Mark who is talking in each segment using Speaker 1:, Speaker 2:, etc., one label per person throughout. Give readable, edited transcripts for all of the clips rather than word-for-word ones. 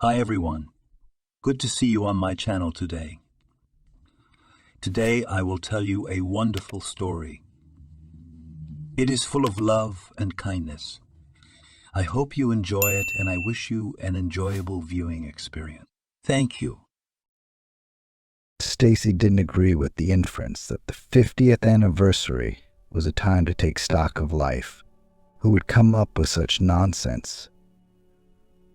Speaker 1: Hi everyone. Good to see you on my channel today. Today I will tell you a wonderful story. It is full of love and kindness. I hope you enjoy it and I wish you an enjoyable viewing experience. Thank you.
Speaker 2: Stacy didn't agree with the inference that the 50th anniversary was a time to take stock of life. Who would come up with such nonsense?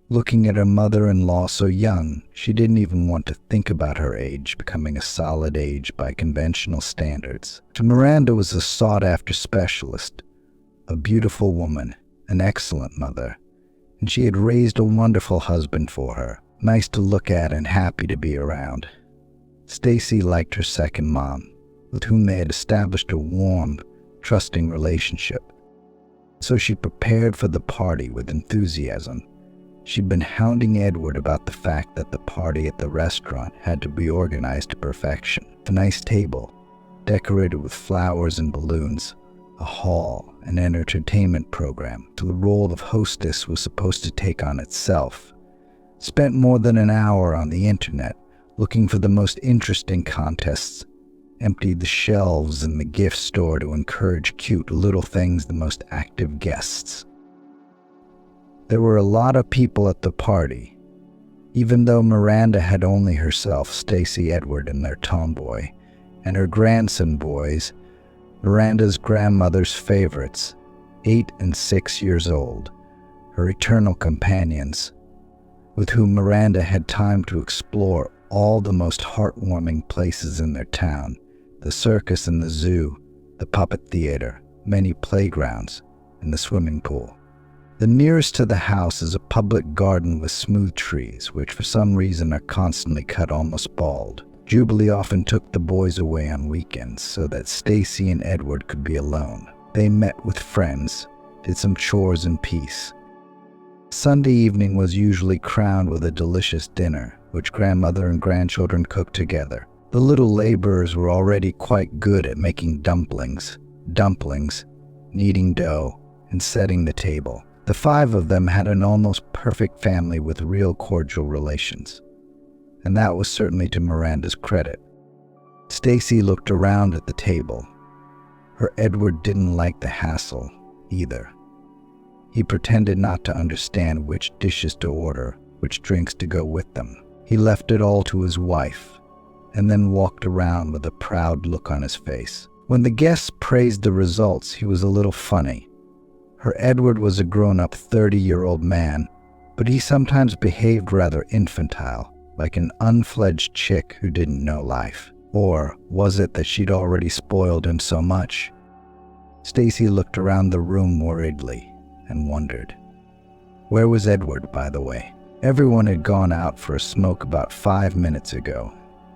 Speaker 2: Looking at her mother-in-law so young, she didn't even want to think about her age becoming a solid age by conventional standards. Miranda was a sought-after specialist, a beautiful woman, an excellent mother, and she had raised a wonderful husband for her, nice to look at and happy to be around. Stacy liked her second mom, with whom they had established a warm, trusting relationship. So she prepared for the party with enthusiasm. She'd been hounding Edward about the fact that the party at the restaurant had to be organized to perfection. A nice table, decorated with flowers and balloons, a hall, and an entertainment program. So the role of hostess was supposed to take on itself. Spent more than an hour on the internet looking for the most interesting contests, emptied the shelves in the gift store to encourage cute little things the most active guests. There were a lot of people at the party. Even though Miranda had only herself, Stacy, Edward, and their tomboy, and her grandson boys, Miranda's grandmother's favorites, 8 and 6 years old, her eternal companions, with whom Miranda had time to explore all the most heartwarming places in their town, the circus and the zoo, the puppet theater, many playgrounds, and the swimming pool. The nearest to the house is a public garden with smooth trees, which for some reason are constantly cut almost bald. Jubilee often took the boys away on weekends so that Stacy and Edward could be alone. They met with friends, did some chores in peace. Sunday evening was usually crowned with a delicious dinner, which grandmother and grandchildren cooked together. The little laborers were already quite good at making dumplings, kneading dough, and setting the table. The 5 of them had an almost perfect family with real cordial relations, and that was certainly to Miranda's credit. Stacy looked around at the table. Her Edward didn't like the hassle either. He pretended not to understand which dishes to order, which drinks to go with them. He left it all to his wife, and then walked around with a proud look on his face. When the guests praised the results, he was a little funny. Her Edward was a grown-up 30-year-old man, but he sometimes behaved rather infantile, like an unfledged chick who didn't know life. Or was it that she'd already spoiled him so much? Stacy looked around the room worriedly and wondered. Where was Edward, by the way? Everyone had gone out for a smoke about 5 minutes ago,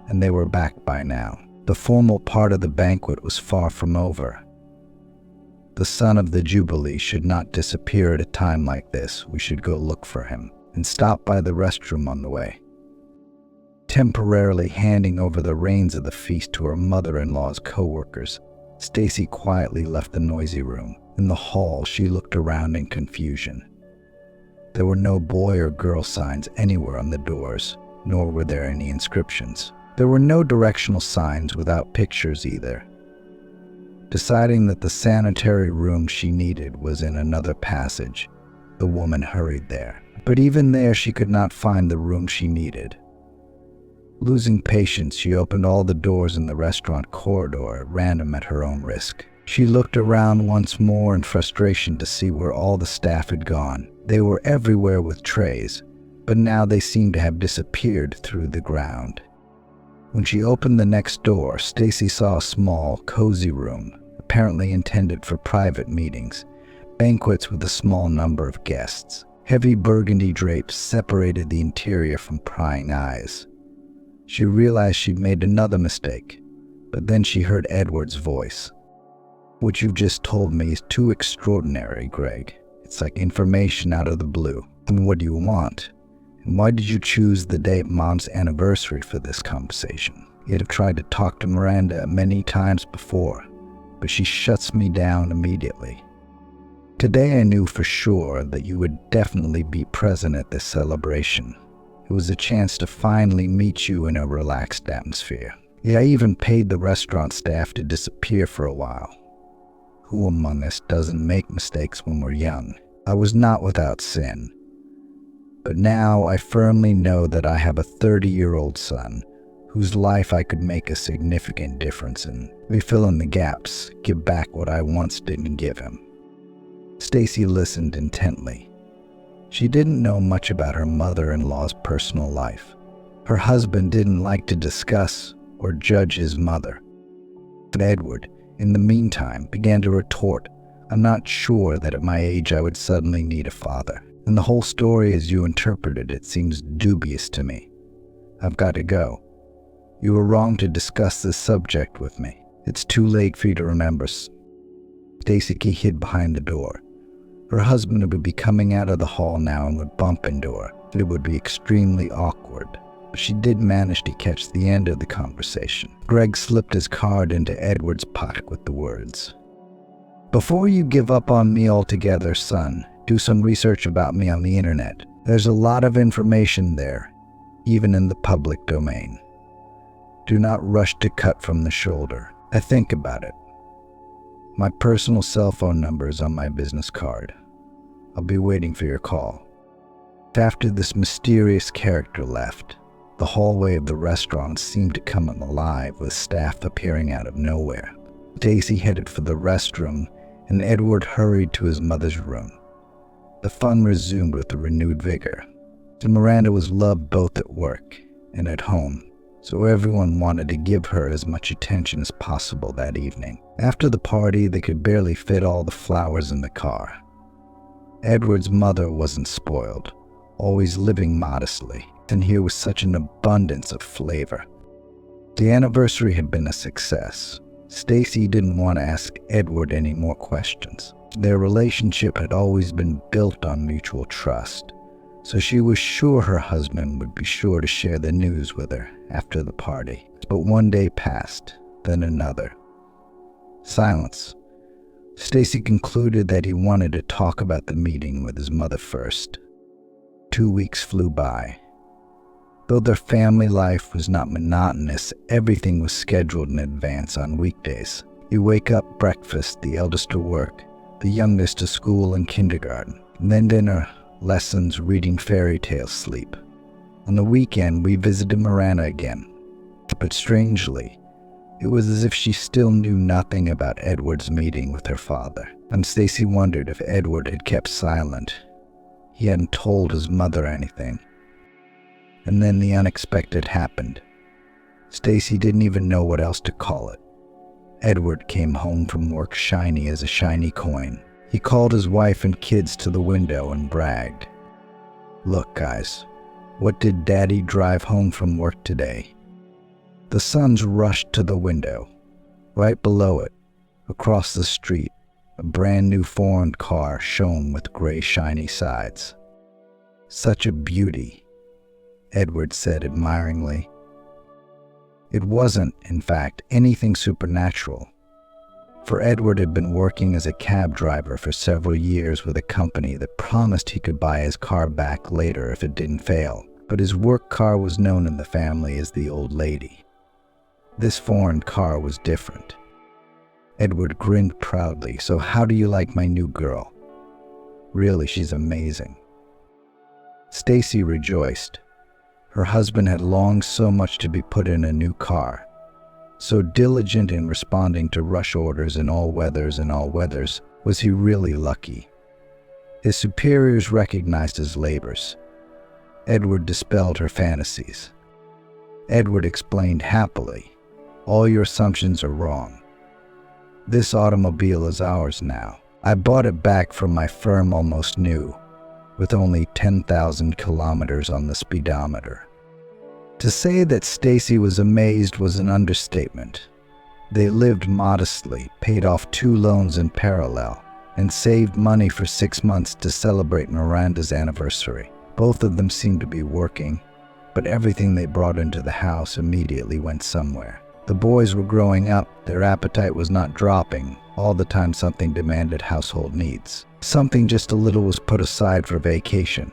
Speaker 2: and they were back by now. The formal part of the banquet was far from over. The son of the Jubilee should not disappear at a time like this. We should go look for him and stop by the restroom on the way. Temporarily handing over the reins of the feast to her mother-in-law's co-workers, Stacy quietly left the noisy room. In the hall, she looked around in confusion. There were no boy or girl signs anywhere on the doors, nor were there any inscriptions. There were no directional signs without pictures either. Deciding that the sanitary room she needed was in another passage, the woman hurried there. But even there, she could not find the room she needed. Losing patience, she opened all the doors in the restaurant corridor at random at her own risk. She looked around once more in frustration to see where all the staff had gone. They were everywhere with trays, but now they seemed to have disappeared through the ground. When she opened the next door, Stacy saw a small, cozy room, apparently intended for private meetings, banquets with a small number of guests. Heavy burgundy drapes separated the interior from prying eyes. She realized she'd made another mistake, but then she heard Edward's voice. What you've just told me is too extraordinary, Greg. It's like information out of the blue. And what do you want? And why did you choose the day of Mom's anniversary for this conversation? You'd have tried to talk to Miranda many times before, but she shuts me down immediately. Today I knew for sure that you would definitely be present at this celebration. It was a chance to finally meet you in a relaxed atmosphere. Yeah, I even paid the restaurant staff to disappear for a while. Who among us doesn't make mistakes when we're young? I was not without sin. But now I firmly know that I have a 30-year-old son whose life I could make a significant difference in. We fill in the gaps, give back what I once didn't give him. Stacy listened intently. She didn't know much about her mother-in-law's personal life. Her husband didn't like to discuss or judge his mother. But Edward, in the meantime, began to retort, "I'm not sure that at my age I would suddenly need a father. And the whole story as you interpreted it seems dubious to me. I've got to go. You were wrong to discuss this subject with me. It's too late for you to remember." Stacy hid behind the door. Her husband would be coming out of the hall now and would bump into her. It would be extremely awkward. But she did manage to catch the end of the conversation. Greg slipped his card into Edward's pocket with the words, "Before you give up on me altogether, son, do some research about me on the internet. There's a lot of information there, even in the public domain. Do not rush to cut from the shoulder. I think about it. My personal cell phone number is on my business card. I'll be waiting for your call." After this mysterious character left, the hallway of the restaurant seemed to come alive with staff appearing out of nowhere. Stacy headed for the restroom, and Edward hurried to his mother's room. The fun resumed with a renewed vigor. Miranda was loved both at work and at home, so everyone wanted to give her as much attention as possible that evening. After the party, they could barely fit all the flowers in the car. Edward's mother wasn't spoiled, always living modestly, and here was such an abundance of flavor. The anniversary had been a success. Stacy didn't want to ask Edward any more questions. Their relationship had always been built on mutual trust, so she was sure her husband would be sure to share the news with her after the party. But one day passed, then another. Silence. Stacy concluded that he wanted to talk about the meeting with his mother first. 2 weeks flew by. Though their family life was not monotonous, everything was scheduled in advance on weekdays. You wake up, breakfast, the eldest to work, the youngest to school and kindergarten, and then dinner, lessons, reading fairy tales, sleep. On the weekend, we visited Miranda again. But strangely, it was as if she still knew nothing about Edward's meeting with her father. And Stacy wondered if Edward had kept silent. He hadn't told his mother anything. And then the unexpected happened. Stacy didn't even know what else to call it. Edward came home from work shiny as a shiny coin. He called his wife and kids to the window and bragged, "Look, guys, what did Daddy drive home from work today?" The sons rushed to the window. Right below it, across the street, a brand new foreign car shone with gray shiny sides. "Such a beauty," Edward said admiringly. It wasn't, in fact, anything supernatural, for Edward had been working as a cab driver for several years with a company that promised he could buy his car back later if it didn't fail. But his work car was known in the family as the Old Lady. This foreign car was different. Edward grinned proudly. "So how do you like my new girl? Really, she's amazing." Stacy rejoiced. Her husband had longed so much to be put in a new car. So diligent in responding to rush orders in all weathers and all weathers, was he really lucky. His superiors recognized his labors. Edward dispelled her fantasies. Edward explained happily, "All your assumptions are wrong. This automobile is ours now. I bought it back from my firm almost new, with only 10,000 kilometers on the speedometer." To say that Stacy was amazed was an understatement. They lived modestly, paid off 2 loans in parallel, and saved money for 6 months to celebrate Miranda's anniversary. Both of them seemed to be working, but everything they brought into the house immediately went somewhere. The boys were growing up, their appetite was not dropping, all the time something demanded household needs. Something just a little was put aside for vacation.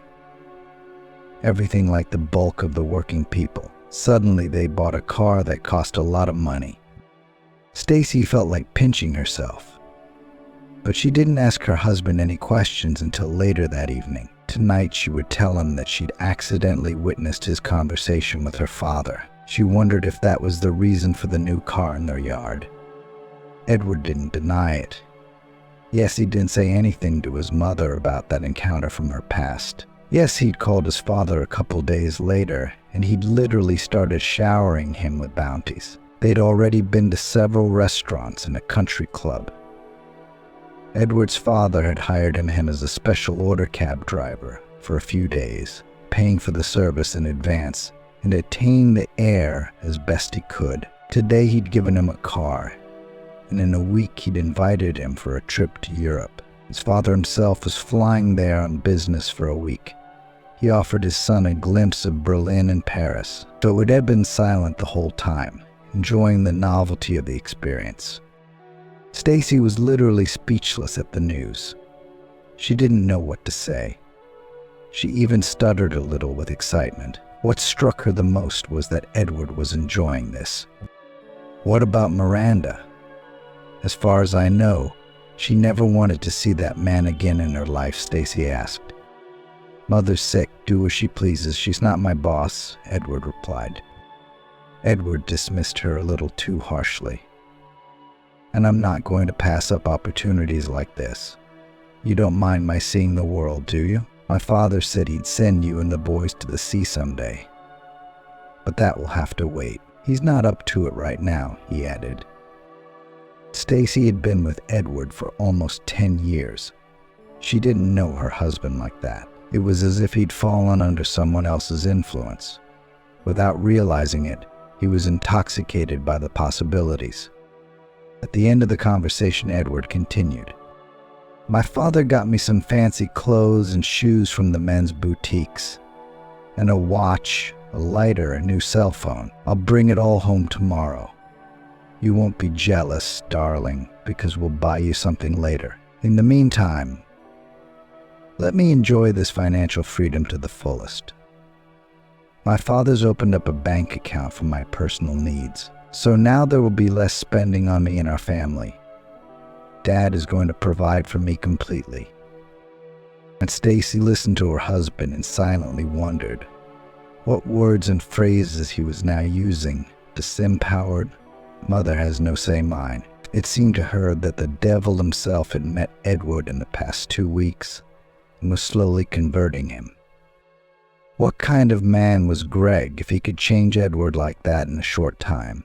Speaker 2: everything like the bulk of the working people. Suddenly, they bought a car that cost a lot of money. Stacy felt like pinching herself, but she didn't ask her husband any questions until later that evening. Tonight, she would tell him that she'd accidentally witnessed his conversation with her father. She wondered if that was the reason for the new car in their yard. Edward didn't deny it. Yes, he didn't say anything to his mother about that encounter from her past. Yes, he'd called his father a couple days later, and he'd literally started showering him with bounties. They'd already been to several restaurants and a country club. Edward's father had hired him as a special order cab driver for a few days, paying for the service in advance and attaining the air as best he could. Today he'd given him a car, and in a week he'd invited him for a trip to Europe. His father himself was flying there on business for a week. He offered his son a glimpse of Berlin and Paris, so it had been silent the whole time, enjoying the novelty of the experience. Stacy was literally speechless at the news. She didn't know what to say. She even stuttered a little with excitement. What struck her the most was that Edward was enjoying this. What about Miranda? As far as I know, she never wanted to see that man again in her life, Stacy asked. Mother's sick, do as she pleases, she's not my boss, Edward replied. Edward dismissed her a little too harshly. And I'm not going to pass up opportunities like this. You don't mind my seeing the world, do you? My father said he'd send you and the boys to the sea someday. But that will have to wait. He's not up to it right now, he added. Stacy had been with Edward for almost 10 years. She didn't know her husband like that. It was as if he'd fallen under someone else's influence. Without realizing it, he was intoxicated by the possibilities. At the end of the conversation, Edward continued. My father got me some fancy clothes and shoes from the men's boutiques, and a watch, a lighter, a new cell phone. I'll bring it all home tomorrow. You won't be jealous, darling, because we'll buy you something later. In the meantime, let me enjoy this financial freedom to the fullest. My father's opened up a bank account for my personal needs, so now there will be less spending on me and our family. Dad is going to provide for me completely. And Stacy listened to her husband and silently wondered what words and phrases he was now using. Disempowered, mother has no say mine. It seemed to her that the devil himself had met Edward in the past 2 weeks and was slowly converting him. What kind of man was Greg if he could change Edward like that in a short time?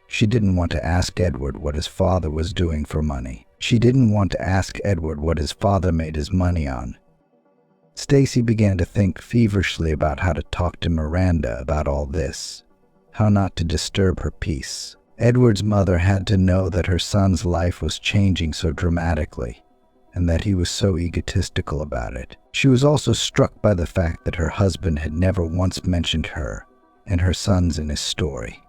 Speaker 2: She didn't want to ask Edward what his father was doing for money. She didn't want to ask Edward what his father made his money on. Stacy began to think feverishly about how to talk to Miranda about all this, how not to disturb her peace. Edward's mother had to know that her son's life was changing so dramatically, and that he was so egotistical about it. She was also struck by the fact that her husband had never once mentioned her and her sons in his story.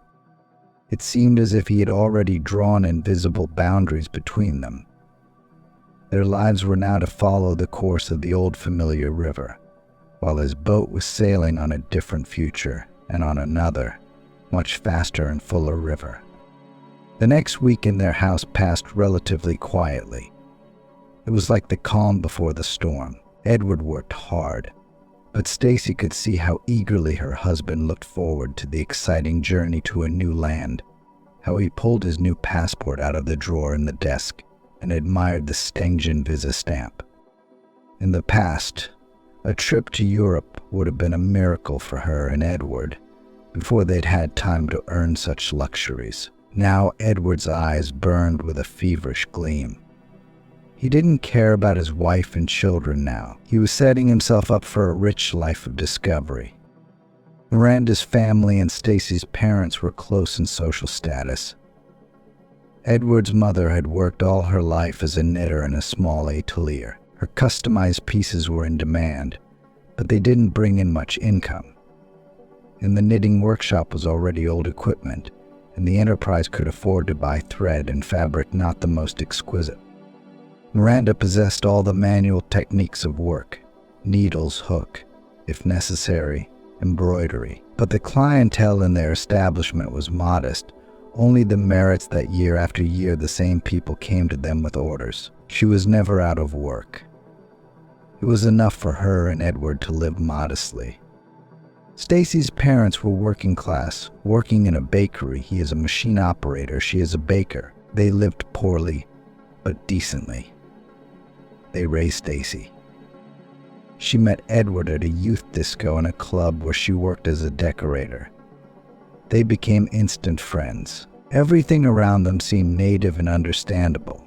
Speaker 2: It seemed as if he had already drawn invisible boundaries between them. Their lives were now to follow the course of the old familiar river, while his boat was sailing on a different future and on another, much faster and fuller river. The next week in their house passed relatively quietly. It was like the calm before the storm. Edward worked hard, but Stacy could see how eagerly her husband looked forward to the exciting journey to a new land, how he pulled his new passport out of the drawer in the desk and admired the Stengen visa stamp. In the past, a trip to Europe would have been a miracle for her and Edward before they'd had time to earn such luxuries. Now Edward's eyes burned with a feverish gleam. He didn't care about his wife and children now. He was setting himself up for a rich life of discovery. Miranda's family and Stacy's parents were close in social status. Edward's mother had worked all her life as a knitter in a small atelier. Her customized pieces were in demand, but they didn't bring in much income. In the knitting workshop was already old equipment, and the enterprise could afford to buy thread and fabric not the most exquisite. Miranda possessed all the manual techniques of work: needles, hook, if necessary, embroidery. But the clientele in their establishment was modest, only the merits that year after year the same people came to them with orders. She was never out of work. It was enough for her and Edward to live modestly. Stacy's parents were working class, working in a bakery. He is a machine operator, she is a baker. They lived poorly, but decently. They raised Stacy. She met Edward at a youth disco in a club where she worked as a decorator. They became instant friends. Everything around them seemed native and understandable.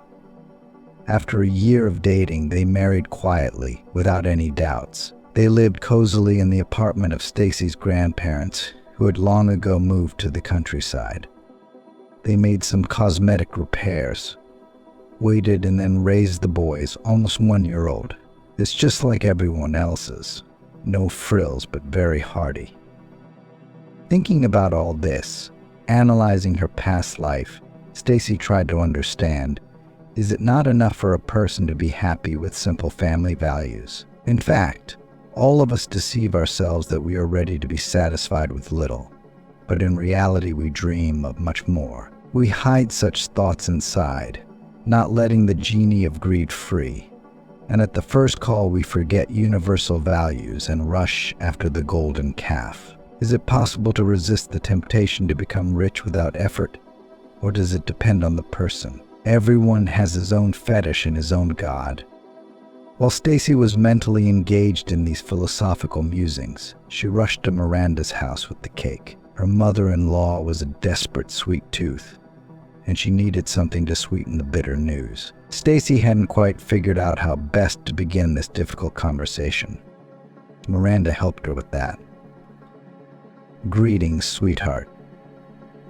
Speaker 2: After a year of dating, they married quietly, without any doubts. They lived cozily in the apartment of Stacy's grandparents, who had long ago moved to the countryside. They made some cosmetic repairs, waited and then raised the boys, almost 1 year old. It's just like everyone else's. No frills, but very hearty. Thinking about all this, analyzing her past life, Stacy tried to understand, is it not enough for a person to be happy with simple family values? In fact, all of us deceive ourselves that we are ready to be satisfied with little, but in reality we dream of much more. We hide such thoughts inside, not letting the genie of greed free. And at the first call we forget universal values and rush after the golden calf. Is it possible to resist the temptation to become rich without effort? Or does it depend on the person? Everyone has his own fetish and his own god. While Stacy was mentally engaged in these philosophical musings, she rushed to Miranda's house with the cake. Her mother-in-law was a desperate sweet tooth, and she needed something to sweeten the bitter news. Stacy hadn't quite figured out how best to begin this difficult conversation. Miranda helped her with that. "Greetings, sweetheart.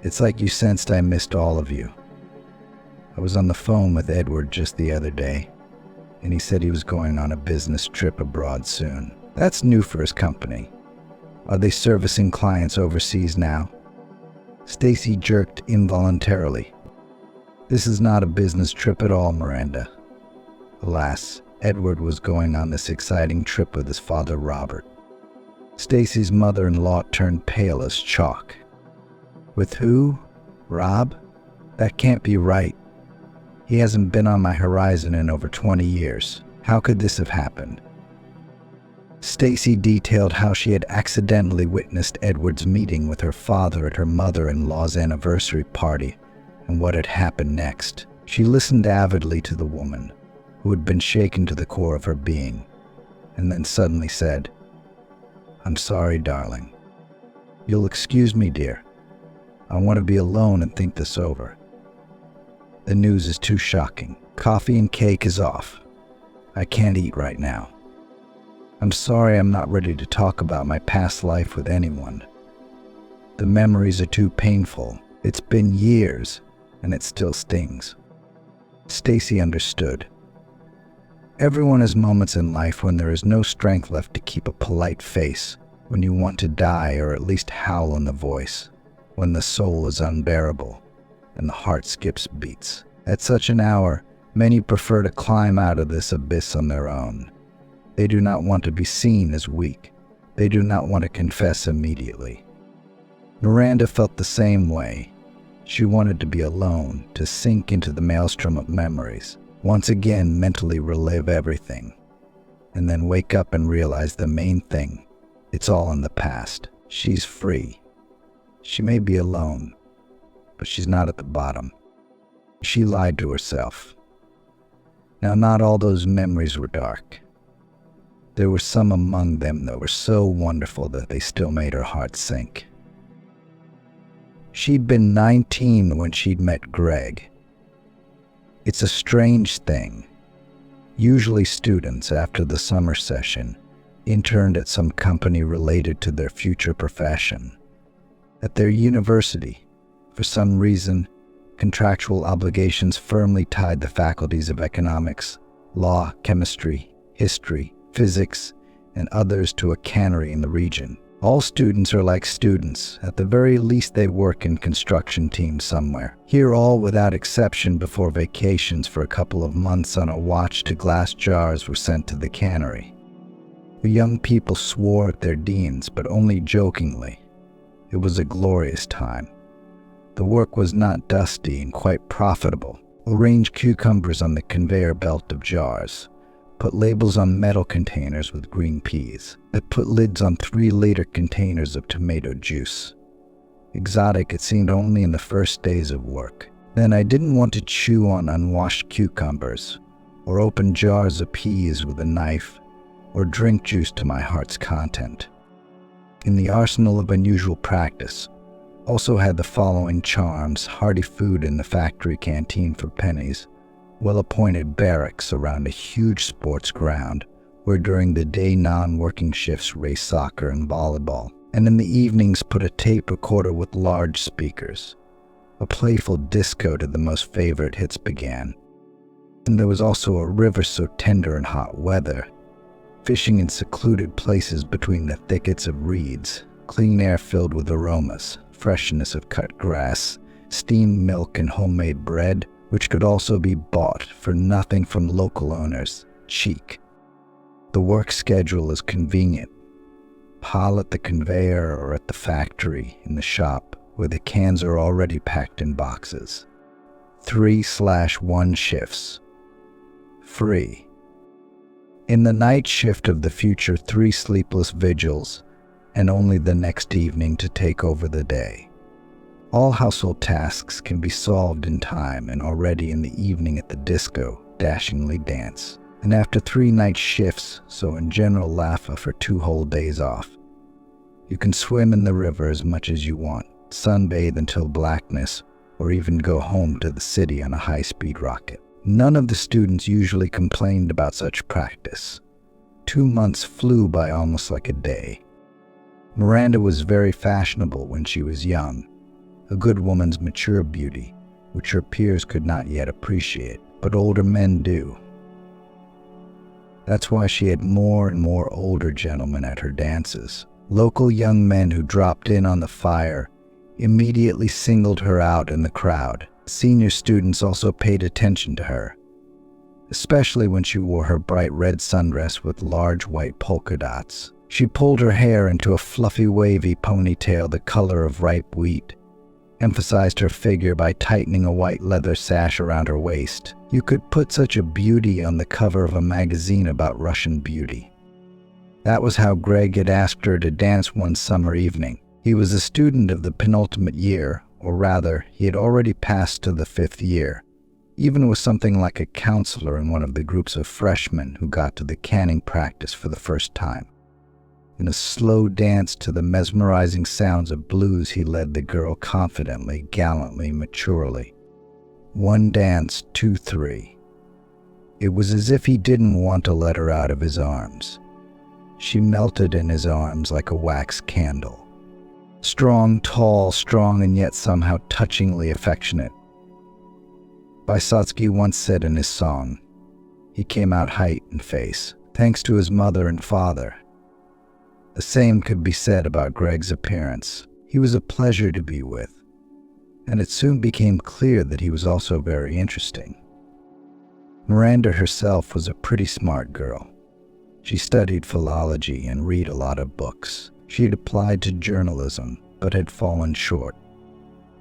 Speaker 2: It's like you sensed I missed all of you. I was on the phone with Edward just the other day, and he said he was going on a business trip abroad soon. That's new for his company. Are they servicing clients overseas now?" Stacy jerked involuntarily. "This is not a business trip at all, Miranda." Alas, Edward was going on this exciting trip with his father, Robert. Stacy's mother-in-law turned pale as chalk. "With who? Rob? That can't be right. He hasn't been on my horizon in over 20 years. How could this have happened?" Stacy detailed how she had accidentally witnessed Edward's meeting with her father at her mother-in-law's anniversary party and what had happened next. She listened avidly to the woman, who had been shaken to the core of her being, and then suddenly said, "I'm sorry, darling. You'll excuse me, dear. I want to be alone and think this over. The news is too shocking. Coffee and cake is off. I can't eat right now. I'm sorry I'm not ready to talk about my past life with anyone. The memories are too painful. It's been years, and it still stings." Stacy understood. Everyone has moments in life when there is no strength left to keep a polite face, when you want to die or at least howl in the voice, when the soul is unbearable and the heart skips beats. At such an hour, many prefer to climb out of this abyss on their own. They do not want to be seen as weak. They do not want to confess immediately. Miranda felt the same way. She wanted to be alone, to sink into the maelstrom of memories, once again mentally relive everything, and then wake up and realize the main thing. It's all in the past. She's free. She may be alone, but she's not at the bottom. She lied to herself. Now, not all those memories were dark. There were some among them that were so wonderful that they still made her heart sink. She'd been 19 when she'd met Greg. It's a strange thing. Usually students, after the summer session, interned at some company related to their future profession. At their university, for some reason, contractual obligations firmly tied the faculties of economics, law, chemistry, history, physics, and others to a cannery in the region. All students are like students. At the very least, they work in construction teams somewhere. Here, all without exception before vacations for a couple of months on a watch to glass jars were sent to the cannery. The young people swore at their deans, but only jokingly. It was a glorious time. The work was not dusty and quite profitable. Arrange cucumbers on the conveyor belt of jars. Put labels on metal containers with green peas. That put lids on 3-liter containers of tomato juice. Exotic it seemed only in the first days of work. Then I didn't want to chew on unwashed cucumbers, or open jars of peas with a knife, or drink juice to my heart's content. In the arsenal of unusual practice, also had the following charms: hearty food in the factory canteen for pennies, well-appointed barracks around a huge sports ground where during the day non-working shifts race soccer and volleyball, and in the evenings put a tape recorder with large speakers. A playful disco to the most favorite hits began. And there was also a river so tender in hot weather, fishing in secluded places between the thickets of reeds, clean air filled with aromas, freshness of cut grass, steamed milk and homemade bread, which could also be bought for nothing from local owners, cheek. The work schedule is convenient. Pile at the conveyor or at the factory, in the shop, where the cans are already packed in boxes. 3/1 shifts. Free. In the night shift of the future, 3 sleepless vigils, and only the next evening to take over the day. All household tasks can be solved in time, and already in the evening at the disco, dashingly dance. And after 3 night shifts, so in general Laffa for 2 whole days off. You can swim in the river as much as you want, sunbathe until blackness, or even go home to the city on a high-speed rocket. None of the students usually complained about such practice. 2 months flew by almost like a day. Miranda was very fashionable when she was young, a good woman's mature beauty, which her peers could not yet appreciate, but older men do. That's why she had more and more older gentlemen at her dances. Local young men who dropped in on the fire immediately singled her out in the crowd. Senior students also paid attention to her, especially when she wore her bright red sundress with large white polka dots. She pulled her hair into a fluffy wavy ponytail the color of ripe wheat, emphasized her figure by tightening a white leather sash around her waist. You could put such a beauty on the cover of a magazine about Russian beauty. That was how Greg had asked her to dance one summer evening. He was a student of the penultimate year, or rather, he had already passed to the 5th year, even was something like a counselor in one of the groups of freshmen who got to the canning practice for the first time. In a slow dance to the mesmerizing sounds of blues, he led the girl confidently, gallantly, maturely. 1 dance, 2, 3. It was as if he didn't want to let her out of his arms. She melted in his arms like a wax candle. Strong, tall, strong, and yet somehow touchingly affectionate. Vysotsky once said in his song, he came out height and face, thanks to his mother and father. The same could be said about Greg's appearance. He was a pleasure to be with, and it soon became clear that he was also very interesting. Miranda herself was a pretty smart girl. She studied philology and read a lot of books. She had applied to journalism, but had fallen short.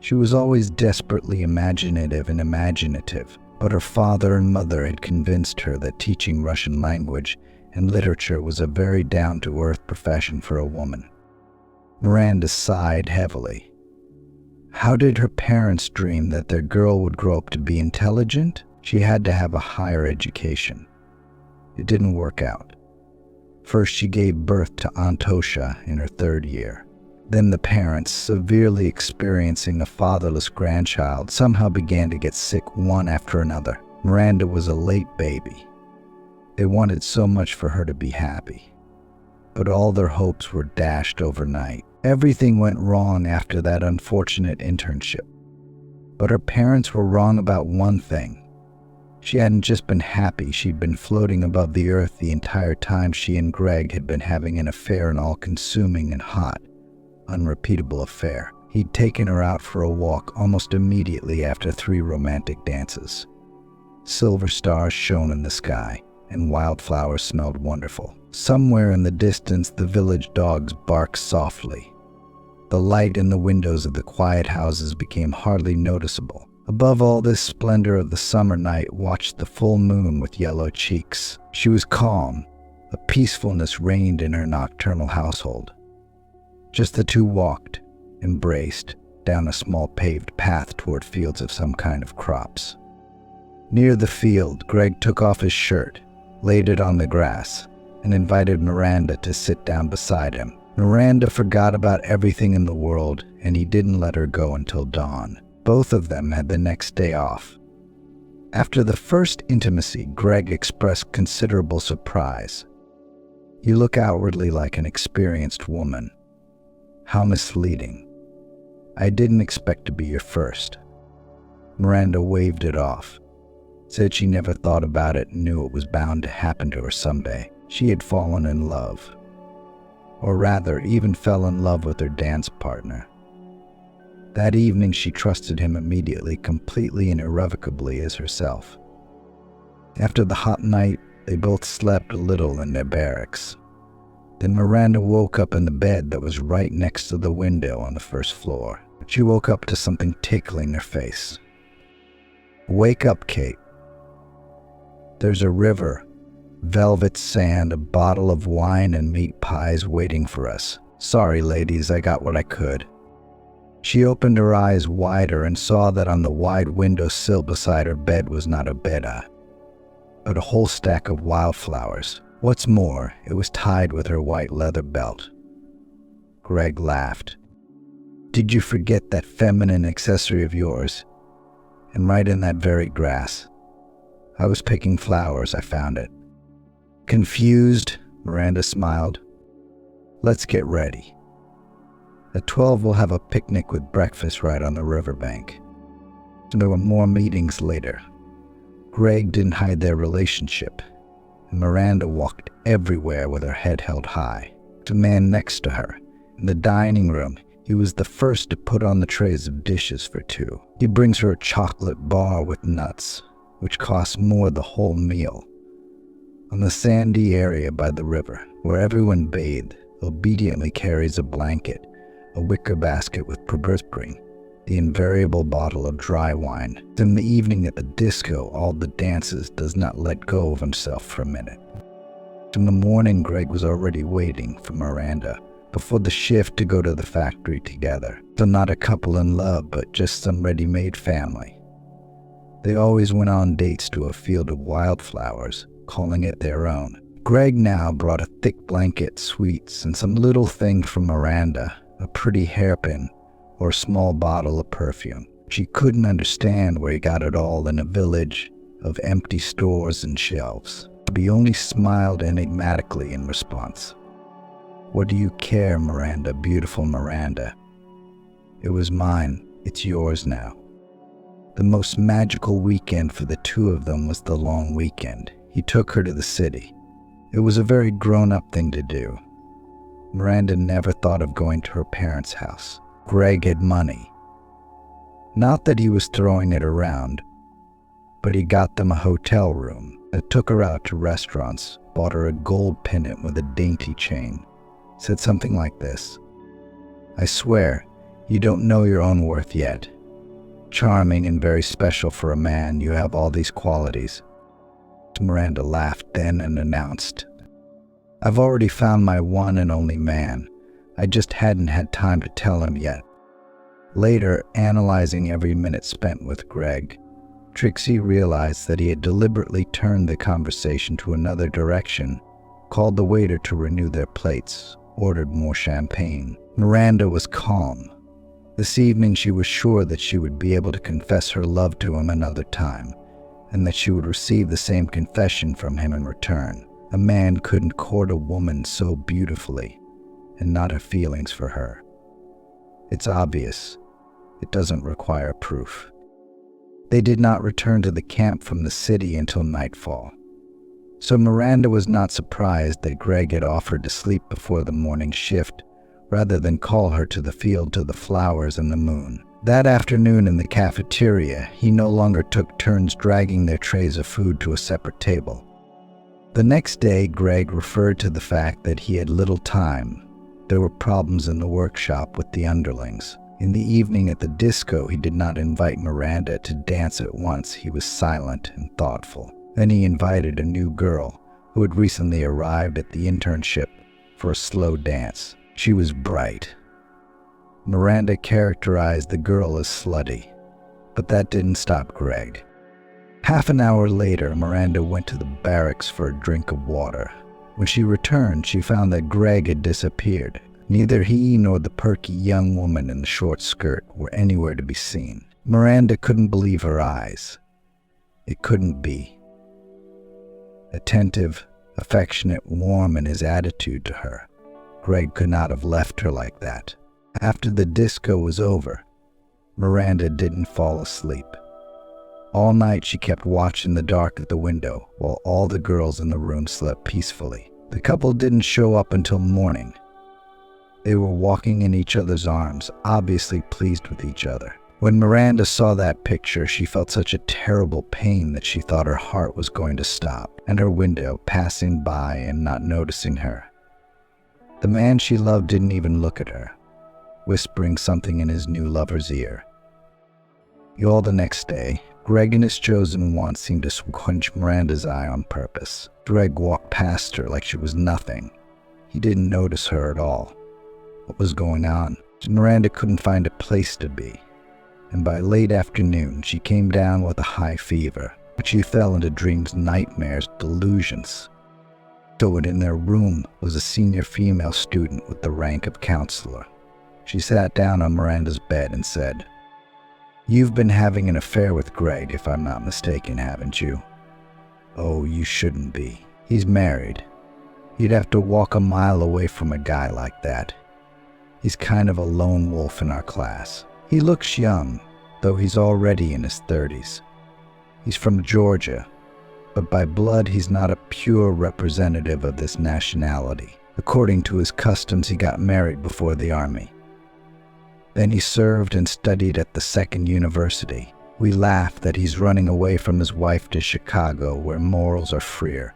Speaker 2: She was always desperately imaginative and imaginative, but her father and mother had convinced her that teaching Russian language and literature was a very down-to-earth profession for a woman. Miranda sighed heavily. How did her parents dream that their girl would grow up to be intelligent? She had to have a higher education. It didn't work out. First, she gave birth to Antosha in her 3rd year. Then the parents, severely experiencing a fatherless grandchild, somehow began to get sick one after another. Miranda was a late baby. They wanted so much for her to be happy, but all their hopes were dashed overnight. Everything went wrong after that unfortunate internship. But her parents were wrong about one thing. She hadn't just been happy, she'd been floating above the earth the entire time she and Greg had been having an affair, an all-consuming and hot, unrepeatable affair. He'd taken her out for a walk almost immediately after 3 romantic dances. Silver stars shone in the sky, and wildflowers smelled wonderful. Somewhere in the distance, the village dogs barked softly. The light in the windows of the quiet houses became hardly noticeable. Above all this splendor of the summer night watched the full moon with yellow cheeks. She was calm. A peacefulness reigned in her nocturnal household. Just the two walked, embraced, down a small paved path toward fields of some kind of crops. Near the field, Greg took off his shirt, laid it on the grass, and invited Miranda to sit down beside him. Miranda forgot about everything in the world, and he didn't let her go until dawn. Both of them had the next day off. After the first intimacy, Greg expressed considerable surprise. "You look outwardly like an experienced woman. How misleading. I didn't expect to be your first." Miranda waved it off, said she never thought about it and knew it was bound to happen to her someday. She had fallen in love. Or rather, even fell in love with her dance partner. That evening she trusted him immediately, completely and irrevocably as herself. After the hot night, they both slept a little in their barracks. Then Miranda woke up in the bed that was right next to the window on the first floor. She woke up to something tickling her face. "Wake up, Kate. There's a river, velvet sand, a bottle of wine and meat pies waiting for us. Sorry, ladies, I got what I could." She opened her eyes wider and saw that on the wide windowsill beside her bed was not a beda, but a whole stack of wildflowers. What's more, it was tied with her white leather belt. Greg laughed. "Did you forget that feminine accessory of yours? And right in that very grass. I was picking flowers, I found it." Confused, Miranda smiled. "Let's get ready. At 12, we'll have a picnic with breakfast right on the riverbank." There were more meetings later. Greg didn't hide their relationship, and Miranda walked everywhere with her head held high. The man next to her, in the dining room, he was the first to put on the trays of dishes for two. He brings her a chocolate bar with nuts, which costs more the whole meal. On the sandy area by the river, where everyone bathed, obediently carries a blanket, a wicker basket with prospering, the invariable bottle of dry wine. In the evening at the disco, all the dances, does not let go of himself for a minute. In the morning, Greg was already waiting for Miranda before the shift to go to the factory together. So not a couple in love, but just some ready-made family. They always went on dates to a field of wildflowers, calling it their own. Greg now brought a thick blanket, sweets, and some little thing from Miranda, a pretty hairpin or a small bottle of perfume. She couldn't understand where he got it all in a village of empty stores and shelves. But he only smiled enigmatically in response. "What do you care, Miranda, beautiful Miranda? It was mine, it's yours now." The most magical weekend for the two of them was the long weekend. He took her to the city. It was a very grown-up thing to do. Miranda never thought of going to her parents' house. Greg had money. Not that he was throwing it around, but he got them a hotel room that took her out to restaurants, bought her a gold pendant with a dainty chain. Said something like this: "I swear, you don't know your own worth yet. Charming and very special for a man, you have all these qualities." Miranda laughed then and announced, "I've already found my one and only man. I just hadn't had time to tell him yet." Later, analyzing every minute spent with Greg, Trixie realized that he had deliberately turned the conversation to another direction, called the waiter to renew their plates, ordered more champagne. Miranda was calm. This evening she was sure that she would be able to confess her love to him another time, and that she would receive the same confession from him in return. A man couldn't court a woman so beautifully and not have feelings for her. It's obvious. It doesn't require proof. They did not return to the camp from the city until nightfall. So Miranda was not surprised that Greg had offered to sleep before the morning shift, rather than call her to the field to the flowers and the moon. That afternoon in the cafeteria, he no longer took turns dragging their trays of food to a separate table. The next day, Greg referred to the fact that he had little time. There were problems in the workshop with the underlings. In the evening at the disco, he did not invite Miranda to dance at once. He was silent and thoughtful. Then he invited a new girl who had recently arrived at the internship for a slow dance. She was bright. Miranda characterized the girl as slutty, but that didn't stop Greg. Half an hour later, Miranda went to the barracks for a drink of water. When she returned, she found that Greg had disappeared. Neither he nor the perky young woman in the short skirt were anywhere to be seen. Miranda couldn't believe her eyes. It couldn't be. Attentive, affectionate, warm in his attitude to her, Greg could not have left her like that. After the disco was over, Miranda didn't fall asleep. All night she kept watch in the dark at the window while all the girls in the room slept peacefully. The couple didn't show up until morning. They were walking in each other's arms, obviously pleased with each other. When Miranda saw that picture, she felt such a terrible pain that she thought her heart was going to stop, and her window passing by and not noticing her. The man she loved didn't even look at her, whispering something in his new lover's ear. All the next day, Greg and his chosen one seemed to quench Miranda's eye on purpose. Greg walked past her like she was nothing. He didn't notice her at all. What was going on? Miranda couldn't find a place to be, and by late afternoon she came down with a high fever. But she fell into dreams, nightmares, delusions. So in their room was a senior female student with the rank of counselor. She sat down on Miranda's bed and said, "You've been having an affair with Greg, if I'm not mistaken, haven't you?" "Oh, you shouldn't be. He's married. You'd have to walk a mile away from a guy like that. He's kind of a lone wolf in our class. He looks young, though he's already in his 30s. He's from Georgia, but by blood he's not a pure representative of this nationality. According to his customs, he got married before the army. Then he served and studied at the second university. We laugh that he's running away from his wife to Chicago, where morals are freer.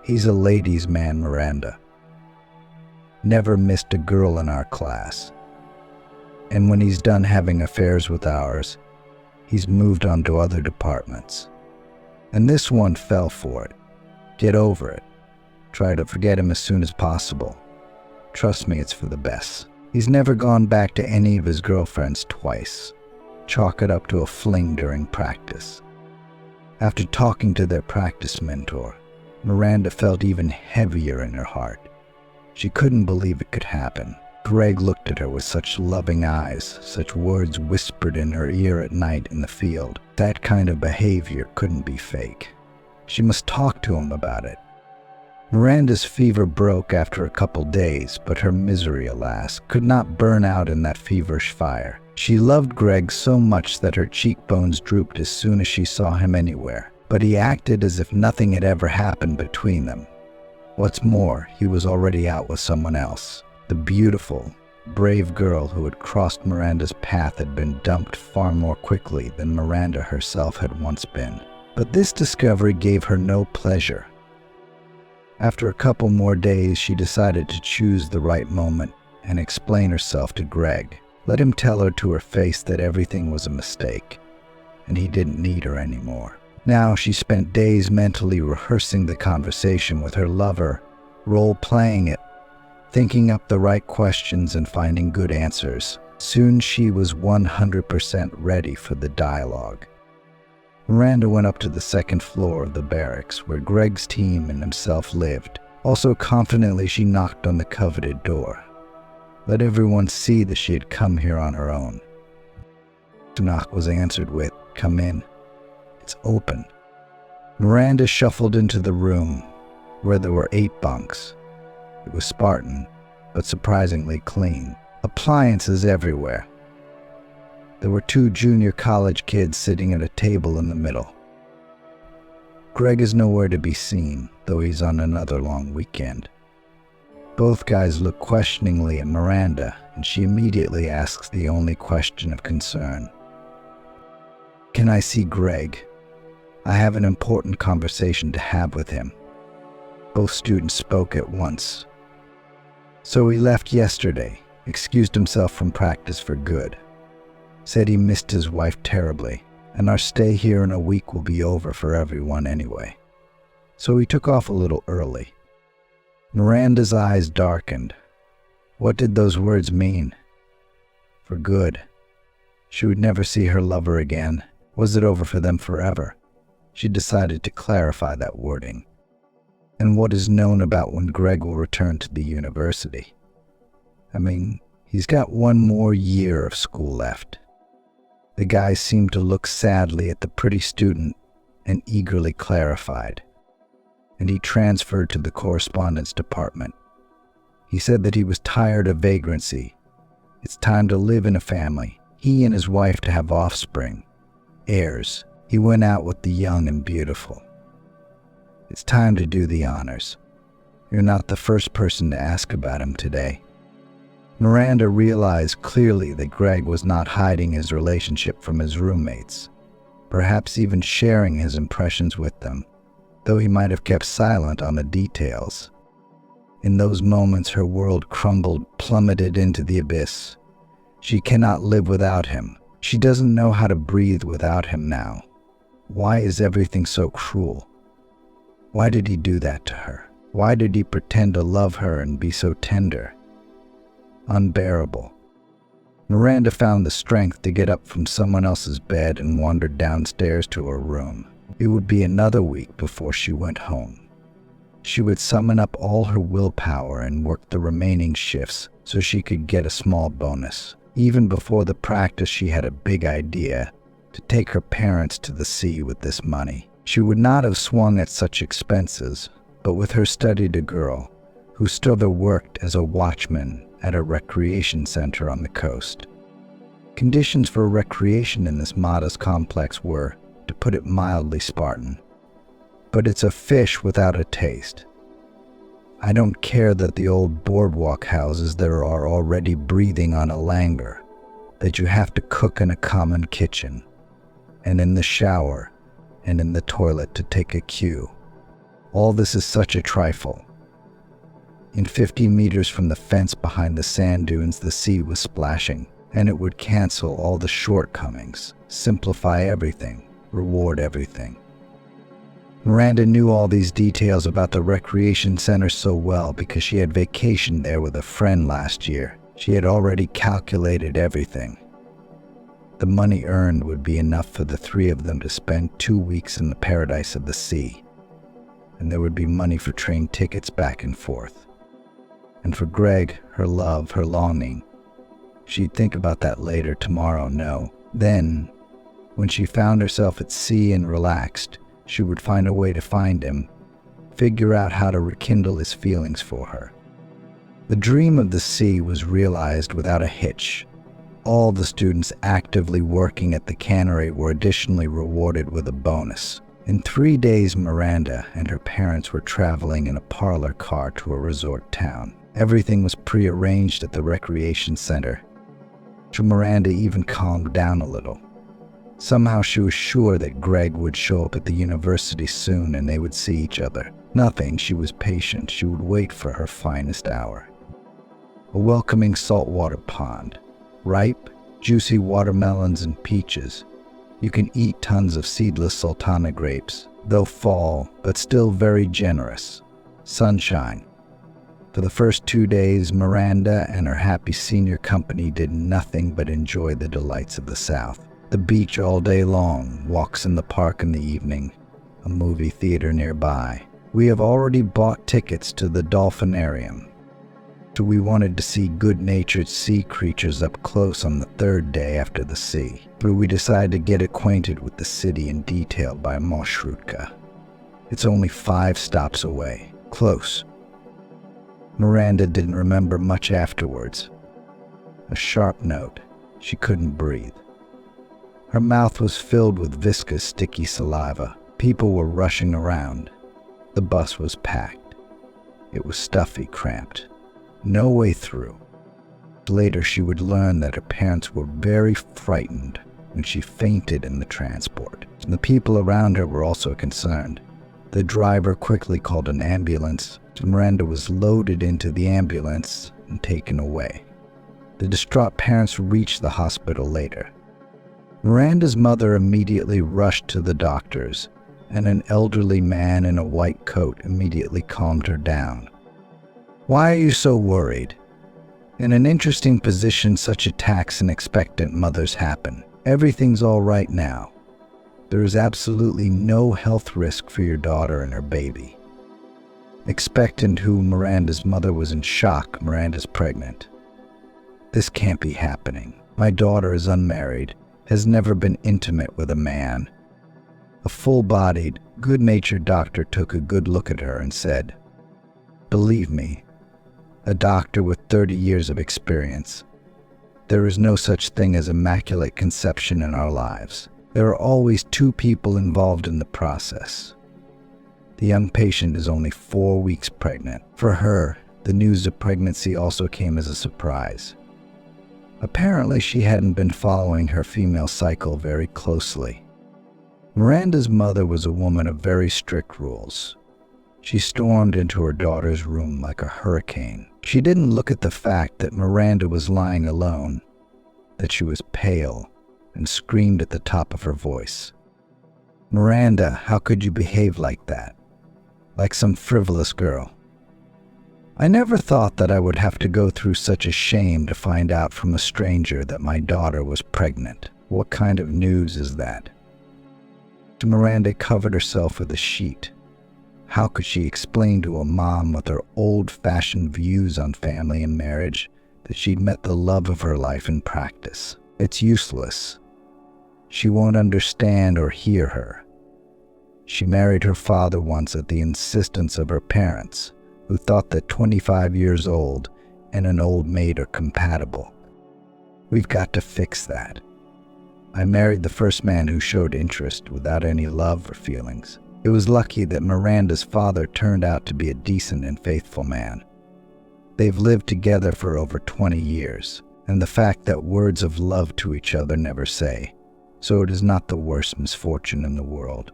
Speaker 2: He's a ladies' man, Miranda. Never missed a girl in our class. And when he's done having affairs with ours, he's moved on to other departments. And this one fell for it. Get over it. Try to forget him as soon as possible. Trust me, it's for the best. He's never gone back to any of his girlfriends twice. Chalk it up to a fling during practice." After talking to their practice mentor, Miranda felt even heavier in her heart. She couldn't believe it could happen. Greg looked at her with such loving eyes, such words whispered in her ear at night in the field. That kind of behavior couldn't be fake. She must talk to him about it. Miranda's fever broke after a couple days, but her misery, alas, could not burn out in that feverish fire. She loved Greg so much that her cheekbones drooped as soon as she saw him anywhere, but he acted as if nothing had ever happened between them. What's more, he was already out with someone else. The beautiful, brave girl who had crossed Miranda's path had been dumped far more quickly than Miranda herself had once been. But this discovery gave her no pleasure. After a couple more days, she decided to choose the right moment and explain herself to Greg. Let him tell her to her face that everything was a mistake, and he didn't need her anymore. Now she spent days mentally rehearsing the conversation with her lover, role-playing it, thinking up the right questions and finding good answers. Soon she was 100% ready for the dialogue. Miranda went up to the second floor of the barracks where Greg's team and himself lived. Also confidently, she knocked on the coveted door. Let everyone see that she had come here on her own. The knock was answered with, "Come in. It's open." Miranda shuffled into the room where there were 8 bunks. It was Spartan, but surprisingly clean. Appliances everywhere. There were 2 junior college kids sitting at a table in the middle. Greg is nowhere to be seen, though he's on another long weekend. Both guys look questioningly at Miranda, and she immediately asks the only question of concern. "Can I see Greg? I have an important conversation to have with him." Both students spoke at once. "So he left yesterday, excused himself from practice for good. Said he missed his wife terribly, and our stay here in a week will be over for everyone anyway. So he took off a little early." Miranda's eyes darkened. What did those words mean? For good. She would never see her lover again. Was it over for them forever? She decided to clarify that wording. And what is known about when Greg will return to the university? I mean, he's got one more year of school left. The guy seemed to look sadly at the pretty student and eagerly clarified. And he transferred to the correspondence department. He said that he was tired of vagrancy. It's time to live in a family. He and his wife to have offspring, heirs. He went out with the young and beautiful. It's time to do the honors. You're not the first person to ask about him today. Miranda realized clearly that Greg was not hiding his relationship from his roommates, perhaps even sharing his impressions with them, though he might have kept silent on the details. In those moments, her world crumbled, plummeted into the abyss. She cannot live without him. She doesn't know how to breathe without him now. Why is everything so cruel? Why did he do that to her? Why did he pretend to love her and be so tender? Unbearable. Miranda found the strength to get up from someone else's bed and wandered downstairs to her room. It would be another week before she went home. She would summon up all her willpower and work the remaining shifts so she could get a small bonus. Even before the practice, she had a big idea: to take her parents to the sea with this money. She would not have swung at such expenses, but with her studied a girl who still worked as a watchman at a recreation center on the coast. Conditions for recreation in this modest complex were, to put it mildly, Spartan. But it's a fish without a taste. I don't care that the old boardwalk houses there are already breathing on a languor, that you have to cook in a common kitchen, and in the shower, and in the toilet to take a cue. All this is such a trifle. In 50 meters from the fence behind the sand dunes, the sea was splashing, and it would cancel all the shortcomings, simplify everything, reward everything. Miranda knew all these details about the recreation center so well because she had vacationed there with a friend last year. She had already calculated everything. The money earned would be enough for the three of them to spend 2 weeks in the paradise of the sea. And there would be money for train tickets back and forth. And for Greg, her love, her longing. She'd think about that later, tomorrow, no. Then, when she found herself at sea and relaxed, she would find a way to find him, figure out how to rekindle his feelings for her. The dream of the sea was realized without a hitch. All the students actively working at the cannery were additionally rewarded with a bonus. In 3 days, Miranda and her parents were traveling in a parlor car to a resort town. Everything was prearranged at the recreation center. So Miranda even calmed down a little. Somehow she was sure that Greg would show up at the university soon and they would see each other. Nothing, she was patient. She would wait for her finest hour. A welcoming saltwater pond. Ripe, juicy watermelons and peaches. You can eat tons of seedless sultana grapes, though fall, but still very generous. Sunshine. For the first 2 days, Miranda and her happy senior company did nothing but enjoy the delights of the South. The beach all day long, walks in the park in the evening, a movie theater nearby. We have already bought tickets to the dolphinarium. So we wanted to see good-natured sea creatures up close on the 3rd day after the sea. But we decided to get acquainted with the city in detail by marshrutka. It's only 5 stops away. Close. Miranda didn't remember much afterwards. A sharp note. She couldn't breathe. Her mouth was filled with viscous, sticky saliva. People were rushing around. The bus was packed. It was stuffy, cramped. No way through. Later, she would learn that her parents were very frightened, when she fainted in the transport. The people around her were also concerned. The driver quickly called an ambulance. Miranda was loaded into the ambulance and taken away. The distraught parents reached the hospital later. Miranda's mother immediately rushed to the doctors, and an elderly man in a white coat immediately calmed her down. "Why are you so worried? In an interesting position, such attacks and expectant mothers happen. Everything's all right now. There is absolutely no health risk for your daughter and her baby." Expectant, who Miranda's mother was in shock. "Miranda's pregnant. This can't be happening. My daughter is unmarried, has never been intimate with a man." A full-bodied, good-natured doctor took a good look at her and said, "Believe me, a doctor with 30 years of experience, there is no such thing as immaculate conception in our lives. There are always two people involved in the process. The young patient is only 4 weeks pregnant." For her, the news of pregnancy also came as a surprise. Apparently, she hadn't been following her female cycle very closely. Miranda's mother was a woman of very strict rules. She stormed into her daughter's room like a hurricane. She didn't look at the fact that Miranda was lying alone, that she was pale, and screamed at the top of her voice, "Miranda, how could you behave like that? Like some frivolous girl. I never thought that I would have to go through such a shame to find out from a stranger that my daughter was pregnant. What kind of news is that?" Miranda covered herself with a sheet. How could she explain to a mom with her old-fashioned views on family and marriage that she'd met the love of her life in practice? It's useless. She won't understand or hear her. She married her father once at the insistence of her parents, who thought that 25 years old and an old maid are compatible. We've got to fix that. I married the first man who showed interest without any love or feelings. It was lucky that Miranda's father turned out to be a decent and faithful man. They've lived together for over 20 years, and the fact that words of love to each other never say, so it is not the worst misfortune in the world.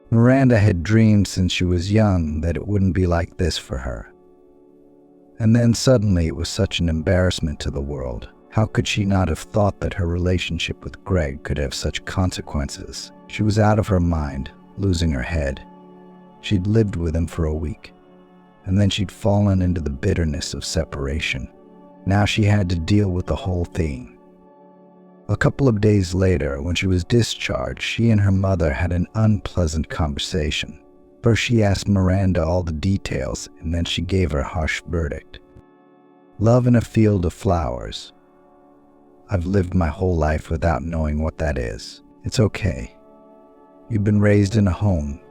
Speaker 2: Miranda had dreamed since she was young that it wouldn't be like this for her. And then suddenly it was such an embarrassment to the world. How could she not have thought that her relationship with Greg could have such consequences? She was out of her mind, losing her head. She'd lived with him for a week, and then she'd fallen into the bitterness of separation. Now she had to deal with the whole thing. A couple of days later, when she was discharged, she and her mother had an unpleasant conversation. First, she asked Miranda all the details, and then she gave her harsh verdict. "Love in a field of flowers. I've lived my whole life without knowing what that is. It's okay. You've been raised in a home.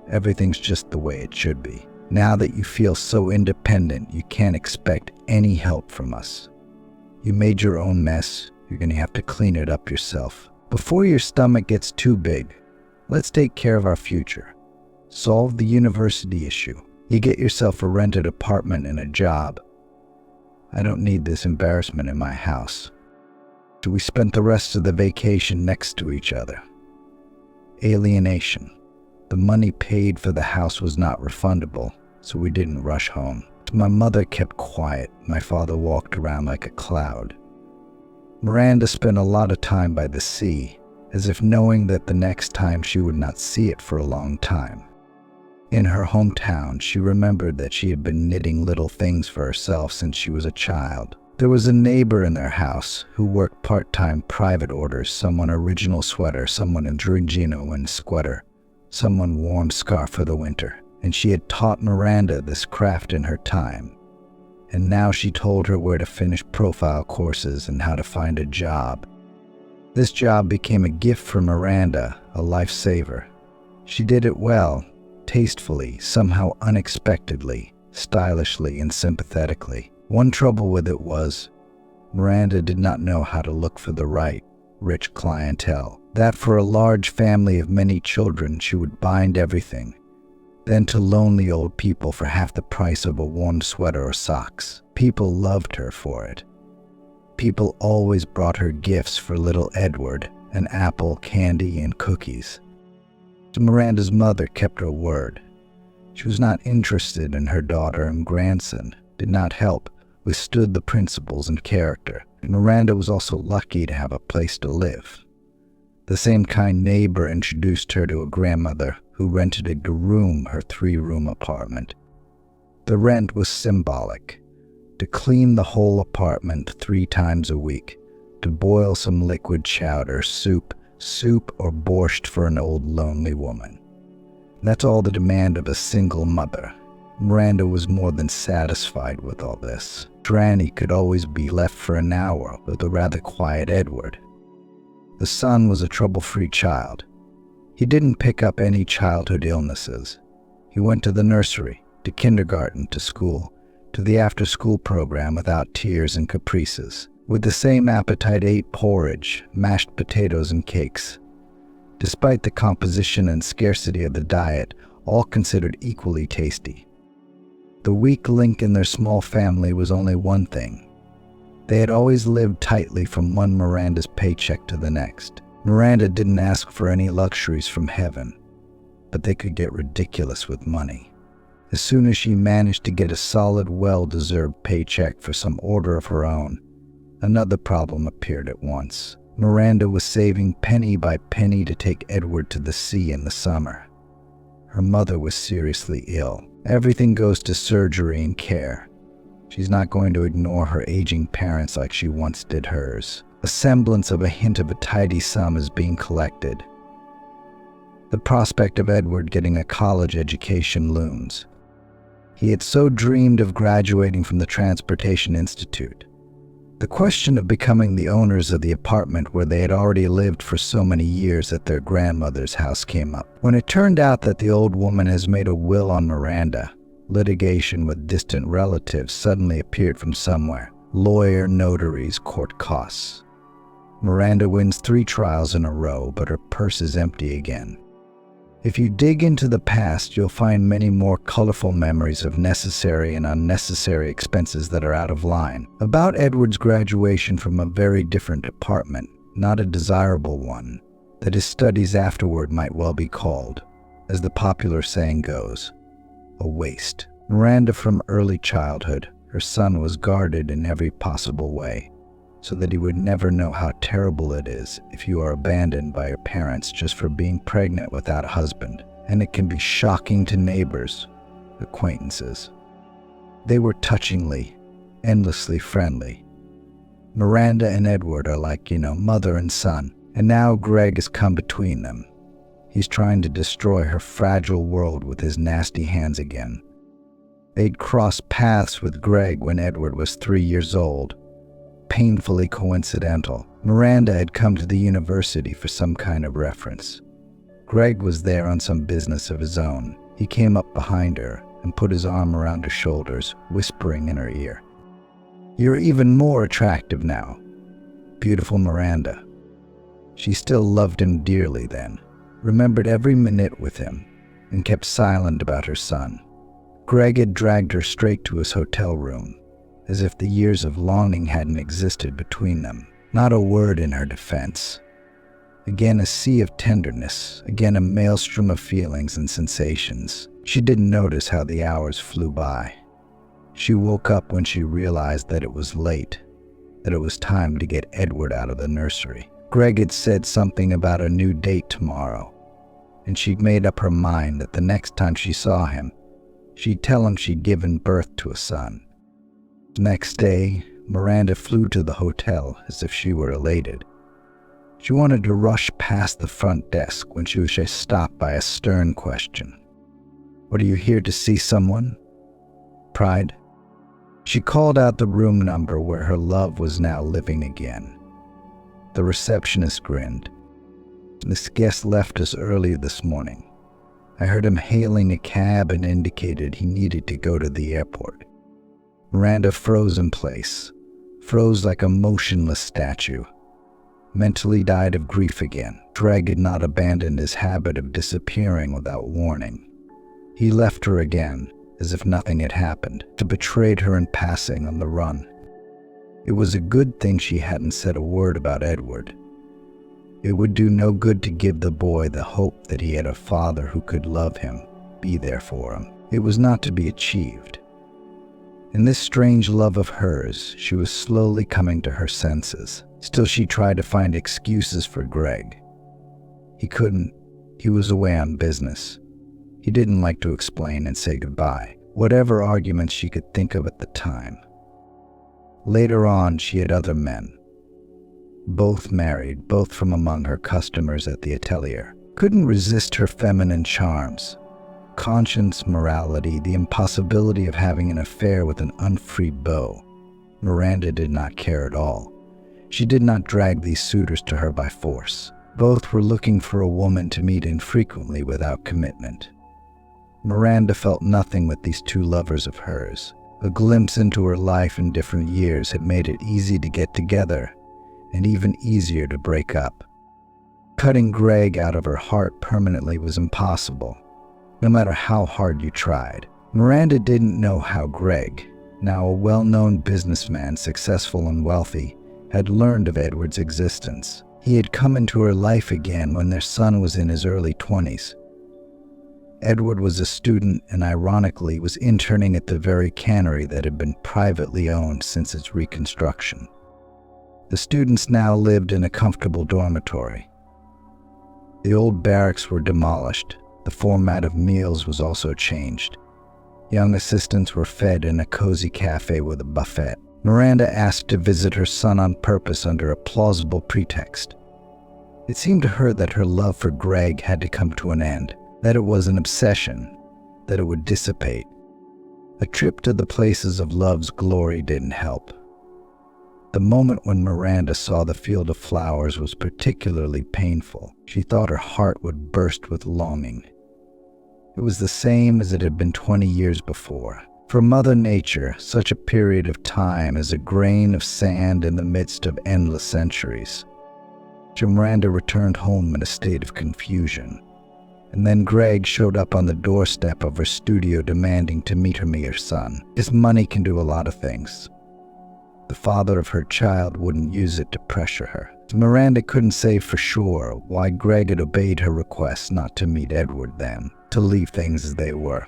Speaker 2: Everything's just the way it should be. Now that you feel so independent, you can't expect any help from us. You made your own mess. You're going to have to clean it up yourself. Before your stomach gets too big, let's take care of our future. Solve the university issue. You get yourself a rented apartment and a job. I don't need this embarrassment in my house." So we spent the rest of the vacation next to each other. Alienation. The money paid for the house was not refundable, so we didn't rush home. My mother kept quiet. My father walked around like a cloud. Miranda spent a lot of time by the sea, as if knowing that the next time she would not see it for a long time. In her hometown, she remembered that she had been knitting little things for herself since she was a child. There was a neighbor in their house who worked part-time private orders, someone original sweater, someone in Giorgino and sweater, someone warm scarf for the winter, and she had taught Miranda this craft in her time. And now she told her where to finish profile courses and how to find a job. This job became a gift for Miranda, a lifesaver. She did it well, tastefully, somehow unexpectedly, stylishly and sympathetically. One trouble with it was, Miranda did not know how to look for the right, rich clientele. That for a large family of many children, she would bind everything, then to lonely old people for half the price of a warm sweater or socks. People loved her for it. People always brought her gifts for little Edward, an apple, candy, and cookies. Miranda's mother kept her word. She was not interested in her daughter, and grandson did not help, withstood the principles and character. Miranda was also lucky to have a place to live. The same kind neighbor introduced her to a grandmother who rented a room, her 3-room apartment. The rent was symbolic: to clean the whole apartment 3 times a week, to boil some liquid chowder, soup or borscht for an old lonely woman. That's all the demand of a single mother. Miranda was more than satisfied with all this. Granny could always be left for an hour with a rather quiet Edward. The son was a trouble-free child. He didn't pick up any childhood illnesses. He went to the nursery, to kindergarten, to school, to the after-school program without tears and caprices. With the same appetite ate porridge, mashed potatoes, and cakes. Despite the composition and scarcity of the diet, all considered equally tasty. The weak link in their small family was only one thing. They had always lived tightly from one Miranda's paycheck to the next. Miranda didn't ask for any luxuries from heaven, but they could get ridiculous with money. As soon as she managed to get a solid, well-deserved paycheck for some order of her own, another problem appeared at once. Miranda was saving penny by penny to take Edward to the sea in the summer. Her mother was seriously ill. Everything goes to surgery and care. She's not going to ignore her aging parents like she once did hers. A semblance of a hint of a tidy sum is being collected. The prospect of Edward getting a college education looms. He had so dreamed of graduating from the Transportation Institute. The question of becoming the owners of the apartment where they had already lived for so many years at their grandmother's house came up. When it turned out that the old woman has made a will on Miranda, litigation with distant relatives suddenly appeared from somewhere. Lawyer, notaries, court costs. Miranda wins 3 trials in a row, but her purse is empty again. If you dig into the past, you'll find many more colorful memories of necessary and unnecessary expenses that are out of line. About Edward's graduation from a very different department, not a desirable one, that his studies afterward might well be called, as the popular saying goes, a waste. Miranda, from early childhood, her son was guarded in every possible way, so that he would never know how terrible it is if you are abandoned by your parents just for being pregnant without a husband. And it can be shocking to neighbors, acquaintances. They were touchingly, endlessly friendly. Miranda and Edward are like, mother and son. And now Greg has come between them. He's trying to destroy her fragile world with his nasty hands again. They'd crossed paths with Greg when Edward was 3 years old. Painfully coincidental. Miranda had come to the university for some kind of reference. Greg was there on some business of his own. He came up behind her and put his arm around her shoulders, whispering in her ear, "You're even more attractive now, beautiful Miranda." She still loved him dearly then, remembered every minute with him, and kept silent about her son. Greg had dragged her straight to his hotel room, as if the years of longing hadn't existed between them. Not a word in her defense. Again a sea of tenderness, again a maelstrom of feelings and sensations. She didn't notice how the hours flew by. She woke up when she realized that it was late, that it was time to get Edward out of the nursery. Greg had said something about a new date tomorrow, and she'd made up her mind that the next time she saw him, she'd tell him she'd given birth to a son. Next day, Miranda flew to the hotel as if she were elated. She wanted to rush past the front desk when she was just stopped by a stern question. "What, are you here to see someone?" Pride. She called out the room number where her love was now living again. The receptionist grinned. "This guest left us early this morning. I heard him hailing a cab and indicated he needed to go to the airport." Miranda froze in place, froze like a motionless statue, mentally died of grief again. Greg had not abandoned his habit of disappearing without warning. He left her again, as if nothing had happened, to betray her in passing on the run. It was a good thing she hadn't said a word about Edward. It would do no good to give the boy the hope that he had a father who could love him, be there for him. It was not to be achieved. In this strange love of hers, she was slowly coming to her senses. Still, she tried to find excuses for Greg. He couldn't. He was away on business. He didn't like to explain and say goodbye, whatever arguments she could think of at the time. Later on, she had other men. Both married, both from among her customers at the atelier. Couldn't resist her feminine charms. Conscience, morality, the impossibility of having an affair with an unfree beau. Miranda did not care at all. She did not drag these suitors to her by force. Both were looking for a woman to meet infrequently without commitment. Miranda felt nothing with these two lovers of hers. A glimpse into her life in different years had made it easy to get together, and even easier to break up. Cutting Greg out of her heart permanently was impossible, no matter how hard you tried. Miranda didn't know how Greg, now a well-known businessman, successful and wealthy, had learned of Edward's existence. He had come into her life again when their son was in his early 20s. Edward was a student and ironically was interning at the very cannery that had been privately owned since its reconstruction. The students now lived in a comfortable dormitory. The old barracks were demolished. The format of meals was also changed. Young assistants were fed in a cozy cafe with a buffet. Miranda asked to visit her son on purpose under a plausible pretext. It seemed to her that her love for Greg had to come to an end, that it was an obsession, that it would dissipate. A trip to the places of love's glory didn't help. The moment when Miranda saw the field of flowers was particularly painful. She thought her heart would burst with longing. It was the same as it had been 20 years before. For Mother Nature, such a period of time is a grain of sand in the midst of endless centuries. Miranda returned home in a state of confusion. And then Greg showed up on the doorstep of her studio demanding to meet her son. His money can do a lot of things. The father of her child wouldn't use it to pressure her. Miranda couldn't say for sure why Greg had obeyed her request not to meet Edward then, to leave things as they were.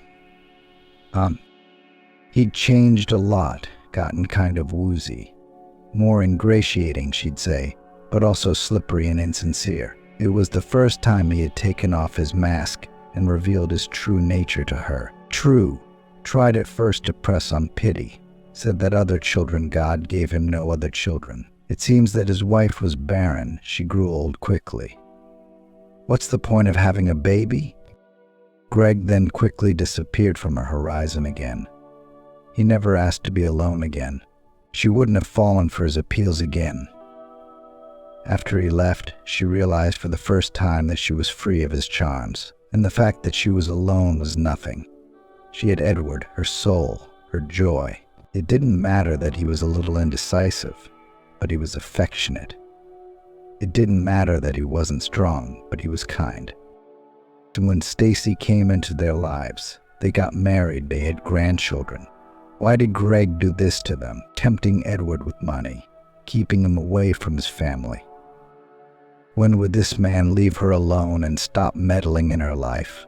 Speaker 2: He'd changed a lot, gotten kind of woozy. More ingratiating, she'd say, but also slippery and insincere. It was the first time he had taken off his mask and revealed his true nature to her. True, tried at first to press on pity, said that other children God gave him no other children. It seems that his wife was barren. She grew old quickly. What's the point of having a baby? Greg then quickly disappeared from her horizon again. He never asked to be alone again. She wouldn't have fallen for his appeals again. After he left, she realized for the first time that she was free of his charms, and the fact that she was alone was nothing. She had Edward, her soul, her joy. It didn't matter that he was a little indecisive, but he was affectionate. It didn't matter that he wasn't strong, but he was kind. And when Stacy came into their lives, they got married, they had grandchildren. Why did Greg do this to them, tempting Edward with money, keeping him away from his family? When would this man leave her alone and stop meddling in her life?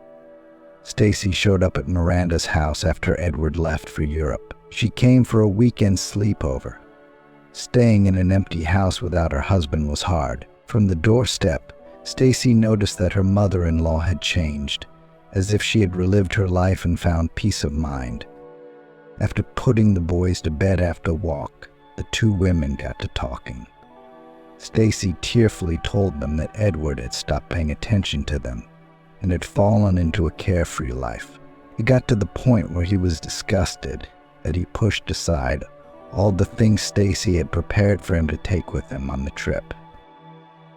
Speaker 2: Stacy showed up at Miranda's house after Edward left for Europe. She came for a weekend sleepover. Staying in an empty house without her husband was hard. From the doorstep, Stacy noticed that her mother-in-law had changed, as if she had relived her life and found peace of mind. After putting the boys to bed after a walk, the two women got to talking. Stacy tearfully told them that Edward had stopped paying attention to them and had fallen into a carefree life. It got to the point where he was disgusted that he pushed aside all the things Stacy had prepared for him to take with him on the trip.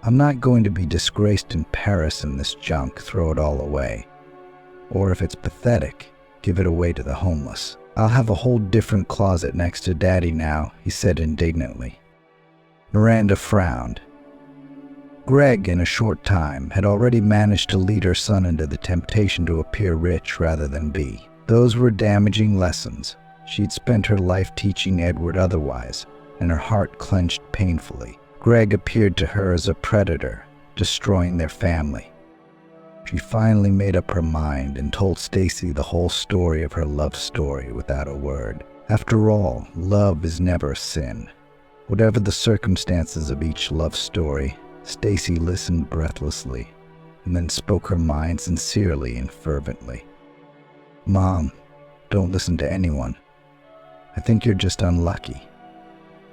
Speaker 2: I'm not going to be disgraced in Paris in this junk, throw it all away. Or if it's pathetic, give it away to the homeless. I'll have a whole different closet next to Daddy now, he said indignantly. Miranda frowned. Greg, in a short time, had already managed to lead her son into the temptation to appear rich rather than be. Those were damaging lessons. She'd spent her life teaching Edward otherwise, and her heart clenched painfully. Greg appeared to her as a predator, destroying their family. She finally made up her mind and told Stacy the whole story of her love story without a word. After all, love is never a sin. Whatever the circumstances of each love story, Stacy listened breathlessly and then spoke her mind sincerely and fervently. "Mom, don't listen to anyone. I think you're just unlucky.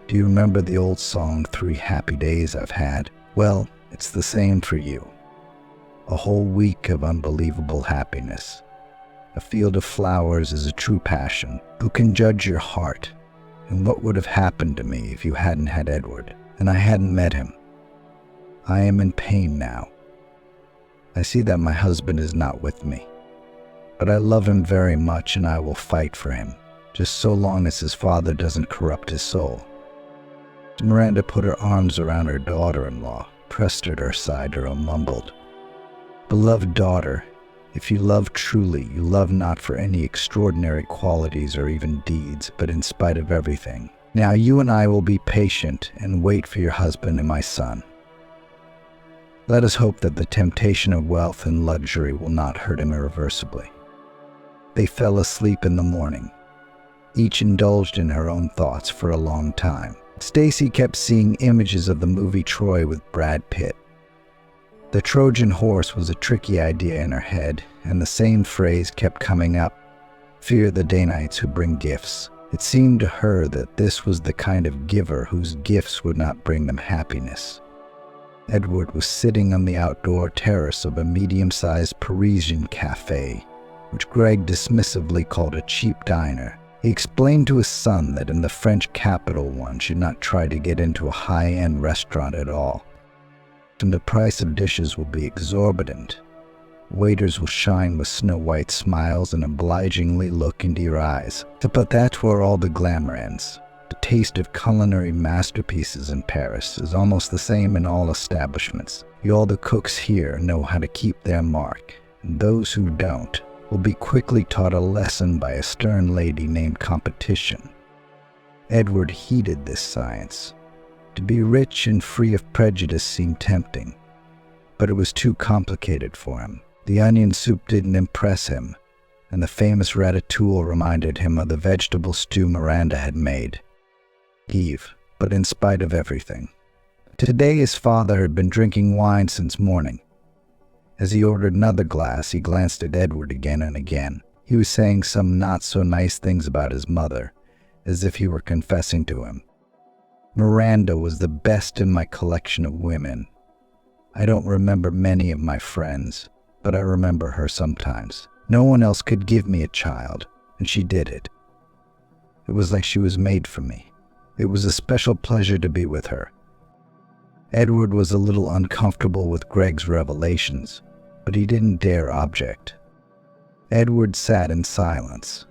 Speaker 2: Do you remember the old song, 3 Happy Days I've Had? Well, it's the same for you. A whole week of unbelievable happiness. A field of flowers is a true passion. Who can judge your heart? And what would have happened to me if you hadn't had Edward, and I hadn't met him? I am in pain now. I see that my husband is not with me. But I love him very much and I will fight for him, just so long as his father doesn't corrupt his soul." Miranda put her arms around her daughter-in-law, pressed at her side, and mumbled, "Beloved daughter, if you love truly, you love not for any extraordinary qualities or even deeds, but in spite of everything. Now you and I will be patient and wait for your husband and my son. Let us hope that the temptation of wealth and luxury will not hurt him irreversibly." They fell asleep in the morning, each indulged in her own thoughts for a long time. Stacy kept seeing images of the movie Troy with Brad Pitt. The Trojan horse was a tricky idea in her head, and the same phrase kept coming up, "Fear the Danites who bring gifts." It seemed to her that this was the kind of giver whose gifts would not bring them happiness. Edward was sitting on the outdoor terrace of a medium-sized Parisian cafe, which Greg dismissively called a cheap diner. He explained to his son that in the French capital one should not try to get into a high-end restaurant at all, and the price of dishes will be exorbitant. Waiters will shine with snow-white smiles and obligingly look into your eyes. But that's where all the glamour ends. The taste of culinary masterpieces in Paris is almost the same in all establishments. All the cooks here know how to keep their mark, and those who don't will be quickly taught a lesson by a stern lady named Competition. Edward heeded this science. To be rich and free of prejudice seemed tempting, but it was too complicated for him. The onion soup didn't impress him, and the famous ratatouille reminded him of the vegetable stew Miranda had made. But in spite of everything. Today his father had been drinking wine since morning. As he ordered another glass, he glanced at Edward again and again. He was saying some not-so-nice things about his mother, as if he were confessing to him. "Miranda was the best in my collection of women. I don't remember many of my friends, but I remember her sometimes. No one else could give me a child, and she did it. It was like she was made for me. It was a special pleasure to be with her." Edward was a little uncomfortable with Greg's revelations, but he didn't dare object. Edward sat in silence.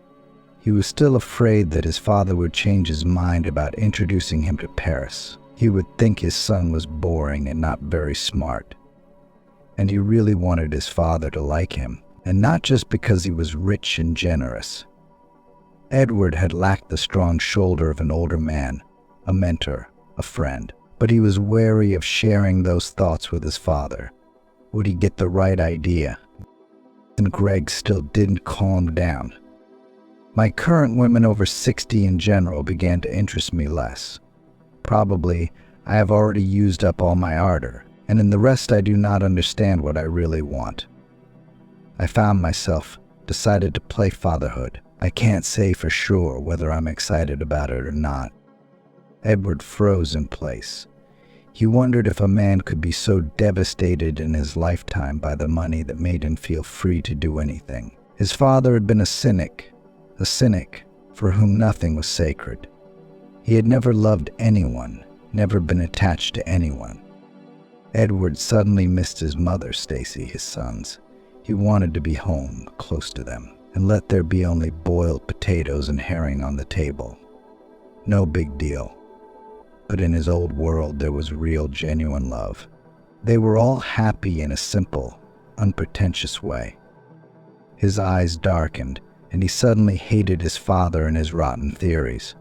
Speaker 2: He was still afraid that his father would change his mind about introducing him to Paris. He would think his son was boring and not very smart. And he really wanted his father to like him, and not just because he was rich and generous. Edward had lacked the strong shoulder of an older man, a mentor, a friend, but he was wary of sharing those thoughts with his father. Would he get the right idea? And Greg still didn't calm down. My current women over 60 in general began to interest me less. Probably I have already used up all my ardor, and in the rest I do not understand what I really want. I found myself decided to play fatherhood. I can't say for sure whether I'm excited about it or not. Edward froze in place. He wondered if a man could be so devastated in his lifetime by the money that made him feel free to do anything. His father had been a cynic for whom nothing was sacred. He had never loved anyone, never been attached to anyone. Edward suddenly missed his mother, Stacy, his sons. He wanted to be home, close to them, and let there be only boiled potatoes and herring on the table. No big deal. But in his old world there was real, genuine love. They were all happy in a simple, unpretentious way. His eyes darkened, and he suddenly hated his father and his rotten theories.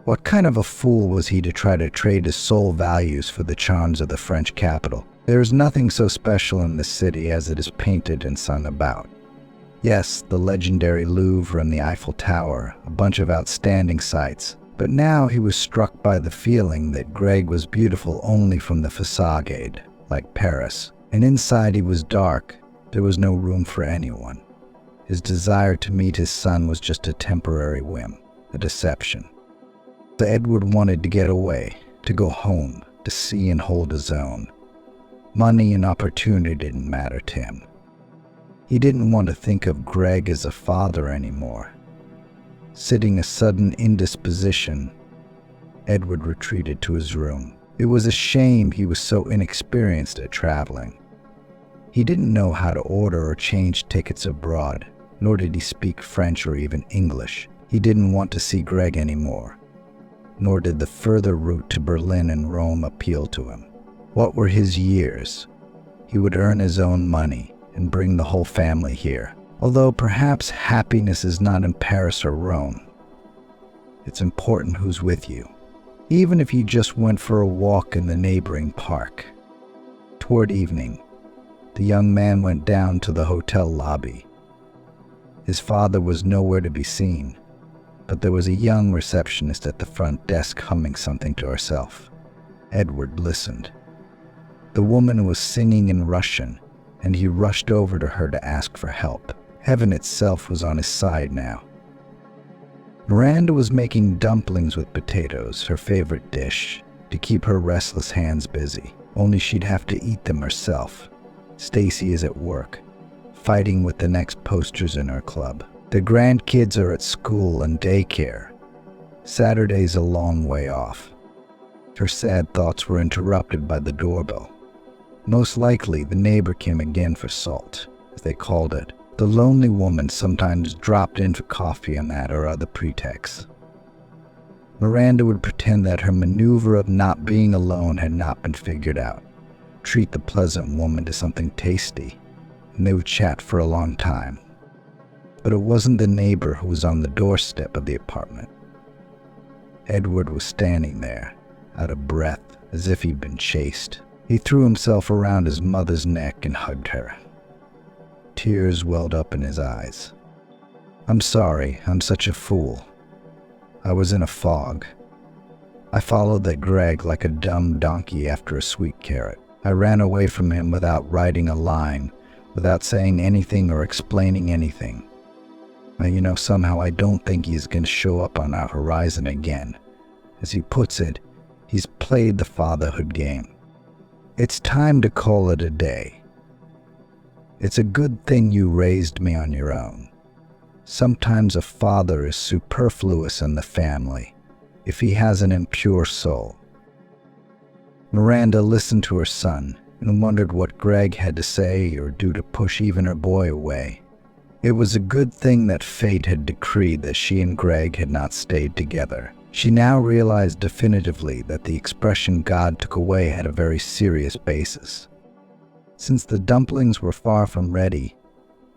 Speaker 2: What kind of a fool was he to try to trade his soul values for the charms of the French capital? There is nothing so special in this city as it is painted and sung about. Yes, the legendary Louvre and the Eiffel Tower, a bunch of outstanding sights, but now he was struck by the feeling that Greg was beautiful only from the facade, like Paris, and inside he was dark. There was no room for anyone. His desire to meet his son was just a temporary whim, a deception. So Edward wanted to get away, to go home, to see and hold his own. Money and opportunity didn't matter to him. He didn't want to think of Greg as a father anymore. Sitting a sudden indisposition, Edward retreated to his room. It was a shame he was so inexperienced at traveling. He didn't know how to order or change tickets abroad, nor did he speak French or even English. He didn't want to see Greg anymore, nor did the further route to Berlin and Rome appeal to him. What were his years? He would earn his own money and bring the whole family here. Although perhaps happiness is not in Paris or Rome. It's important who's with you, even if you just went for a walk in the neighboring park. Toward evening, the young man went down to the hotel lobby. His father was nowhere to be seen, but there was a young receptionist at the front desk humming something to herself. Edward listened. The woman was singing in Russian, and he rushed over to her to ask for help. Heaven itself was on his side now. Miranda was making dumplings with potatoes, her favorite dish, to keep her restless hands busy. Only she'd have to eat them herself. Stacy is at work, fighting with the next posters in her club. The grandkids are at school and daycare. Saturday's a long way off. Her sad thoughts were interrupted by the doorbell. Most likely, the neighbor came again for salt, as they called it. The lonely woman sometimes dropped in for coffee on that or other pretext. Miranda would pretend that her maneuver of not being alone had not been figured out, treat the pleasant woman to something tasty, and they would chat for a long time. But it wasn't the neighbor who was on the doorstep of the apartment. Edward was standing there, out of breath, as if he'd been chased. He threw himself around his mother's neck and hugged her. Tears welled up in his eyes. "I'm sorry, I'm such a fool. I was in a fog. I followed that Greg like a dumb donkey after a sweet carrot. I ran away from him without writing a line, without saying anything or explaining anything. Now, somehow I don't think he's going to show up on our horizon again. As he puts it, he's played the fatherhood game. It's time to call it a day. It's a good thing you raised me on your own. Sometimes a father is superfluous in the family if he has an impure soul." Miranda listened to her son and wondered what Greg had to say or do to push even her boy away. It was a good thing that fate had decreed that she and Greg had not stayed together. She now realized definitively that the expression God took away had a very serious basis. Since the dumplings were far from ready,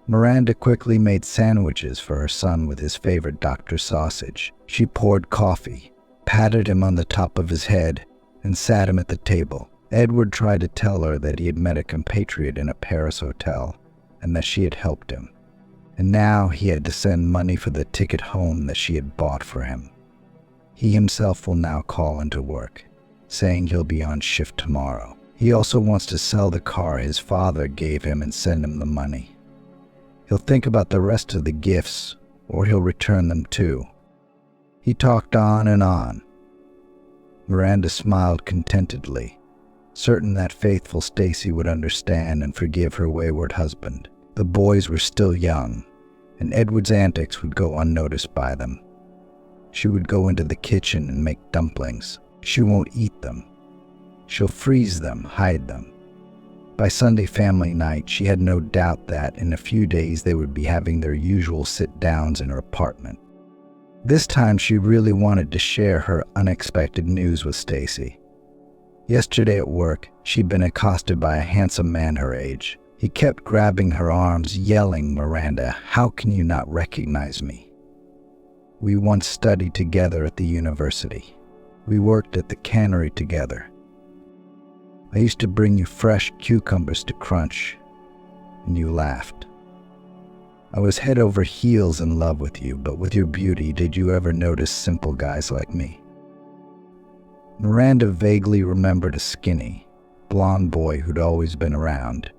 Speaker 2: Miranda quickly made sandwiches for her son with his favorite Dr. sausage. She poured coffee, patted him on the top of his head, and sat him at the table. Edward tried to tell her that he had met a compatriot in a Paris hotel and that she had helped him. And now he had to send money for the ticket home that she had bought for him. He himself will now call into work, saying he'll be on shift tomorrow. He also wants to sell the car his father gave him and send him the money. He'll think about the rest of the gifts, or he'll return them too. He talked on and on. Miranda smiled contentedly, certain that faithful Stacy would understand and forgive her wayward husband. The boys were still young, and Edward's antics would go unnoticed by them. She would go into the kitchen and make dumplings. She won't eat them. She'll freeze them, hide them. By Sunday family night, she had no doubt that in a few days they would be having their usual sit-downs in her apartment. This time she really wanted to share her unexpected news with Stacy. Yesterday at work, she'd been accosted by a handsome man her age. He kept grabbing her arms, yelling, "Miranda, how can you not recognize me? We once studied together at the university. We worked at the cannery together." I used to bring you fresh cucumbers to crunch, and you laughed. I was head over heels in love with you, but with your beauty, did you ever notice simple guys like me? Miranda vaguely remembered a skinny, blonde boy who'd always been around,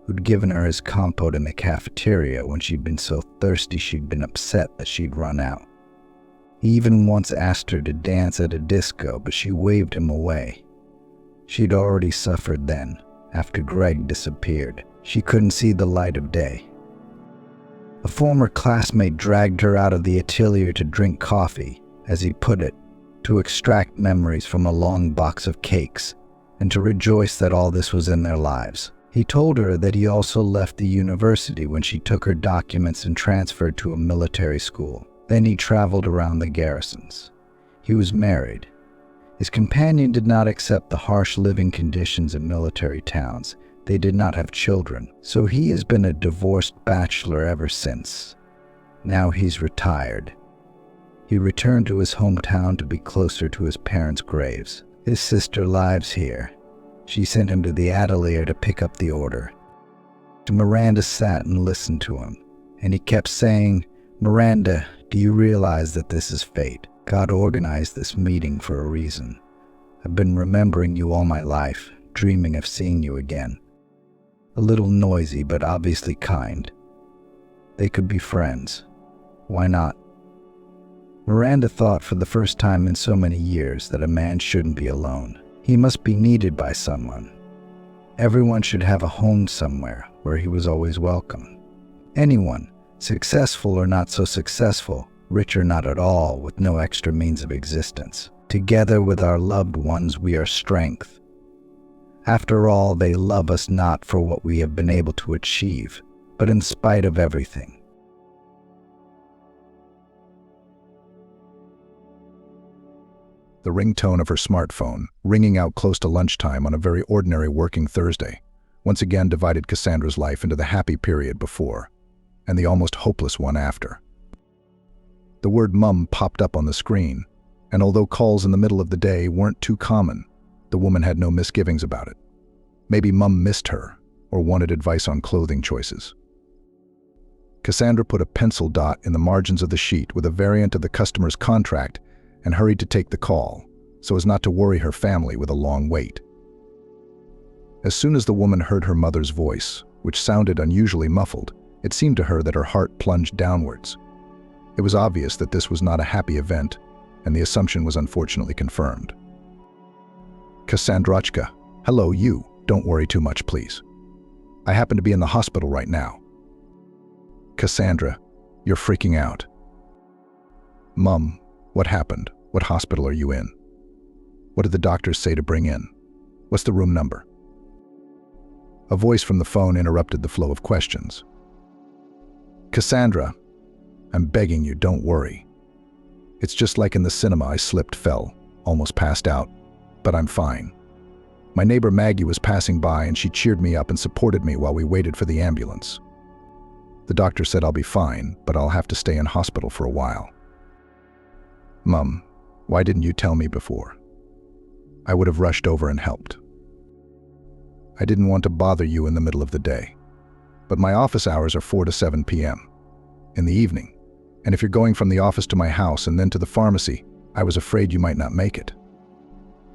Speaker 2: who'd given her his compote in the cafeteria when she'd been so thirsty she'd been upset that she'd run out. He even once asked her to dance at a disco, but she waved him away. She'd already suffered then. After Greg disappeared, she couldn't see the light of day. A former classmate dragged her out of the atelier to drink coffee, as he put it, to extract memories from a long box of cakes, and to rejoice that all this was in their lives. He told her that he also left the university when she took her documents and transferred to a military school. Then he traveled around the garrisons. He was married. His companion did not accept the harsh living conditions in military towns. They did not have children, so he has been a divorced bachelor ever since. Now he's retired. He returned to his hometown to be closer to his parents' graves. His sister lives here. She sent him to the atelier to pick up the order. Miranda sat and listened to him, and he kept saying, "Miranda, do you realize that this is fate? God organized this meeting for a reason. I've been remembering you all my life, dreaming of seeing you again." A little noisy, but obviously kind. They could be friends. Why not? Miranda thought for the first time in so many years that a man shouldn't be alone. He must be needed by someone. Everyone should have a home somewhere where he was always welcome. Anyone, successful or not so successful, rich or not at all, with no extra means of existence. Together with our loved ones, we are strength. After all, they love us not for what we have been able to achieve, but in spite of everything.
Speaker 3: The ringtone of her smartphone, ringing out close to lunchtime on a very ordinary working Thursday, once again divided Cassandra's life into the happy period before and the almost hopeless one after. The word "mum" popped up on the screen, and although calls in the middle of the day weren't too common, the woman had no misgivings about it. Maybe Mum missed her or wanted advice on clothing choices. Cassandra put a pencil dot in the margins of the sheet with a variant of the customer's contract and hurried to take the call, so as not to worry her family with a long wait. As soon as the woman heard her mother's voice, which sounded unusually muffled, it seemed to her that her heart plunged downwards. It was obvious that this was not a happy event, and the assumption was unfortunately confirmed. "Cassandrachka, hello you, don't worry too much, please. I happen to be in the hospital right now." "Cassandra, you're freaking out." "Mum, what happened? What hospital are you in? What did the doctors say to bring in? What's the room number?" A voice from the phone interrupted the flow of questions. "Cassandra, I'm begging you, don't worry. It's just like in the cinema. I slipped, fell, almost passed out, but I'm fine. My neighbor Maggie was passing by and she cheered me up and supported me while we waited for the ambulance. The doctor said I'll be fine, but I'll have to stay in hospital for a while." "Mum, why didn't you tell me before? I would have rushed over and helped. I didn't want to bother you in the middle of the day, but my office hours are 4 to 7 p.m. in the evening, and if you're going from the office to my house and then to the pharmacy, I was afraid you might not make it.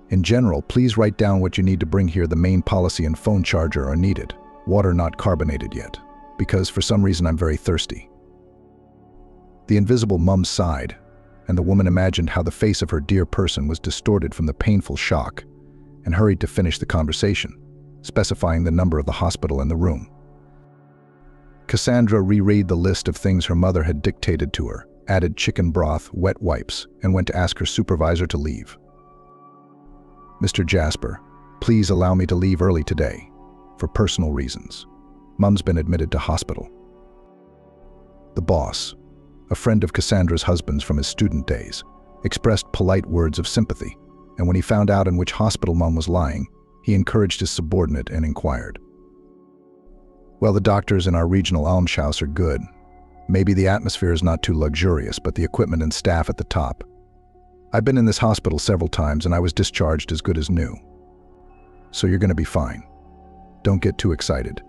Speaker 3: In general, please write down what you need to bring here. The main policy and phone charger are needed. Water not carbonated yet, because for some reason I'm very thirsty." The invisible mum sighed, and the woman imagined how the face of her dear person was distorted from the painful shock, and hurried to finish the conversation, specifying the number of the hospital and the room. Cassandra reread the list of things her mother had dictated to her, added chicken broth, wet wipes, and went to ask her supervisor to leave. "Mr. Jasper, please allow me to leave early today, for personal reasons. Mum's been admitted to hospital." The boss, a friend of Cassandra's husband's from his student days, expressed polite words of sympathy, and when he found out in which hospital Mum was lying, he encouraged his subordinate and inquired, "Well, the doctors in our regional almshouse are good. Maybe the atmosphere is not too luxurious, but the equipment and staff at the top. I've been in this hospital several times and I was discharged as good as new." so you're going to be fine. Don't get too excited.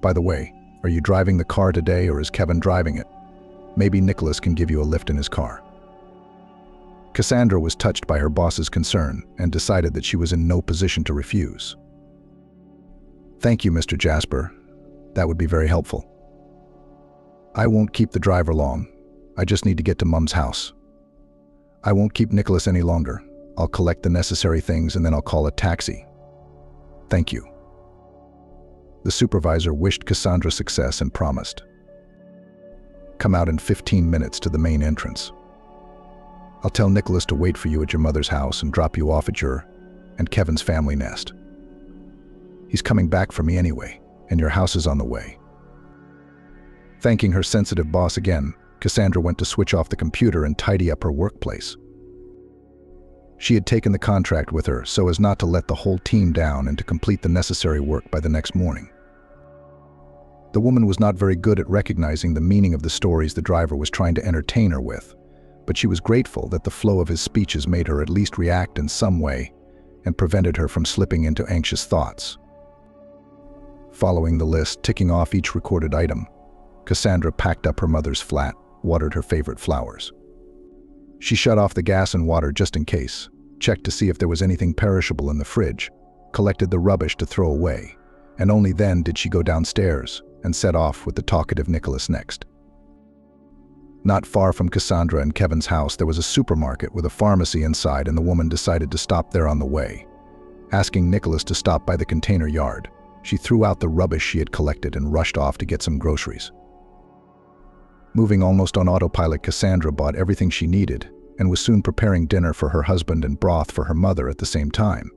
Speaker 3: By the way, are you driving the car today or is Kevin driving it? Maybe Nicholas can give you a lift in his car. Cassandra was touched by her boss's concern and decided that she was in no position to refuse. Thank you, Mr. Jasper. That would be very helpful. I won't keep the driver long. I just need to get to Mum's house. I won't keep Nicholas any longer. I'll collect the necessary things and then I'll call a taxi. Thank you. The supervisor wished Cassandra success and promised. Come out in 15 minutes to the main entrance. I'll tell Nicholas to wait for you at your mother's house and drop you off at your and Kevin's family nest. He's coming back for me anyway, and your house is on the way. Thanking her sensitive boss again, Cassandra went to switch off the computer and tidy up her workplace. She had taken the contract with her so as not to let the whole team down and to complete the necessary work by the next morning. The woman was not very good at recognizing the meaning of the stories the driver was trying to entertain her with, but she was grateful that the flow of his speeches made her at least react in some way and prevented her from slipping into anxious thoughts. Following the list, ticking off each recorded item, Cassandra packed up her mother's flat, watered her favorite flowers. She shut off the gas and water just in case, checked to see if there was anything perishable in the fridge, collected the rubbish to throw away, and only then did she go downstairs and set off with the talkative Nicholas next. Not far from Cassandra and Kevin's house, there was a supermarket with a pharmacy inside, and the woman decided to stop there on the way. Asking Nicholas to stop by the container yard, she threw out the rubbish she had collected and rushed off to get some groceries. Moving almost on autopilot, Cassandra bought everything she needed and was soon preparing dinner for her husband and broth for her mother at the same time.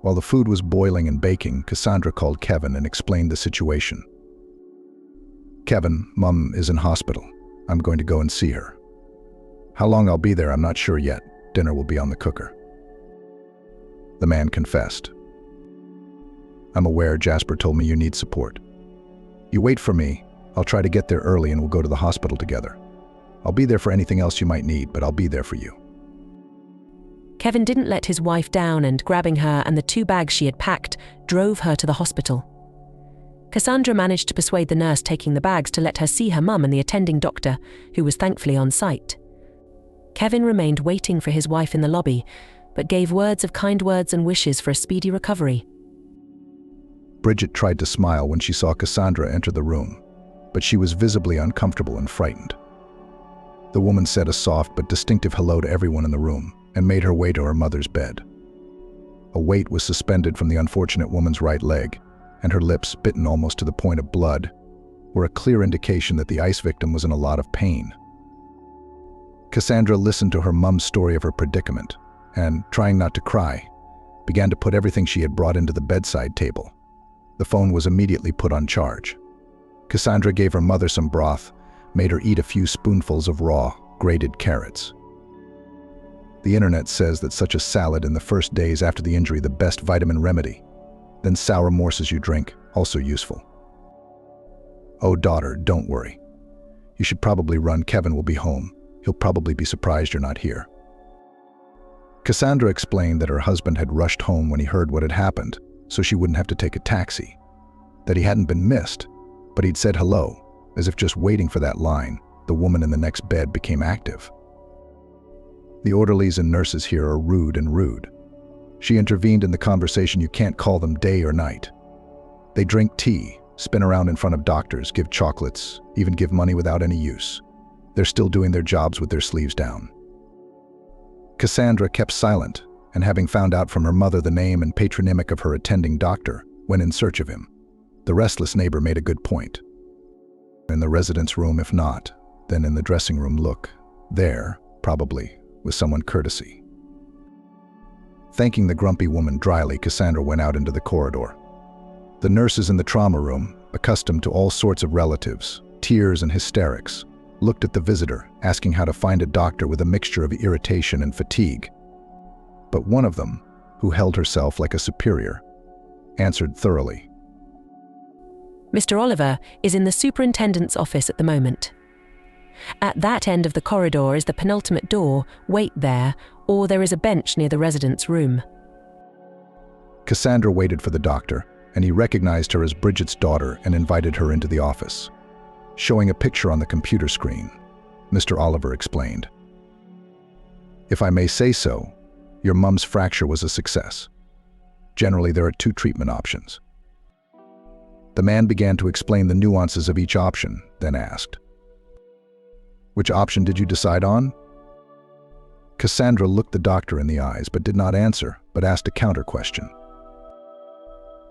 Speaker 3: While the food was boiling and baking, Cassandra called Kevin and explained the situation. Kevin, Mum is in hospital. I'm going to go and see her. How long I'll be there, I'm not sure yet. Dinner will be on the cooker. The man confessed. I'm aware Jasper told me you need support. You wait for me. I'll try to get there early and we'll go to the hospital together. I'll be there for anything else you might need, but I'll be there for you.
Speaker 4: Kevin didn't let his wife down and, grabbing her and the 2 bags she had packed, drove her to the hospital. Cassandra managed to persuade the nurse taking the bags to let her see her mum and the attending doctor, who was thankfully on site. Kevin remained waiting for his wife in the lobby, but gave words of kind words and wishes for a speedy recovery.
Speaker 3: Bridget tried to smile when she saw Cassandra enter the room, but she was visibly uncomfortable and frightened. The woman said a soft but distinctive hello to everyone in the room and made her way to her mother's bed. A weight was suspended from the unfortunate woman's right leg, and her lips, bitten almost to the point of blood, were a clear indication that the ice victim was in a lot of pain. Cassandra listened to her mum's story of her predicament and, trying not to cry, began to put everything she had brought into the bedside table. The phone was immediately put on charge. Cassandra gave her mother some broth, made her eat a few spoonfuls of raw, grated carrots. The internet says that such a salad in the first days after the injury the best vitamin remedy. Then sour morsels you drink, also useful. Oh, daughter, don't worry. You should probably run. Kevin will be home. He'll probably be surprised you're not here. Cassandra explained that her husband had rushed home when he heard what had happened, so she wouldn't have to take a taxi. That he hadn't been missed, but he'd said hello, as if just waiting for that line. The woman in the next bed became active. The orderlies and nurses here are rude and rude. She intervened in the conversation. You can't call them day or night. They drink tea, spin around in front of doctors, give chocolates, even give money without any use. They're still doing their jobs with their sleeves down. Cassandra kept silent, and having found out from her mother the name and patronymic of her attending doctor, went in search of him. The restless neighbor made a good point. In the residence room, if not, then in the dressing room. Look, there, probably, with someone courtesy. Thanking the grumpy woman dryly, Cassandra went out into the corridor. The nurses in the trauma room, accustomed to all sorts of relatives, tears and hysterics, looked at the visitor, asking how to find a doctor with a mixture of irritation and fatigue. But one of them, who held herself like a superior, answered thoroughly.
Speaker 4: Mr. Oliver is in the superintendent's office at the moment. At that end of the corridor is the penultimate door. Wait there, or there is a bench near the resident's room.
Speaker 3: Cassandra waited for the doctor, and he recognized her as Bridget's daughter and invited her into the office. Showing a picture on the computer screen, Mr. Oliver explained, "If I may say so, your mum's fracture was a success. Generally, there are 2 treatment options." The man began to explain the nuances of each option, then asked, "Which option did you decide on?" Cassandra looked the doctor in the eyes but did not answer, but asked a counter question.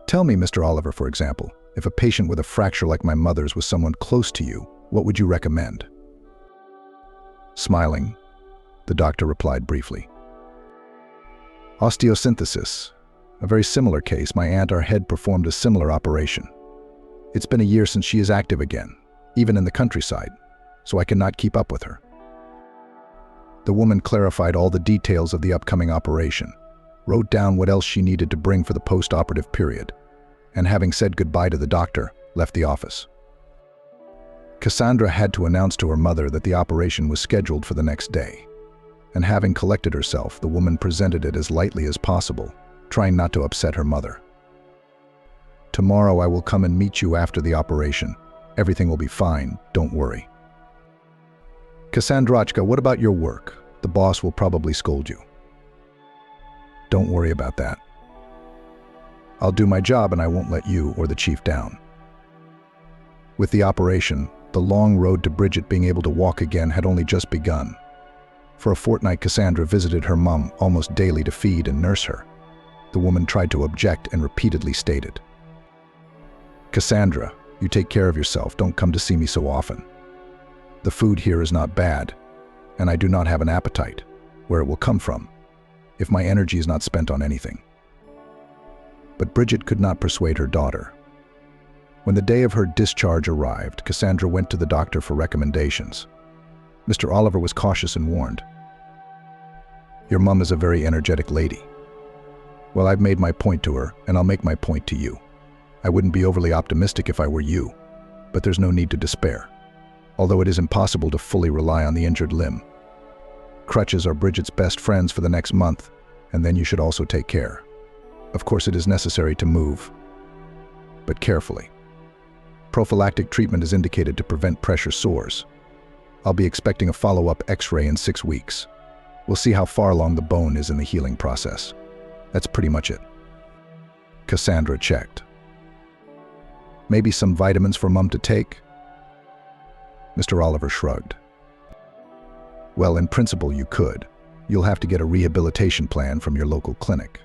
Speaker 3: "Tell me, Mr. Oliver, for example, if a patient with a fracture like my mother's was someone close to you, what would you recommend?" Smiling, the doctor replied briefly, "Osteosynthesis. A very similar case. My aunt, our head, performed a similar operation. It's been a year since she is active again, even in the countryside, so I cannot keep up with her." The woman clarified all the details of the upcoming operation, wrote down what else she needed to bring for the post-operative period, and having said goodbye to the doctor, left the office. Cassandra had to announce to her mother that the operation was scheduled for the next day, and having collected herself, the woman presented it as lightly as possible, trying not to upset her mother. "Tomorrow I will come and meet you after the operation. Everything will be fine, don't worry." "Cassandrachka, what about your work? The boss will probably scold you." "Don't worry about that. I'll do my job and I won't let you or the chief down." With the operation, the long road to Bridget being able to walk again had only just begun. For a fortnight, Cassandra visited her mum almost daily to feed and nurse her. The woman tried to object and repeatedly stated, "Cassandra, you take care of yourself, don't come to see me so often. The food here is not bad, and I do not have an appetite. Where it will come from, if my energy is not spent on anything." But Bridget could not persuade her daughter. When the day of her discharge arrived, Cassandra went to the doctor for recommendations. Mr. Oliver was cautious and warned, "Your mum is a very energetic lady. Well, I've made my point to her, and I'll make my point to you. I wouldn't be overly optimistic if I were you, but there's no need to despair. Although it is impossible to fully rely on the injured limb. Crutches are Bridget's best friends for the next month, and then you should also take care. Of course, it is necessary to move, but carefully. Prophylactic treatment is indicated to prevent pressure sores. I'll be expecting a follow-up X-ray in 6 weeks. We'll see how far along the bone is in the healing process. That's pretty much it." Cassandra checked. "Maybe some vitamins for Mum to take?" Mr. Oliver shrugged. "Well, in principle you could. You'll have to get a rehabilitation plan from your local clinic."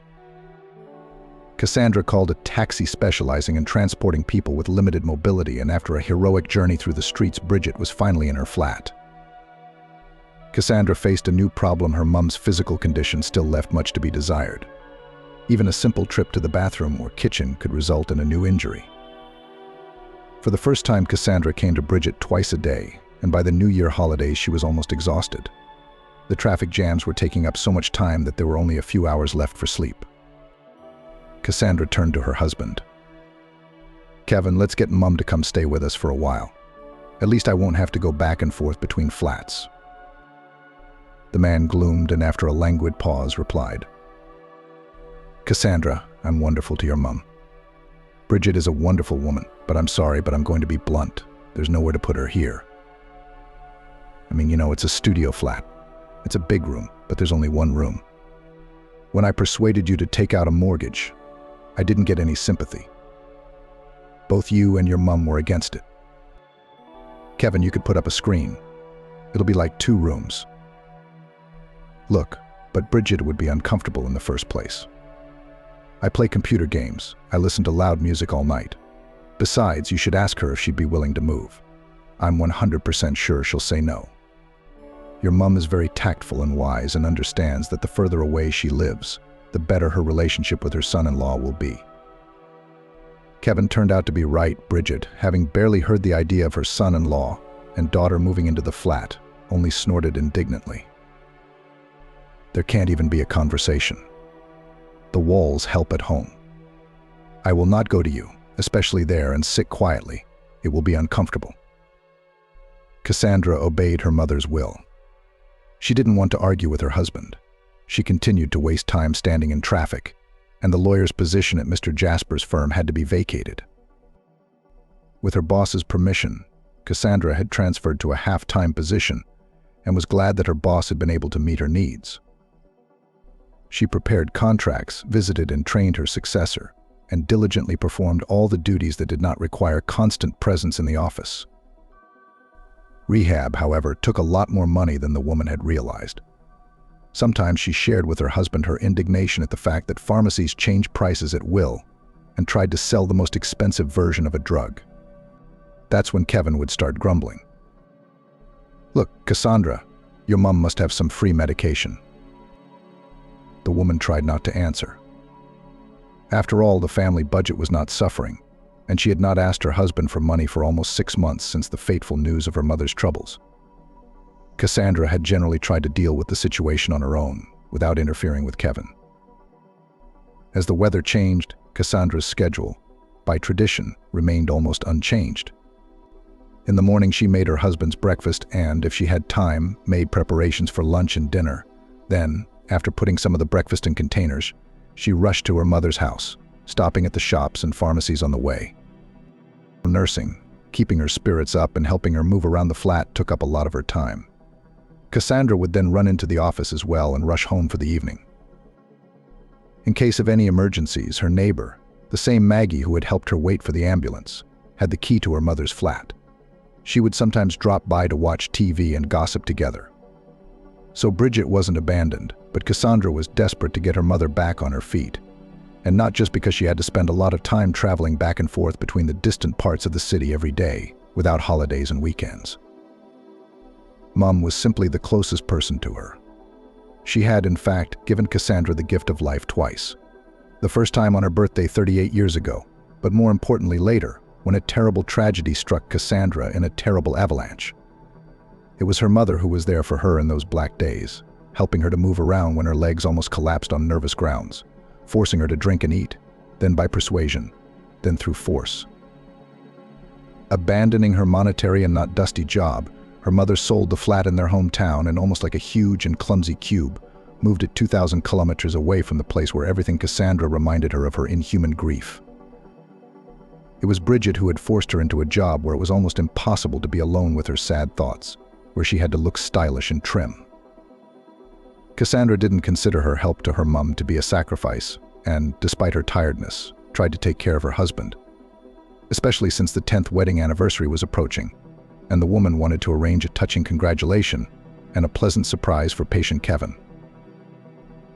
Speaker 3: Cassandra called a taxi specializing in transporting people with limited mobility, and after a heroic journey through the streets, Bridget was finally in her flat. Cassandra faced a new problem. Her mum's physical condition still left much to be desired. Even a simple trip to the bathroom or kitchen could result in a new injury. For the first time, Cassandra came to Bridget twice a day, and by the New Year holidays she was almost exhausted. The traffic jams were taking up so much time that there were only a few hours left for sleep. Cassandra turned to her husband. "Kevin, let's get Mum to come stay with us for a while. At least I won't have to go back and forth between flats." The man gloomed and after a languid pause replied, "Cassandra, I'm wonderful to your mum. Bridget is a wonderful woman, but I'm sorry, but I'm going to be blunt. There's nowhere to put her here. I mean, it's a studio flat. It's a big room, but there's only one room. When I persuaded you to take out a mortgage, I didn't get any sympathy. Both you and your mum were against it. Kevin, you could put up a screen. It'll be like 2 rooms. Look, but Bridget would be uncomfortable in the first place. I play computer games. I listen to loud music all night. Besides, you should ask her if she'd be willing to move. I'm 100% sure she'll say no. Your mum is very tactful and wise and understands that the further away she lives, the better her relationship with her son-in-law will be." Kevin turned out to be right. Bridget, having barely heard the idea of her son-in-law and daughter moving into the flat, only snorted indignantly. "There can't even be a conversation. The walls help at home. I will not go to you, especially there, and sit quietly. It will be uncomfortable." Cassandra obeyed her mother's will. She didn't want to argue with her husband. She continued to waste time standing in traffic, and the lawyer's position at Mr. Jasper's firm had to be vacated. With her boss's permission, Cassandra had transferred to a half-time position and was glad that her boss had been able to meet her needs. She prepared contracts, visited and trained her successor, and diligently performed all the duties that did not require constant presence in the office. Rehab, however, took a lot more money than the woman had realized. Sometimes she shared with her husband her indignation at the fact that pharmacies changed prices at will and tried to sell the most expensive version of a drug. That's when Kevin would start grumbling. "Look, Cassandra, your mom must have some free medication." The woman tried not to answer. After all, the family budget was not suffering, and she had not asked her husband for money for almost 6 months since the fateful news of her mother's troubles. Cassandra had generally tried to deal with the situation on her own, without interfering with Kevin. As the weather changed, Cassandra's schedule, by tradition, remained almost unchanged. In the morning, she made her husband's breakfast and, if she had time, made preparations for lunch and dinner. Then, after putting some of the breakfast in containers, she rushed to her mother's house, stopping at the shops and pharmacies on the way. Nursing, keeping her spirits up and helping her move around the flat took up a lot of her time. Cassandra would then run into the office as well and rush home for the evening. In case of any emergencies, her neighbor, the same Maggie who had helped her wait for the ambulance, had the key to her mother's flat. She would sometimes drop by to watch TV and gossip together. So Bridget wasn't abandoned, but Cassandra was desperate to get her mother back on her feet. And not just because she had to spend a lot of time traveling back and forth between the distant parts of the city every day, without holidays and weekends. Mom was simply the closest person to her. She had, in fact, given Cassandra the gift of life twice. The first time on her birthday 38 years ago, but more importantly later, when a terrible tragedy struck Cassandra in a terrible avalanche. It was her mother who was there for her in those black days, helping her to move around when her legs almost collapsed on nervous grounds, forcing her to drink and eat, then by persuasion, then through force. Abandoning her monetary and not dusty job, her mother sold the flat in their hometown and, almost like a huge and clumsy cube, moved it 2,000 kilometers away from the place where everything Cassandra reminded her of her inhuman grief. It was Bridget who had forced her into a job where it was almost impossible to be alone with her sad thoughts, where she had to look stylish and trim. Cassandra didn't consider her help to her mum to be a sacrifice and, despite her tiredness, tried to take care of her husband, especially since the 10th wedding anniversary was approaching, and the woman wanted to arrange a touching congratulation and a pleasant surprise for patient Kevin.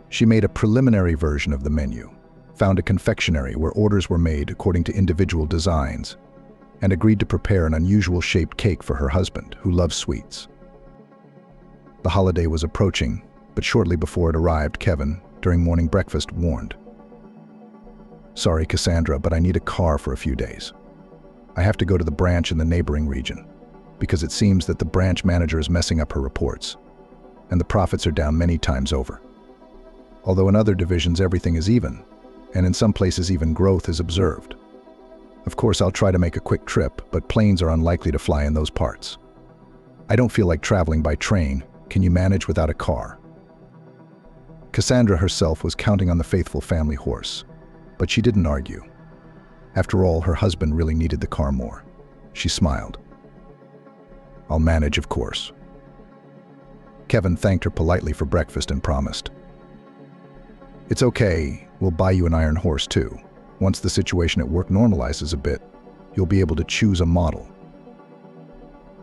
Speaker 3: She made a preliminary version of the menu, found a confectionery where orders were made according to individual designs, and agreed to prepare an unusual-shaped cake for her husband, who loves sweets. The holiday was approaching, but shortly before it arrived, Kevin, during morning breakfast, warned, "Sorry, Cassandra, but I need a car for a few days. I have to go to the branch in the neighboring region, because it seems that the branch manager is messing up her reports, and the profits are down many times over. Although in other divisions everything is even, and in some places even growth is observed. Of course, I'll try to make a quick trip, but planes are unlikely to fly in those parts. I don't feel like traveling by train. Can you manage without a car?" Cassandra herself was counting on the faithful family horse, but she didn't argue. After all, her husband really needed the car more. She smiled. "I'll manage, of course." Kevin thanked her politely for breakfast and promised, "It's okay, we'll buy you an iron horse too. Once the situation at work normalizes a bit, you'll be able to choose a model."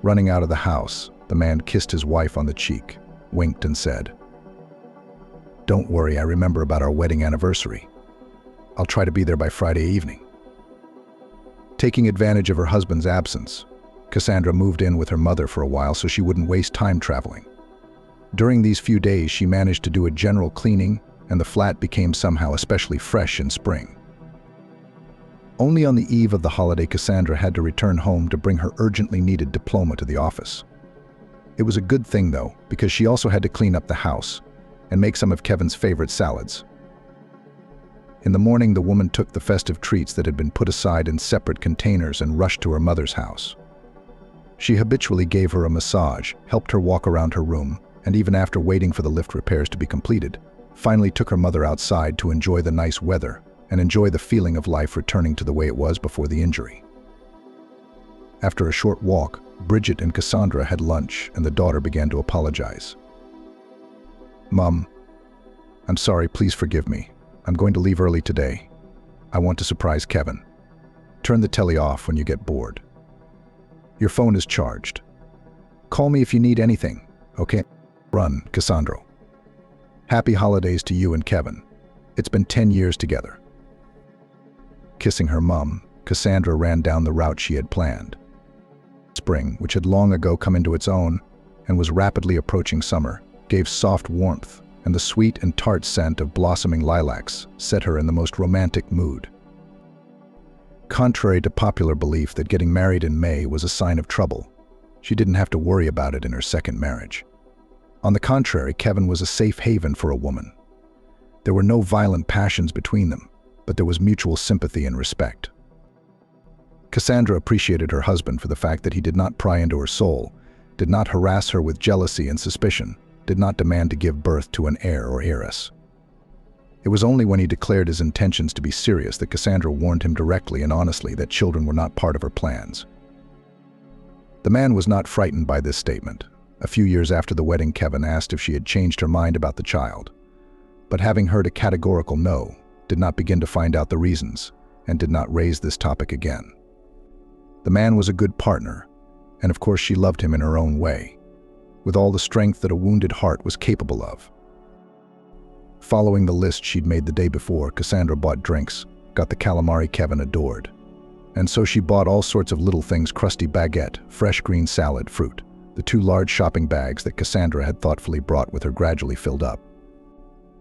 Speaker 3: Running out of the house, the man kissed his wife on the cheek, winked and said, "Don't worry, I remember about our wedding anniversary. I'll try to be there by Friday evening." Taking advantage of her husband's absence, Cassandra moved in with her mother for a while so she wouldn't waste time traveling. During these few days, she managed to do a general cleaning, and the flat became somehow especially fresh in spring. Only on the eve of the holiday, Cassandra had to return home to bring her urgently needed diploma to the office. It was a good thing, though, because she also had to clean up the house and make some of Kevin's favorite salads. In the morning, the woman took the festive treats that had been put aside in separate containers and rushed to her mother's house. She habitually gave her a massage, helped her walk around her room, and even after waiting for the lift repairs to be completed, finally took her mother outside to enjoy the nice weather and enjoy the feeling of life returning to the way it was before the injury. After a short walk, Bridget and Cassandra had lunch, and the daughter began to apologize. "Mom, I'm sorry, please forgive me. I'm going to leave early today. I want to surprise Kevin. Turn the telly off when you get bored. Your phone is charged. Call me if you need anything, okay? Run, Cassandra. Happy holidays to you and Kevin. It's been 10 years together." Kissing her mom, Cassandra ran down the route she had planned. Spring, which had long ago come into its own and was rapidly approaching summer, gave soft warmth, and the sweet and tart scent of blossoming lilacs set her in the most romantic mood. Contrary to popular belief that getting married in May was a sign of trouble, she didn't have to worry about it in her second marriage. On the contrary, Kevin was a safe haven for a woman. There were no violent passions between them, but there was mutual sympathy and respect. Cassandra appreciated her husband for the fact that he did not pry into her soul, did not harass her with jealousy and suspicion, did not demand to give birth to an heir or heiress. It was only when he declared his intentions to be serious that Cassandra warned him directly and honestly that children were not part of her plans. The man was not frightened by this statement. A few years after the wedding, Kevin asked if she had changed her mind about the child, but having heard a categorical no, did not begin to find out the reasons and did not raise this topic again. The man was a good partner, and of course she loved him in her own way, with all the strength that a wounded heart was capable of. Following the list she'd made the day before, Cassandra bought drinks, got the calamari Kevin adored. And so she bought all sorts of little things: crusty baguette, fresh green salad, fruit. The 2 large shopping bags that Cassandra had thoughtfully brought with her gradually filled up.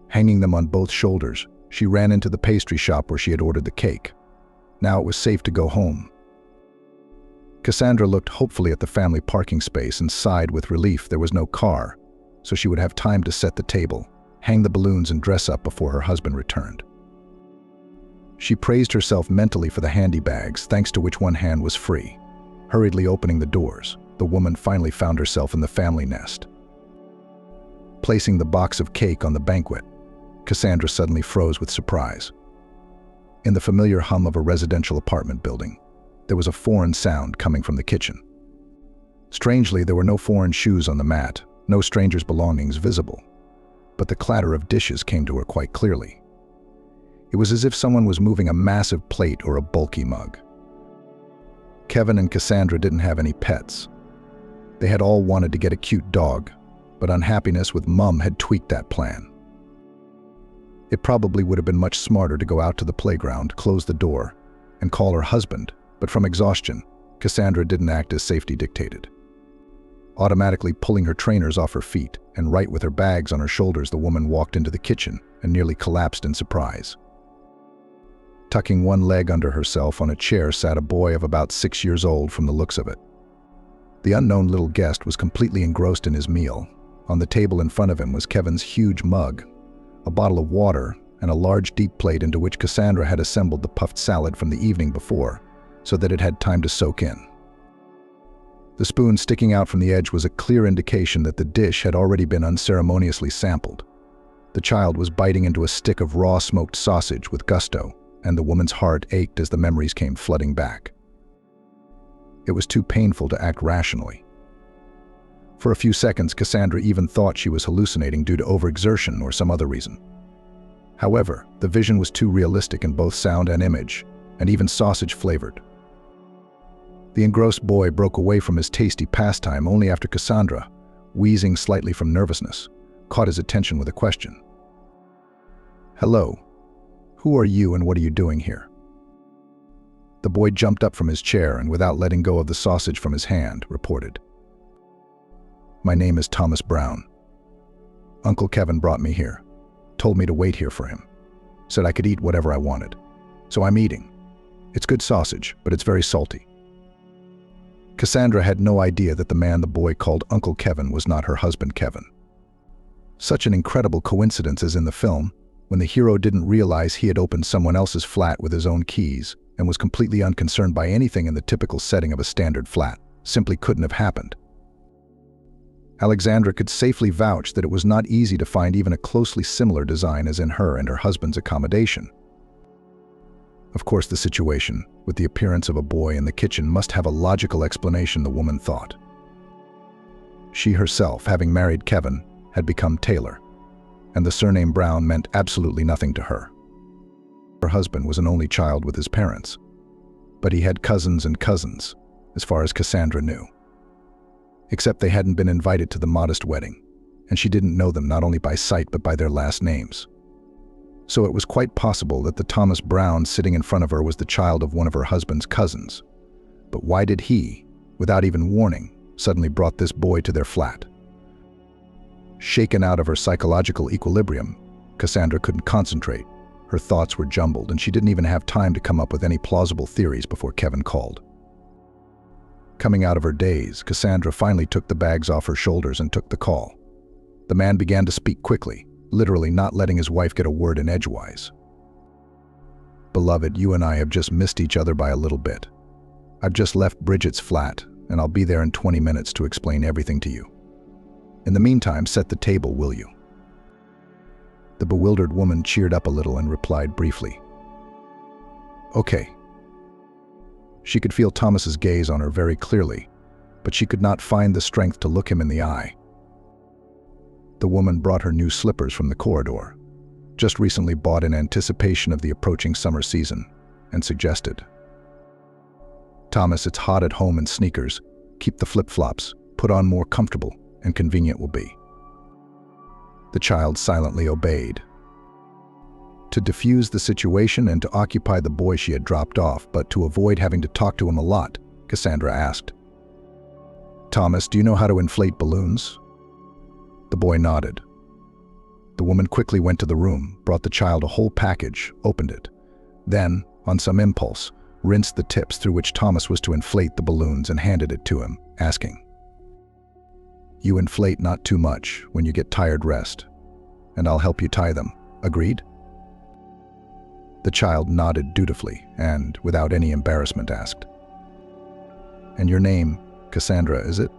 Speaker 3: Hanging them on both shoulders, she ran into the pastry shop where she had ordered the cake. Now it was safe to go home. Cassandra looked hopefully at the family parking space and sighed with relief there was no car, so she would have time to set the table, hang the balloons, and dress up before her husband returned. She praised herself mentally for the handy bags, thanks to which one hand was free. Hurriedly opening the doors, the woman finally found herself in the family nest. Placing the box of cake on the banquet, Cassandra suddenly froze with surprise. In the familiar hum of a residential apartment building, there was a foreign sound coming from the kitchen. Strangely, there were no foreign shoes on the mat, no strangers' belongings visible, but the clatter of dishes came to her quite clearly. It was as if someone was moving a massive plate or a bulky mug. Kevin and Cassandra didn't have any pets. They had all wanted to get a cute dog, but unhappiness with Mum had tweaked that plan. It probably would have been much smarter to go out to the playground, close the door, and call her husband, but from exhaustion, Cassandra didn't act as safety dictated. Automatically pulling her trainers off her feet, and right with her bags on her shoulders, the woman walked into the kitchen and nearly collapsed in surprise. Tucking one leg under herself on a chair sat a boy of about 6 years old from the looks of it. The unknown little guest was completely engrossed in his meal. On the table in front of him was Kevin's huge mug, a bottle of water, and a large deep plate into which Cassandra had assembled the puffed salad from the evening before, so that it had time to soak in. The spoon sticking out from the edge was a clear indication that the dish had already been unceremoniously sampled. The child was biting into a stick of raw smoked sausage with gusto, and the woman's heart ached as the memories came flooding back. It was too painful to act rationally. For a few seconds, Cassandra even thought she was hallucinating due to overexertion or some other reason. However, the vision was too realistic in both sound and image, and even sausage-flavored. The engrossed boy broke away from his tasty pastime only after Cassandra, wheezing slightly from nervousness, caught his attention with a question. "Hello. Who are you and what are you doing here?" The boy jumped up from his chair and, without letting go of the sausage from his hand, reported, "My name is Thomas Brown. Uncle Kevin brought me here, told me to wait here for him, said I could eat whatever I wanted. So I'm eating. It's good sausage, but it's very salty." Cassandra had no idea that the man the boy called Uncle Kevin was not her husband Kevin. Such an incredible coincidence as in the film, when the hero didn't realize he had opened someone else's flat with his own keys and was completely unconcerned by anything in the typical setting of a standard flat, simply couldn't have happened. Alexandra could safely vouch that it was not easy to find even a closely similar design as in her and her husband's accommodation. Of course, the situation, with the appearance of a boy in the kitchen, must have a logical explanation, the woman thought. She herself, having married Kevin, had become Taylor, and the surname Brown meant absolutely nothing to her. Her husband was an only child with his parents, but he had cousins and cousins, as far as Cassandra knew. Except they hadn't been invited to the modest wedding, and she didn't know them not only by sight but by their last names. So it was quite possible that the Thomas Brown sitting in front of her was the child of one of her husband's cousins. But why did he, without even warning, suddenly brought this boy to their flat? Shaken out of her psychological equilibrium, Cassandra couldn't concentrate. Her thoughts were jumbled, and she didn't even have time to come up with any plausible theories before Kevin called. Coming out of her daze, Cassandra finally took the bags off her shoulders and took the call. The man began to speak quickly, literally not letting his wife get a word in edgewise. "Beloved, you and I have just missed each other by a little bit. I've just left Bridget's flat, and I'll be there in 20 minutes to explain everything to you. In the meantime, set the table, will you?" The bewildered woman cheered up a little and replied briefly, "Okay." She could feel Thomas's gaze on her very clearly, but she could not find the strength to look him in the eye. The woman brought her new slippers from the corridor, just recently bought in anticipation of the approaching summer season, and suggested, "Thomas, it's hot at home in sneakers. Keep the flip-flops. Put on more comfortable and convenient will be." The child silently obeyed. To diffuse the situation and to occupy the boy she had dropped off, but to avoid having to talk to him a lot, Cassandra asked, "Thomas, do you know how to inflate balloons?" The boy nodded. The woman quickly went to the room, brought the child a whole package, opened it. Then, on some impulse, rinsed the tips through which Thomas was to inflate the balloons and handed it to him, asking, "You inflate not too much. When you get tired, rest. And I'll help you tie them. Agreed?" The child nodded dutifully and, without any embarrassment, asked, "And your name, Cassandra, is it?"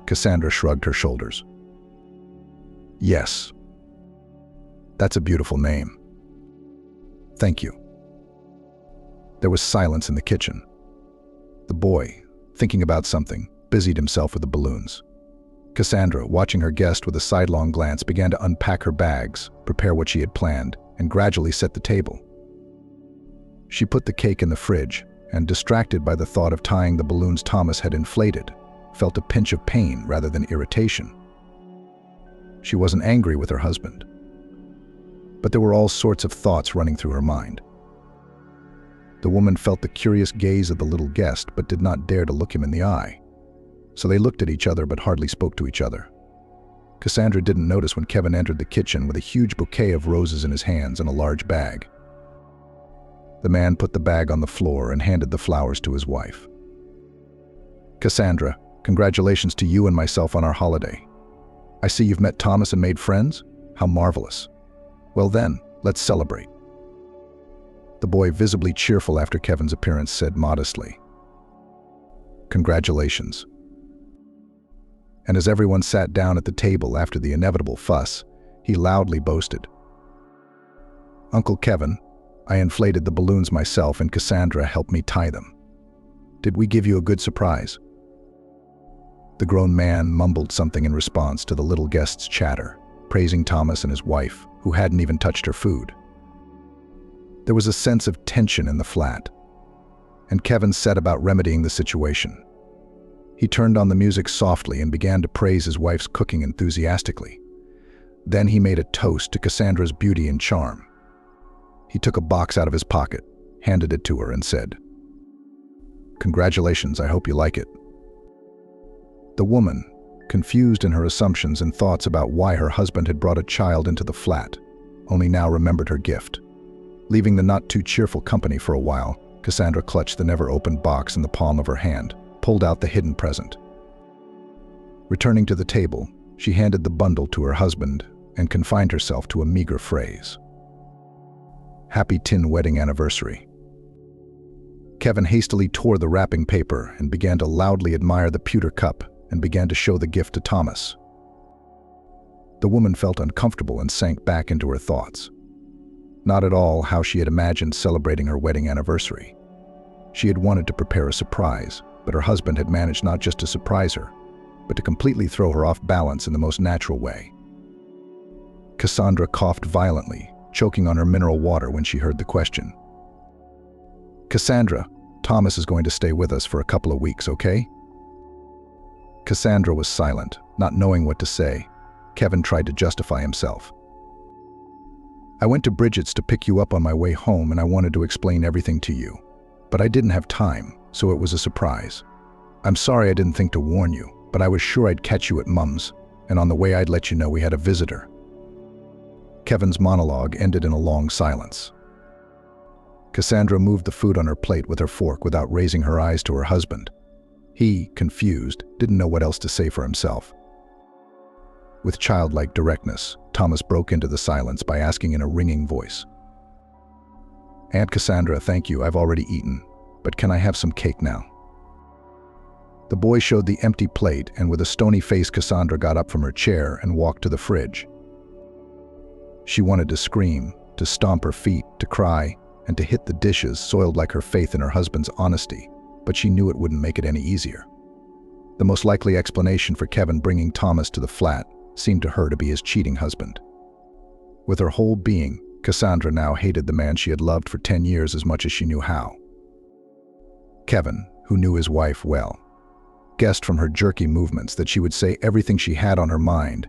Speaker 3: Cassandra shrugged her shoulders. "Yes. That's a beautiful name. Thank you." There was silence in the kitchen. The boy, thinking about something, busied himself with the balloons. Cassandra, watching her guest with a sidelong glance, began to unpack her bags, prepare what she had planned, and gradually set the table. She put the cake in the fridge, and, distracted by the thought of tying the balloons Thomas had inflated, felt a pinch of pain rather than irritation. She wasn't angry with her husband, but there were all sorts of thoughts running through her mind. The woman felt the curious gaze of the little guest, but did not dare to look him in the eye. So they looked at each other but hardly spoke to each other. Cassandra didn't notice when Kevin entered the kitchen with a huge bouquet of roses in his hands and a large bag. The man put the bag on the floor and handed the flowers to his wife. "Cassandra, congratulations to you and myself on our holiday. I see you've met Thomas and made friends? How marvelous. Well then, let's celebrate." The boy, visibly cheerful after Kevin's appearance, said modestly, "Congratulations." And as everyone sat down at the table after the inevitable fuss, he loudly boasted, "Uncle Kevin, I inflated the balloons myself and Cassandra helped me tie them. Did we give you a good surprise?" The grown man mumbled something in response to the little guest's chatter, praising Thomas and his wife, who hadn't even touched her food. There was a sense of tension in the flat, and Kevin set about remedying the situation. He turned on the music softly and began to praise his wife's cooking enthusiastically. Then he made a toast to Cassandra's beauty and charm. He took a box out of his pocket, handed it to her, and said, "Congratulations, I hope you like it." The woman, confused in her assumptions and thoughts about why her husband had brought a child into the flat, only now remembered her gift. Leaving the not-too-cheerful company for a while, Cassandra clutched the never-opened box in the palm of her hand, pulled out the hidden present. Returning to the table, she handed the bundle to her husband and confined herself to a meager phrase. "Happy tin wedding anniversary." Kevin hastily tore the wrapping paper and began to loudly admire the pewter cup, and began to show the gift to Thomas. The woman felt uncomfortable and sank back into her thoughts. Not at all how she had imagined celebrating her wedding anniversary. She had wanted to prepare a surprise, but her husband had managed not just to surprise her, but to completely throw her off balance in the most natural way. Cassandra coughed violently, choking on her mineral water when she heard the question. "Cassandra, Thomas is going to stay with us for a couple of weeks, okay?" Cassandra was silent, not knowing what to say. Kevin tried to justify himself. "I went to Bridget's to pick you up on my way home and I wanted to explain everything to you. But I didn't have time, so it was a surprise. I'm sorry I didn't think to warn you, but I was sure I'd catch you at Mum's, and on the way I'd let you know we had a visitor." Kevin's monologue ended in a long silence. Cassandra moved the food on her plate with her fork without raising her eyes to her husband. He, confused, didn't know what else to say for himself. With childlike directness, Thomas broke into the silence by asking in a ringing voice, "Aunt Cassandra, thank you, I've already eaten, but can I have some cake now?" The boy showed the empty plate, and with a stony face Cassandra got up from her chair and walked to the fridge. She wanted to scream, to stomp her feet, to cry, and to hit the dishes soiled like her faith in her husband's honesty, but she knew it wouldn't make it any easier. The most likely explanation for Kevin bringing Thomas to the flat seemed to her to be his cheating husband. With her whole being, Cassandra now hated the man she had loved for 10 years as much as she knew how. Kevin, who knew his wife well, guessed from her jerky movements that she would say everything she had on her mind,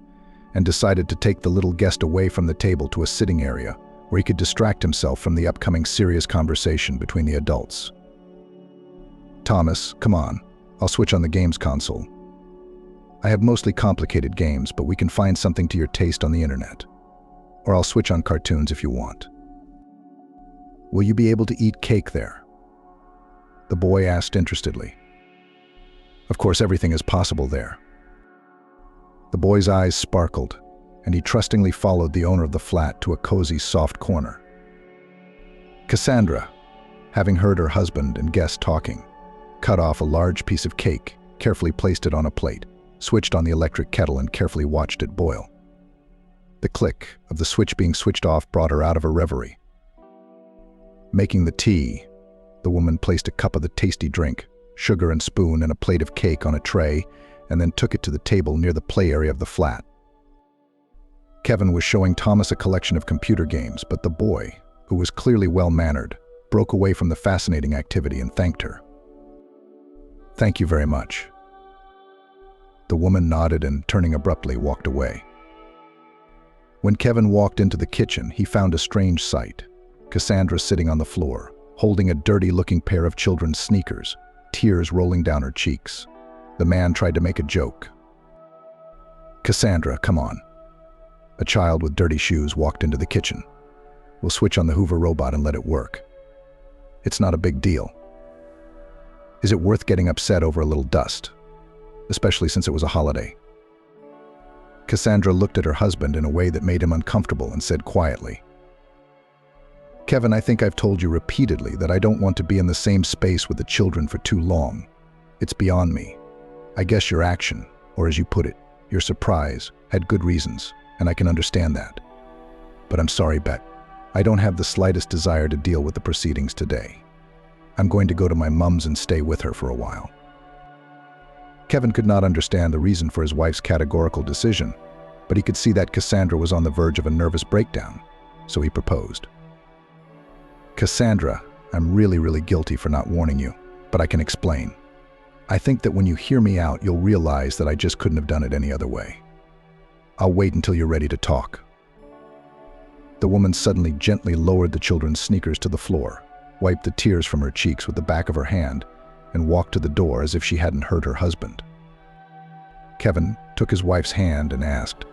Speaker 3: and decided to take the little guest away from the table to a sitting area where he could distract himself from the upcoming serious conversation between the adults. "Thomas, come on, I'll switch on the games console. I have mostly complicated games, but we can find something to your taste on the internet. Or I'll switch on cartoons if you want." "Will you be able to eat cake there?" the boy asked interestedly. Of course, everything is possible there. The boy's eyes sparkled, and he trustingly followed the owner of the flat to a cozy, soft corner. Cassandra, having heard her husband and guest talking, cut off a large piece of cake, carefully placed it on a plate, switched on the electric kettle and carefully watched it boil. The click of the switch being switched off brought her out of her reverie. Making the tea, the woman placed a cup of the tasty drink, sugar and spoon, and a plate of cake on a tray, and then took it to the table near the play area of the flat. Kevin was showing Thomas a collection of computer games, but the boy, who was clearly well-mannered, broke away from the fascinating activity and thanked her. "Thank you very much." The woman nodded and, turning abruptly, walked away. When Kevin walked into the kitchen, he found a strange sight. Cassandra sitting on the floor, holding a dirty-looking pair of children's sneakers, tears rolling down her cheeks. The man tried to make a joke. "Cassandra, come on." A child with dirty shoes walked into the kitchen. "We'll switch on the Hoover robot and let it work. It's not a big deal. Is it worth getting upset over a little dust? Especially since it was a holiday." Cassandra looked at her husband in a way that made him uncomfortable and said quietly, "Kevin, I think I've told you repeatedly that I don't want to be in the same space with the children for too long. It's beyond me. I guess your action, or as you put it, your surprise, had good reasons, and I can understand that. But I'm sorry, Bet. I don't have the slightest desire to deal with the proceedings today. I'm going to go to my mum's and stay with her for a while." Kevin could not understand the reason for his wife's categorical decision, but he could see that Cassandra was on the verge of a nervous breakdown, so he proposed. "Cassandra, I'm really guilty for not warning you, but I can explain. I think that when you hear me out, you'll realize that I just couldn't have done it any other way. I'll wait until you're ready to talk." The woman suddenly gently lowered the children's sneakers to the floor, wiped the tears from her cheeks with the back of her hand, and walked to the door as if she hadn't heard her husband. Kevin took his wife's hand and asked,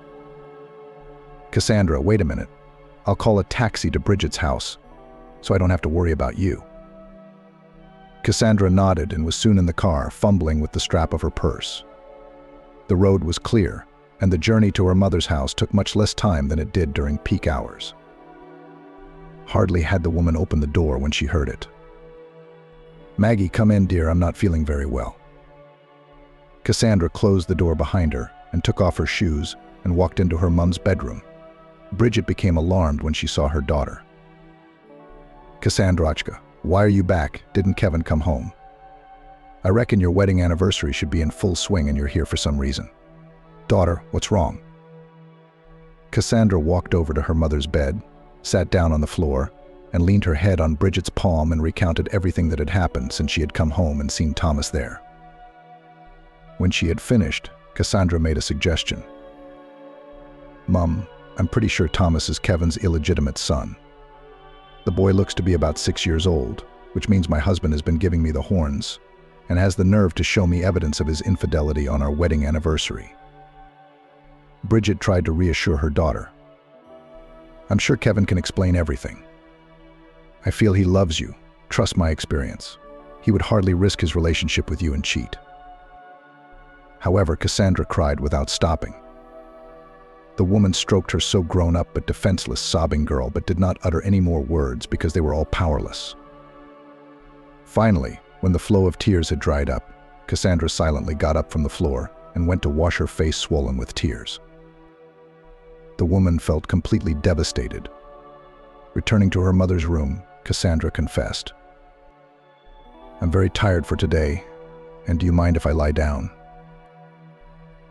Speaker 3: "Cassandra, wait a minute. I'll call a taxi to Bridget's house, so I don't have to worry about you." Cassandra nodded and was soon in the car, fumbling with the strap of her purse. The road was clear, and the journey to her mother's house took much less time than it did during peak hours. Hardly had the woman opened the door when she heard it. "Maggie, come in, dear, I'm not feeling very well." Cassandra closed the door behind her and took off her shoes and walked into her mom's bedroom. Bridget became alarmed when she saw her daughter. "Cassandrachka, why are you back? Didn't Kevin come home? I reckon your wedding anniversary should be in full swing and you're here for some reason. Daughter, what's wrong?" Cassandra walked over to her mother's bed, sat down on the floor, and leaned her head on Bridget's palm and recounted everything that had happened since she had come home and seen Thomas there. When she had finished, Cassandra made a suggestion. "Mum, I'm pretty sure Thomas is Kevin's illegitimate son. The boy looks to be about 6 years old, which means my husband has been giving me the horns and has the nerve to show me evidence of his infidelity on our wedding anniversary." Bridget tried to reassure her daughter. "I'm sure Kevin can explain everything. I feel he loves you. Trust my experience. He would hardly risk his relationship with you and cheat." However, Cassandra cried without stopping. The woman stroked her so grown-up but defenseless sobbing girl, but did not utter any more words because they were all powerless. Finally, when the flow of tears had dried up, Cassandra silently got up from the floor and went to wash her face swollen with tears. The woman felt completely devastated. Returning to her mother's room, Cassandra confessed, "I'm very tired for today, and do you mind if I lie down?"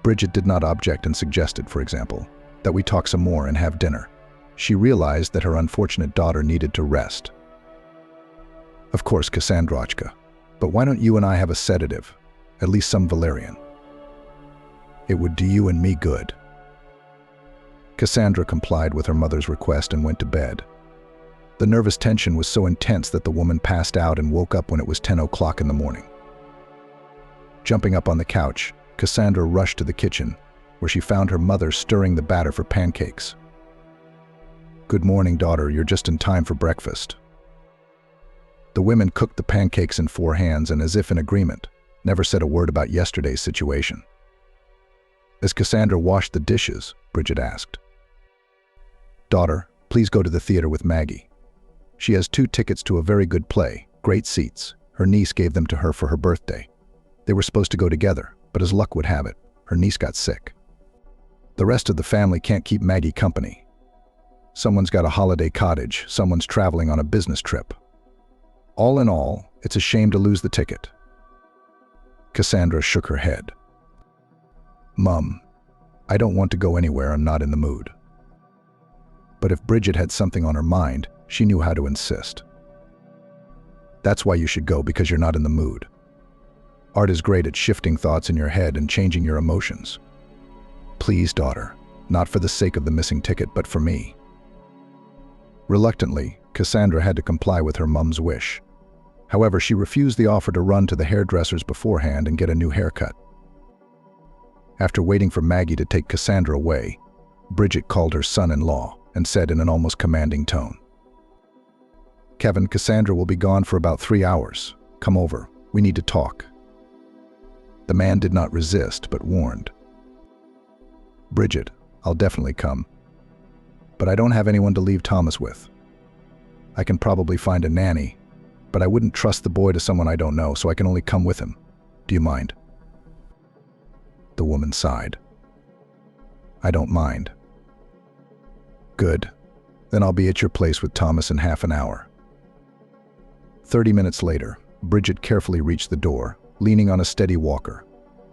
Speaker 3: Bridget did not object and suggested, for example, that we talk some more and have dinner. She realized that her unfortunate daughter needed to rest. "Of course, Cassandrachka, but why don't you and I have a sedative, at least some valerian? It would do you and me good." Cassandra complied with her mother's request and went to bed. The nervous tension was so intense that the woman passed out and woke up when it was 10 o'clock in the morning. Jumping up on the couch, Cassandra rushed to the kitchen, where she found her mother stirring the batter for pancakes. "Good morning, daughter. You're just in time for breakfast." The women cooked the pancakes in 4 hands and, as if in agreement, never said a word about yesterday's situation. As Cassandra washed the dishes, Bridget asked, "Daughter, please go to the theater with Maggie. She has 2 tickets to a very good play, great seats. Her niece gave them to her for her birthday. They were supposed to go together, but as luck would have it, her niece got sick. The rest of the family can't keep Maggie company. Someone's got a holiday cottage, someone's traveling on a business trip. All in all, it's a shame to lose the ticket." Cassandra shook her head. "Mum, I don't want to go anywhere I'm not in the mood." But if Bridget had something on her mind, she knew how to insist. "That's why you should go, because you're not in the mood. Art is great at shifting thoughts in your head and changing your emotions. Please, daughter, not for the sake of the missing ticket, but for me." Reluctantly, Cassandra had to comply with her mum's wish. However, she refused the offer to run to the hairdresser's beforehand and get a new haircut. After waiting for Maggie to take Cassandra away, Bridget called her son-in-law and said in an almost commanding tone, "Kevin, Cassandra will be gone for about 3 hours. Come over. We need to talk." The man did not resist, but warned, "Bridget, I'll definitely come. But I don't have anyone to leave Thomas with. I can probably find a nanny, but I wouldn't trust the boy to someone I don't know, so I can only come with him. Do you mind?" The woman sighed. "I don't mind." "Good. Then I'll be at your place with Thomas in half an hour." 30 minutes later, Bridget carefully reached the door, leaning on a steady walker,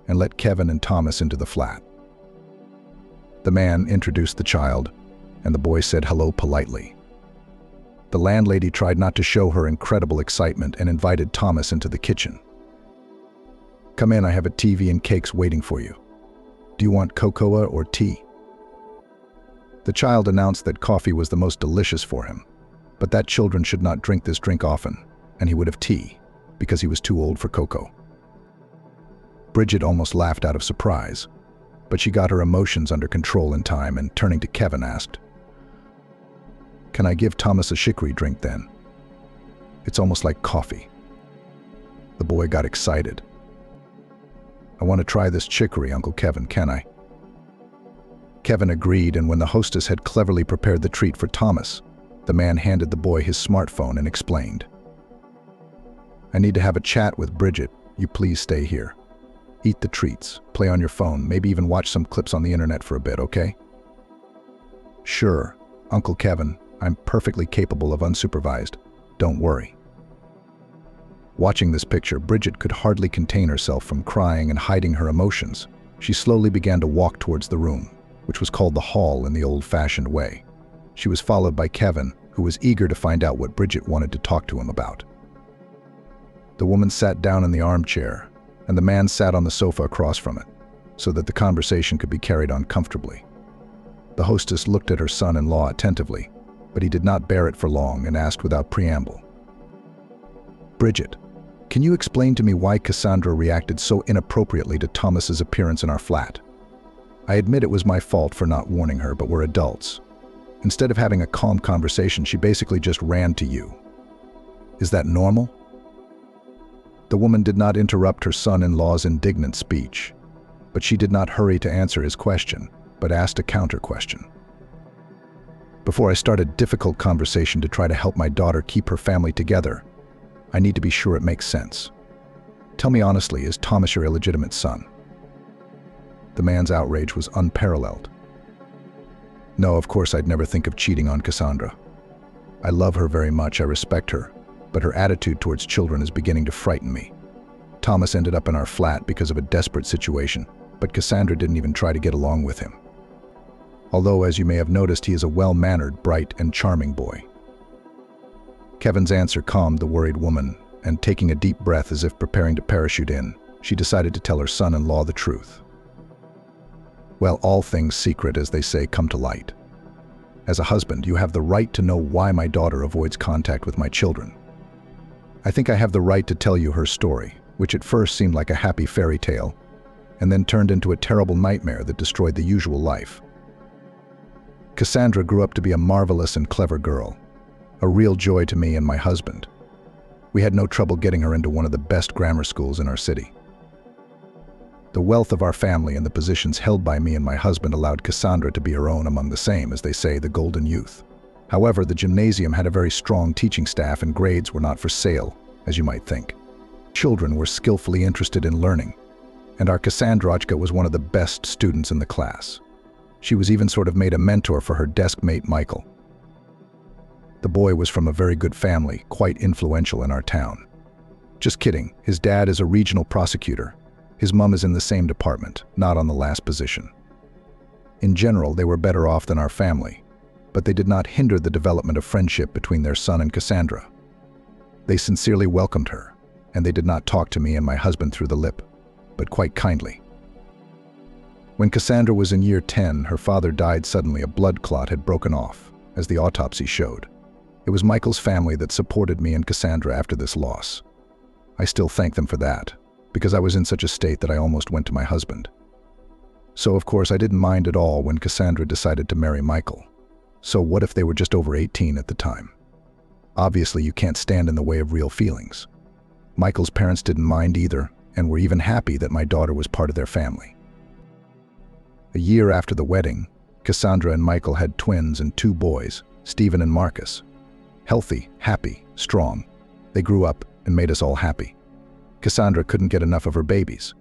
Speaker 3: and let Kevin and Thomas into the flat. The man introduced the child, and the boy said hello politely. The landlady tried not to show her incredible excitement and invited Thomas into the kitchen. "Come in, I have a TV and cakes waiting for you. Do you want cocoa or tea?" The child announced that coffee was the most delicious for him, but that children should not drink this drink often, and he would have tea, because he was too old for cocoa. Bridget almost laughed out of surprise, but she got her emotions under control in time and, turning to Kevin, asked, "Can I give Thomas a chicory drink then? It's almost like coffee." The boy got excited. "I want to try this chicory, Uncle Kevin, can I?" Kevin agreed, and when the hostess had cleverly prepared the treat for Thomas, the man handed the boy his smartphone and explained, "I need to have a chat with Bridget. You please stay here." Eat the treats, play on your phone, maybe even watch some clips on the internet for a bit, okay? Sure, Uncle Kevin, I'm perfectly capable of unsupervised. Don't worry. Watching this picture, Bridget could hardly contain herself from crying and hiding her emotions. She slowly began to walk towards the room, which was called the hall in the old-fashioned way. She was followed by Kevin, who was eager to find out what Bridget wanted to talk to him about. The woman sat down in the armchair, and the man sat on the sofa across from it, so that the conversation could be carried on comfortably. The hostess looked at her son-in-law attentively, but he did not bear it for long and asked without preamble, "Bridget, can you explain to me why Cassandra reacted so inappropriately to Thomas's appearance in our flat? I admit it was my fault for not warning her, but we're adults. Instead of having a calm conversation, she basically just ran to you. Is that normal?" The woman did not interrupt her son-in-law's indignant speech, but she did not hurry to answer his question, but asked a counter-question. "Before I start a difficult conversation to try to help my daughter keep her family together, I need to be sure it makes sense. Tell me honestly, is Thomas your illegitimate son?" The man's outrage was unparalleled. "No, of course I'd never think of cheating on Cassandra. I love her very much, I respect her, but her attitude towards children is beginning to frighten me. Thomas ended up in our flat because of a desperate situation, but Cassandra didn't even try to get along with him. Although, as you may have noticed, he is a well-mannered, bright, and charming boy." Kevin's answer calmed the worried woman, and taking a deep breath as if preparing to parachute in, she decided to tell her son-in-law the truth. "Well, all things secret, as they say, come to light. As a husband, you have the right to know why my daughter avoids contact with my children. I think I have the right to tell you her story, which at first seemed like a happy fairy tale, and then turned into a terrible nightmare that destroyed the usual life. Cassandra grew up to be a marvelous and clever girl, a real joy to me and my husband. We had no trouble getting her into one of the best grammar schools in our city. The wealth of our family and the positions held by me and my husband allowed Cassandra to be her own among the same, as they say, the golden youth. However, the gymnasium had a very strong teaching staff and grades were not for sale, as you might think. Children were skillfully interested in learning, and our Cassandrachka was one of the best students in the class. She was even sort of made a mentor for her desk mate Michael. The boy was from a very good family, quite influential in our town. Just kidding, his dad is a regional prosecutor. His mom is in the same department, not on the last position. In general, they were better off than our family, but they did not hinder the development of friendship between their son and Cassandra. They sincerely welcomed her, and they did not talk to me and my husband through the lip, but quite kindly. When Cassandra was in year 10, her father died suddenly. A blood clot had broken off, as the autopsy showed. It was Michael's family that supported me and Cassandra after this loss. I still thank them for that, because I was in such a state that I almost went to my husband. So of course I didn't mind at all when Cassandra decided to marry Michael. So what if they were just over 18 at the time? Obviously you can't stand in the way of real feelings. Michael's parents didn't mind either, and were even happy that my daughter was part of their family. A year after the wedding, Cassandra and Michael had twins and 2 boys, Stephen and Marcus. Healthy, happy, strong. They grew up and made us all happy. Cassandra couldn't get enough of her babies.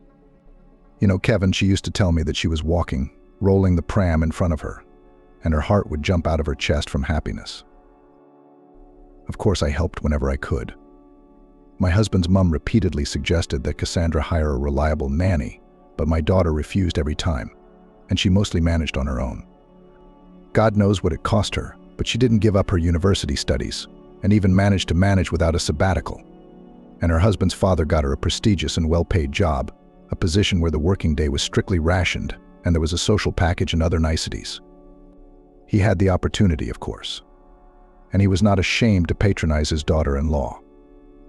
Speaker 3: You know, Kevin, she used to tell me that she was walking, rolling the pram in front of her, and her heart would jump out of her chest from happiness. Of course, I helped whenever I could. My husband's mom repeatedly suggested that Cassandra hire a reliable nanny, but my daughter refused every time, and she mostly managed on her own. God knows what it cost her, but she didn't give up her university studies, and even managed to manage without a sabbatical. And her husband's father got her a prestigious and well-paid job, a position where the working day was strictly rationed, and there was a social package and other niceties. He had the opportunity, of course, and he was not ashamed to patronize his daughter-in-law.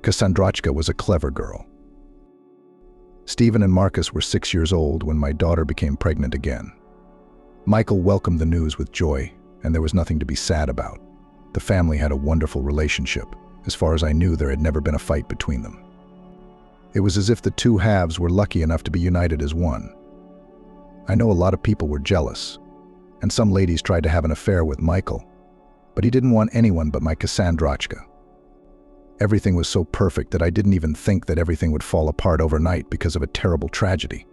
Speaker 3: Cassandrachka was a clever girl. Stephen and Marcus were 6 years old when my daughter became pregnant again. Michael welcomed the news with joy, and there was nothing to be sad about. The family had a wonderful relationship. As far as I knew, there had never been a fight between them. It was as if the 2 halves were lucky enough to be united as one. I know a lot of people were jealous, and some ladies tried to have an affair with Michael, but he didn't want anyone but my Cassandrachka. Everything was so perfect that I didn't even think that everything would fall apart overnight because of a terrible tragedy.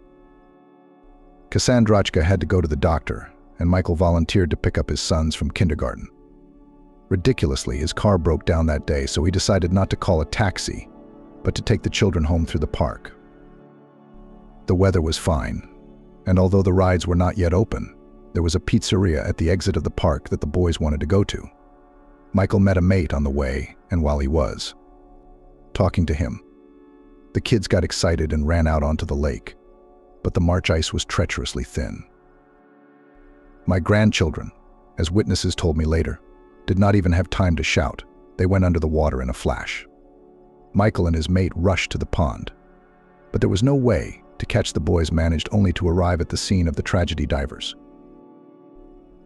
Speaker 3: Cassandrochka had to go to the doctor, and Michael volunteered to pick up his sons from kindergarten. Ridiculously, his car broke down that day, so he decided not to call a taxi, but to take the children home through the park. The weather was fine, and although the rides were not yet open, there was a pizzeria at the exit of the park that the boys wanted to go to. Michael met a mate on the way, and while he was talking to him, the kids got excited and ran out onto the lake, but the marsh ice was treacherously thin. My grandchildren, as witnesses told me later, did not even have time to shout. They went under the water in a flash. Michael and his mate rushed to the pond, but there was no way to catch the boys, managed only to arrive at the scene of the tragedy divers.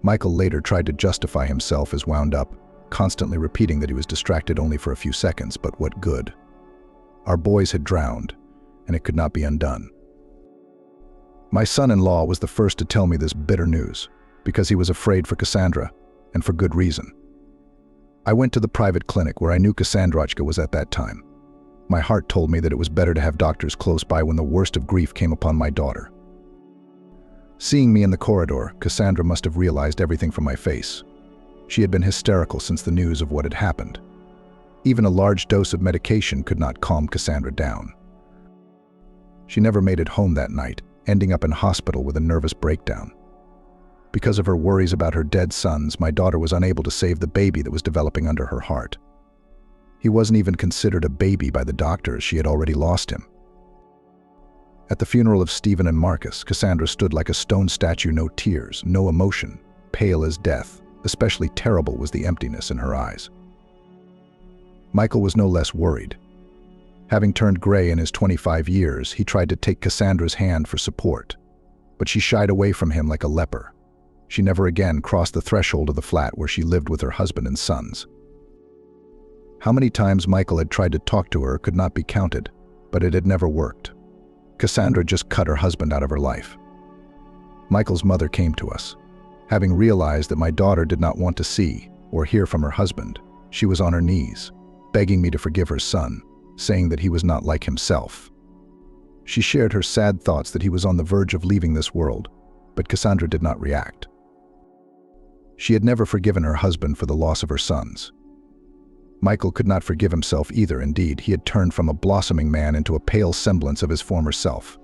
Speaker 3: Michael later tried to justify himself as wound up, constantly repeating that he was distracted only for a few seconds, but what good? Our boys had drowned, and it could not be undone. My son-in-law was the first to tell me this bitter news, because he was afraid for Cassandra, and for good reason. I went to the private clinic where I knew Cassandrochka was at that time. My heart told me that it was better to have doctors close by when the worst of grief came upon my daughter. Seeing me in the corridor, Cassandra must have realized everything from my face. She had been hysterical since the news of what had happened. Even a large dose of medication could not calm Cassandra down. She never made it home that night, ending up in hospital with a nervous breakdown. Because of her worries about her dead sons, my daughter was unable to save the baby that was developing under her heart. He wasn't even considered a baby by the doctors. She had already lost him. At the funeral of Stephen and Marcus, Cassandra stood like a stone statue, no tears, no emotion, pale as death. Especially terrible was the emptiness in her eyes. Michael was no less worried. Having turned gray in his 25 years, he tried to take Cassandra's hand for support, but she shied away from him like a leper. She never again crossed the threshold of the flat where she lived with her husband and sons. How many times Michael had tried to talk to her could not be counted, but it had never worked. Cassandra just cut her husband out of her life. Michael's mother came to us. Having realized that my daughter did not want to see or hear from her husband, she was on her knees, begging me to forgive her son, saying that he was not like himself. She shared her sad thoughts that he was on the verge of leaving this world, but Cassandra did not react. She had never forgiven her husband for the loss of her sons. Michael could not forgive himself either. Indeed, he had turned from a blossoming man into a pale semblance of his former self.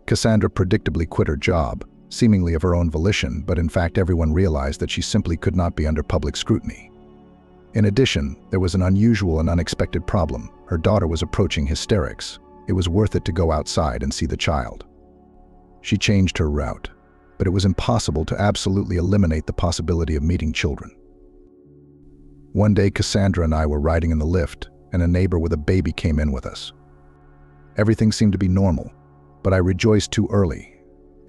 Speaker 3: Cassandra predictably quit her job, seemingly of her own volition, but in fact everyone realized that she simply could not be under public scrutiny. In addition, there was an unusual and unexpected problem. Her daughter was approaching hysterics. It was worth it to go outside and see the child. She changed her route, but it was impossible to absolutely eliminate the possibility of meeting children. One day, Cassandra and I were riding in the lift, and a neighbor with a baby came in with us. Everything seemed to be normal, but I rejoiced too early.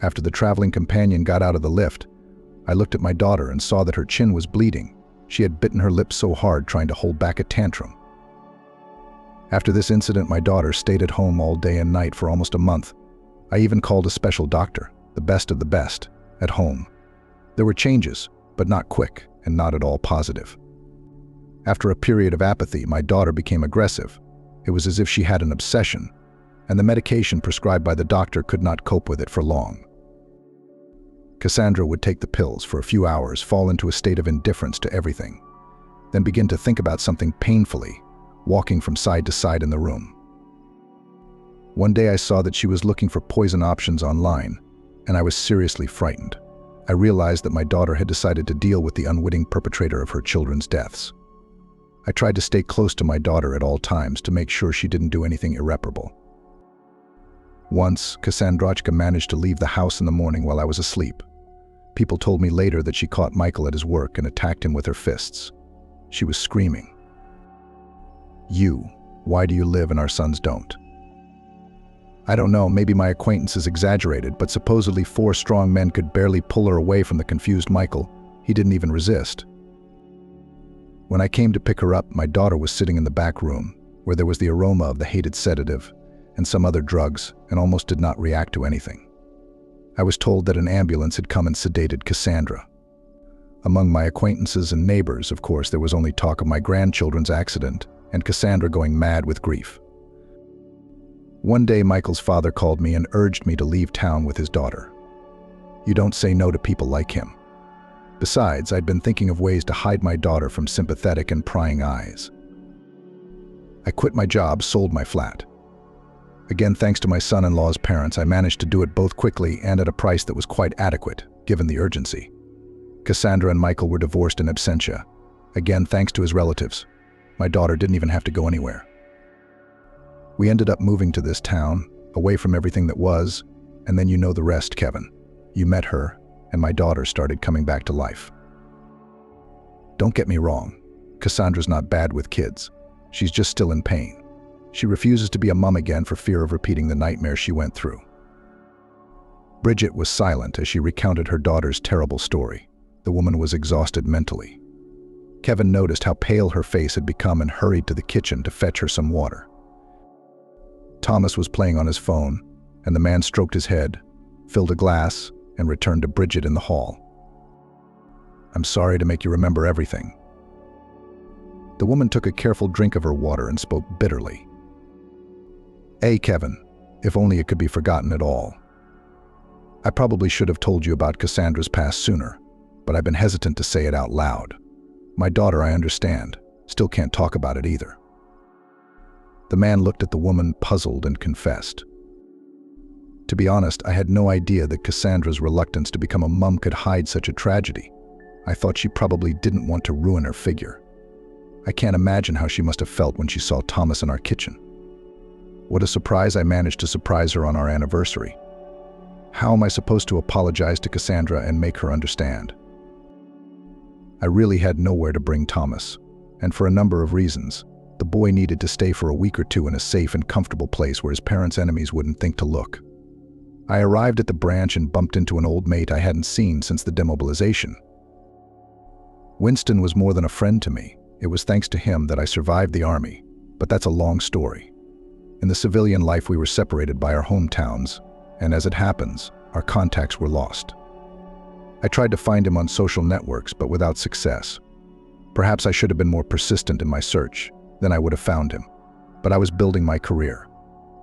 Speaker 3: After the traveling companion got out of the lift, I looked at my daughter and saw that her chin was bleeding. She had bitten her lip so hard trying to hold back a tantrum. After this incident, my daughter stayed at home all day and night for almost a month. I even called a special doctor, the best of the best, at home. There were changes, but not quick and not at all positive. After a period of apathy, my daughter became aggressive. It was as if she had an obsession, and the medication prescribed by the doctor could not cope with it for long. Cassandra would take the pills for a few hours, fall into a state of indifference to everything, then begin to think about something painfully, walking from side to side in the room. One day I saw that she was looking for poison options online, and I was seriously frightened. I realized that my daughter had decided to deal with the unwitting perpetrator of her children's deaths. I tried to stay close to my daughter at all times to make sure she didn't do anything irreparable. Once, Cassandrochka managed to leave the house in the morning while I was asleep. People told me later that she caught Michael at his work and attacked him with her fists. She was screaming, why do you live and our sons don't?" I don't know, maybe my acquaintances exaggerated, but supposedly 4 strong men could barely pull her away from the confused Michael. He didn't even resist. When I came to pick her up, my daughter was sitting in the back room, where there was the aroma of the hated sedative and some other drugs, and almost did not react to anything. I was told that an ambulance had come and sedated Cassandra. Among my acquaintances and neighbors, of course, there was only talk of my grandchildren's accident and Cassandra going mad with grief. One day, Michael's father called me and urged me to leave town with his daughter. You don't say no to people like him. Besides, I'd been thinking of ways to hide my daughter from sympathetic and prying eyes. I quit my job, sold my flat. Again, thanks to my son-in-law's parents, I managed to do it both quickly and at a price that was quite adequate, given the urgency. Cassandra and Michael were divorced in absentia. Again, thanks to his relatives. My daughter didn't even have to go anywhere. We ended up moving to this town, away from everything that was, and then you know the rest, Kevin. You met her, and my daughter started coming back to life. Don't get me wrong, Cassandra's not bad with kids. She's just still in pain. She refuses to be a mom again for fear of repeating the nightmare she went through. Bridget was silent as she recounted her daughter's terrible story. The woman was exhausted mentally. Kevin noticed how pale her face had become and hurried to the kitchen to fetch her some water. Thomas was playing on his phone, and the man stroked his head, filled a glass, and returned to Bridget in the hall. I'm sorry to make you remember everything. The woman took a careful drink of her water and spoke bitterly. Kevin, if only it could be forgotten at all. I probably should have told you about Cassandra's past sooner, but I've been hesitant to say it out loud. My daughter, I understand, still can't talk about it either. The man looked at the woman, puzzled, and confessed. To be honest, I had no idea that Cassandra's reluctance to become a mum could hide such a tragedy. I thought she probably didn't want to ruin her figure. I can't imagine how she must have felt when she saw Thomas in our kitchen. What a surprise I managed to surprise her on our anniversary. How am I supposed to apologize to Cassandra and make her understand? I really had nowhere to bring Thomas, and for a number of reasons. The boy needed to stay for a week or two in a safe and comfortable place where his parents' enemies wouldn't think to look. I arrived at the branch and bumped into an old mate I hadn't seen since the demobilization. Winston was more than a friend to me. It was thanks to him that I survived the army, but that's a long story. In the civilian life, we were separated by our hometowns, and as it happens, our contacts were lost. I tried to find him on social networks, but without success. Perhaps I should have been more persistent in my search, then I would have found him. But I was building my career.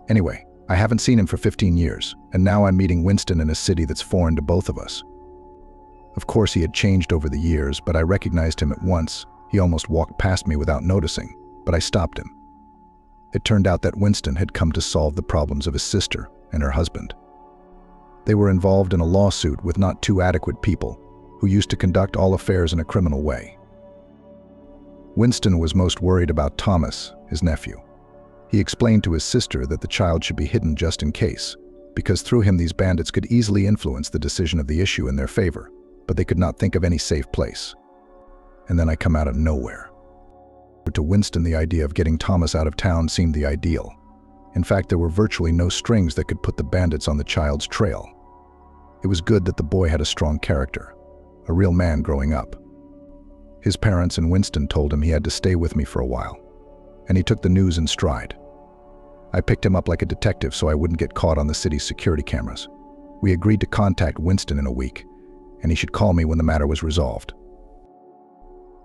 Speaker 3: Anyway, I haven't seen him for 15 years, and now I'm meeting Winston in a city that's foreign to both of us. Of course, he had changed over the years, but I recognized him at once. He almost walked past me without noticing, but I stopped him. It turned out that Winston had come to solve the problems of his sister and her husband. They were involved in a lawsuit with not two adequate people who used to conduct all affairs in a criminal way. Winston was most worried about Thomas, his nephew. He explained to his sister that the child should be hidden just in case, because through him these bandits could easily influence the decision of the issue in their favor, but they could not think of any safe place. And then I come out of nowhere. To Winston, the idea of getting Thomas out of town seemed the ideal. In fact, there were virtually no strings that could put the bandits on the child's trail. It was good that the boy had a strong character, a real man growing up. His parents and Winston told him he had to stay with me for a while, and he took the news in stride. I picked him up like a detective so I wouldn't get caught on the city's security cameras. We agreed to contact Winston in a week, and he should call me when the matter was resolved.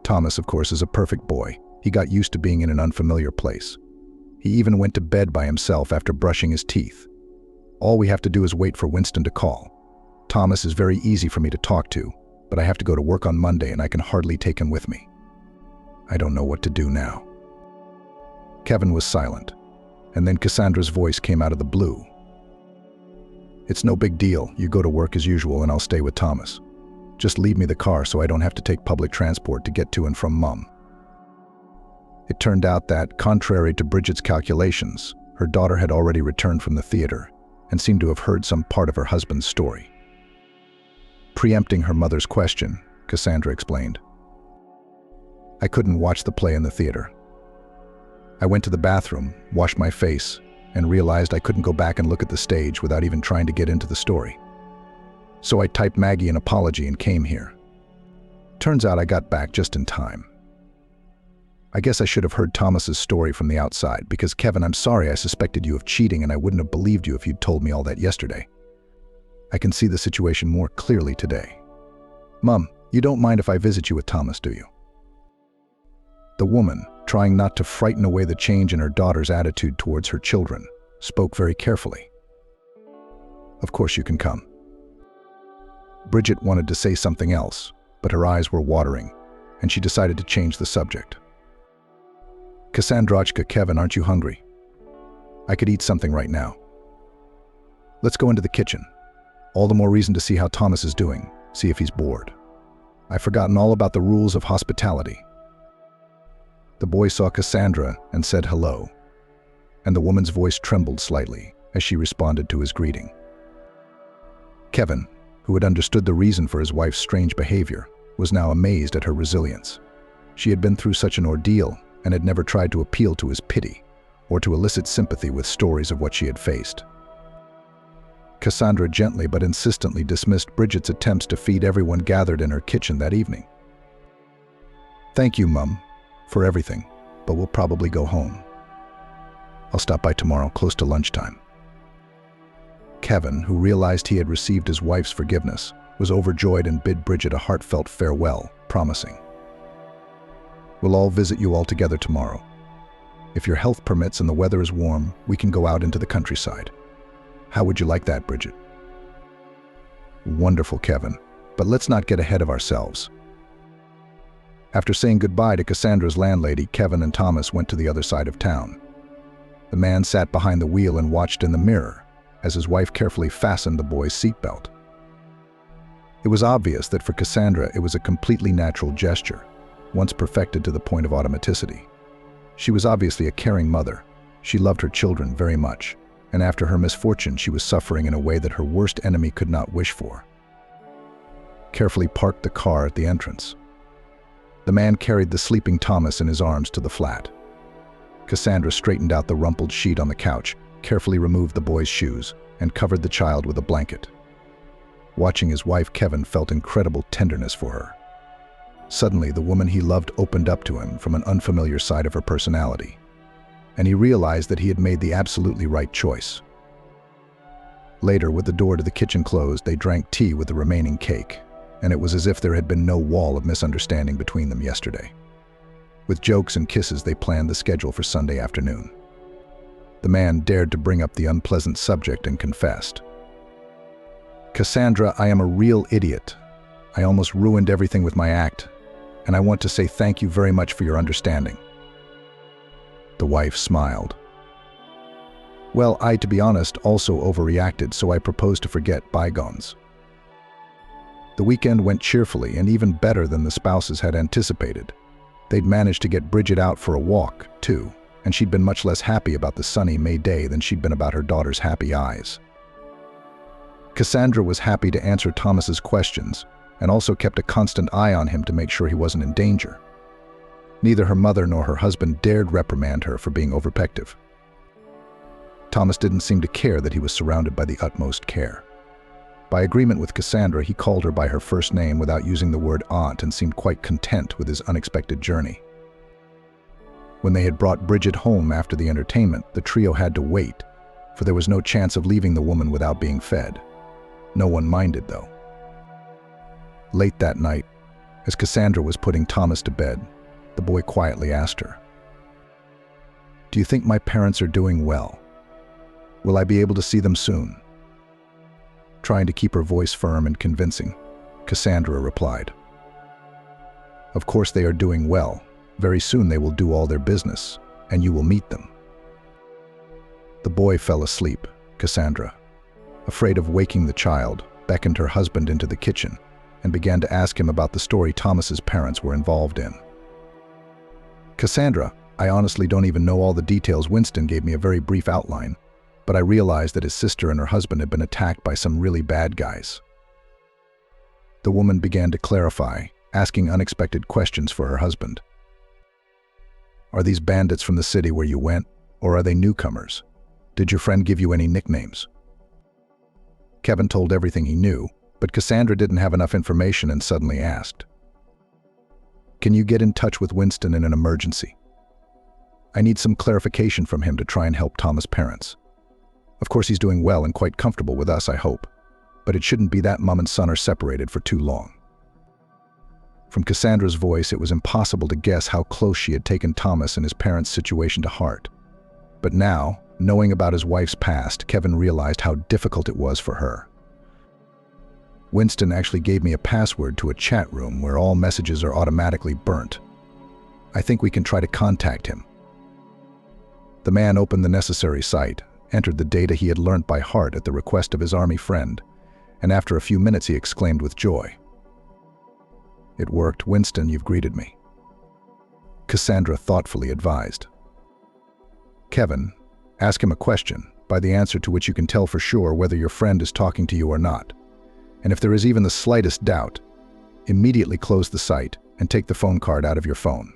Speaker 3: Thomas, of course, is a perfect boy. He got used to being in an unfamiliar place. He even went to bed by himself after brushing his teeth. All we have to do is wait for Winston to call. Thomas is very easy for me to talk to, but I have to go to work on Monday and I can hardly take him with me. I don't know what to do now. Kevin was silent, and then Cassandra's voice came out of the blue. It's no big deal. You go to work as usual and I'll stay with Thomas. Just leave me the car so I don't have to take public transport to get to and from Mom. It turned out that, contrary to Bridget's calculations, her daughter had already returned from the theater and seemed to have heard some part of her husband's story. Preempting her mother's question, Cassandra explained. I couldn't watch the play in the theater. I went to the bathroom, washed my face, and realized I couldn't go back and look at the stage without even trying to get into the story. So I typed Maggie an apology and came here. Turns out I got back just in time. I guess I should have heard Thomas's story from the outside, because Kevin, I'm sorry I suspected you of cheating and I wouldn't have believed you if you'd told me all that yesterday. I can see the situation more clearly today. Mom, you don't mind if I visit you with Thomas, do you? The woman, trying not to frighten away the change in her daughter's attitude towards her children, spoke very carefully. "Of course you can come." Bridget wanted to say something else, but her eyes were watering, and she decided to change the subject. "Cassandrachka, Kevin, aren't you hungry? I could eat something right now. Let's go into the kitchen. All the more reason to see how Thomas is doing, see if he's bored. I've forgotten all about the rules of hospitality." The boy saw Cassandra and said hello, and the woman's voice trembled slightly as she responded to his greeting. Kevin, who had understood the reason for his wife's strange behavior, was now amazed at her resilience. She had been through such an ordeal and had never tried to appeal to his pity or to elicit sympathy with stories of what she had faced. Cassandra gently but insistently dismissed Bridget's attempts to feed everyone gathered in her kitchen that evening. "Thank you, Mum, for everything, but we'll probably go home. I'll stop by tomorrow, close to lunchtime." Kevin, who realized he had received his wife's forgiveness, was overjoyed and bid Bridget a heartfelt farewell, promising, "We'll all visit you all together tomorrow. If your health permits and the weather is warm, we can go out into the countryside. How would you like that, Bridget?" "Wonderful, Kevin, but let's not get ahead of ourselves." After saying goodbye to Cassandra's landlady, Kevin and Thomas went to the other side of town. The man sat behind the wheel and watched in the mirror as his wife carefully fastened the boy's seatbelt. It was obvious that for Cassandra it was a completely natural gesture, once perfected to the point of automaticity. She was obviously a caring mother. She loved her children very much, and after her misfortune she was suffering in a way that her worst enemy could not wish for. Carefully parked the car at the entrance. The man carried the sleeping Thomas in his arms to the flat. Cassandra straightened out the rumpled sheet on the couch, carefully removed the boy's shoes, and covered the child with a blanket. Watching his wife, Kevin felt incredible tenderness for her. Suddenly, the woman he loved opened up to him from an unfamiliar side of her personality, and he realized that he had made the absolutely right choice. Later, with the door to the kitchen closed, they drank tea with the remaining cake, and it was as if there had been no wall of misunderstanding between them yesterday. With jokes and kisses, they planned the schedule for Sunday afternoon. The man dared to bring up the unpleasant subject and confessed. "Cassandra, I am a real idiot. I almost ruined everything with my act, and I want to say thank you very much for your understanding." The wife smiled. "Well, I, to be honest, also overreacted, so I propose to forget bygones." The weekend went cheerfully and even better than the spouses had anticipated. They'd managed to get Bridget out for a walk, too, and she'd been much less happy about the sunny May day than she'd been about her daughter's happy eyes. Cassandra was happy to answer Thomas's questions and also kept a constant eye on him to make sure he wasn't in danger. Neither her mother nor her husband dared reprimand her for being overprotective. Thomas didn't seem to care that he was surrounded by the utmost care. By agreement with Cassandra, he called her by her first name without using the word aunt and seemed quite content with his unexpected journey. When they had brought Bridget home after the entertainment, the trio had to wait, for there was no chance of leaving the woman without being fed. No one minded, though. Late that night, as Cassandra was putting Thomas to bed, the boy quietly asked her, "Do you think my parents are doing well? Will I be able to see them soon?" Trying to keep her voice firm and convincing, Cassandra replied, "Of course they are doing well. Very soon they will do all their business, and you will meet them." The boy fell asleep. Cassandra, afraid of waking the child, beckoned her husband into the kitchen and began to ask him about the story Thomas's parents were involved in. "Cassandra, I honestly don't even know all the details. Winston gave me a very brief outline, but I realized that his sister and her husband had been attacked by some really bad guys." The woman began to clarify, asking unexpected questions for her husband. "Are these bandits from the city where you went, or are they newcomers? Did your friend give you any nicknames?" Kevin told everything he knew, but Cassandra didn't have enough information and suddenly asked, "Can you get in touch with Winston in an emergency? I need some clarification from him to try and help Thomas' parents. Of course he's doing well and quite comfortable with us, I hope, but it shouldn't be that mom and son are separated for too long." From Cassandra's voice, it was impossible to guess how close she had taken Thomas and his parents' situation to heart. But now, knowing about his wife's past, Kevin realized how difficult it was for her. Winston actually gave me a password to a chat room where all messages are automatically burnt. I think we can try to contact him. The man opened the necessary site, entered the data he had learnt by heart at the request of his army friend, and after a few minutes he exclaimed with joy, "It worked, Winston, you've greeted me." Cassandra thoughtfully advised, "Kevin, ask him a question, by the answer to which you can tell for sure whether your friend is talking to you or not. And if there is even the slightest doubt, immediately close the site and take the phone card out of your phone."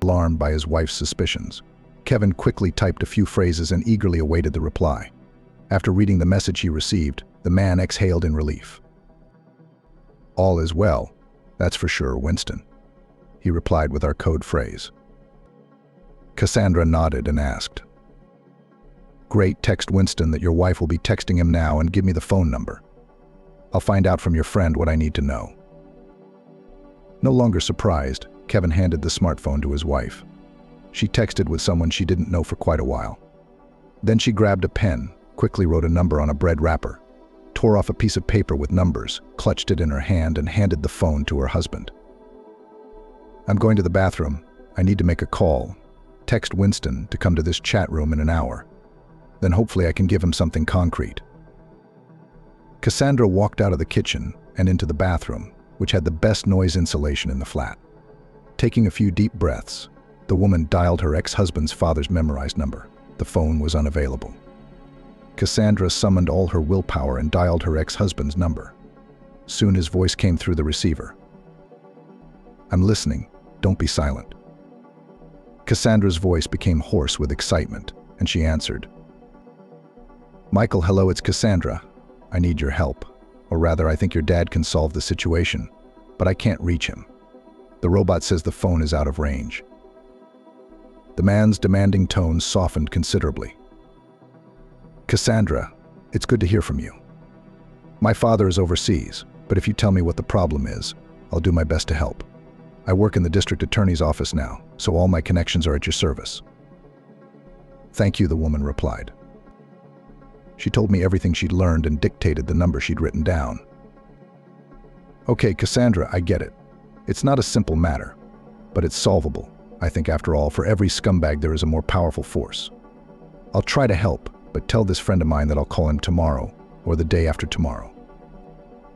Speaker 3: Alarmed by his wife's suspicions, Kevin quickly typed a few phrases and eagerly awaited the reply. After reading the message he received, the man exhaled in relief. "All is well, that's for sure, Winston," he replied with our code phrase. Cassandra nodded and asked, "Great, text Winston that your wife will be texting him now and give me the phone number. I'll find out from your friend what I need to know." No longer surprised, Kevin handed the smartphone to his wife. She texted with someone she didn't know for quite a while. Then she grabbed a pen, quickly wrote a number on a bread wrapper, tore off a piece of paper with numbers, clutched it in her hand, and handed the phone to her husband. "I'm going to the bathroom. I need to make a call. Text Winston to come to this chat room in an hour. Then hopefully I can give him something concrete." Cassandra walked out of the kitchen and into the bathroom, which had the best noise insulation in the flat. Taking a few deep breaths, the woman dialed her ex-husband's father's memorized number. The phone was unavailable. Cassandra summoned all her willpower and dialed her ex-husband's number. Soon his voice came through the receiver. "I'm listening. Don't be silent." Cassandra's voice became hoarse with excitement, and she answered, "Michael, hello, it's Cassandra. I need your help. Or rather, I think your dad can solve the situation, but I can't reach him. The robot says the phone is out of range." The man's demanding tone softened considerably. "Cassandra, it's good to hear from you. My father is overseas, but if you tell me what the problem is, I'll do my best to help. I work in the district attorney's office now, so all my connections are at your service." "Thank you," the woman replied. She told me everything she'd learned and dictated the number she'd written down. "Okay, Cassandra, I get it. It's not a simple matter, but it's solvable. I think after all, for every scumbag there is a more powerful force. I'll try to help, but tell this friend of mine that I'll call him tomorrow or the day after tomorrow,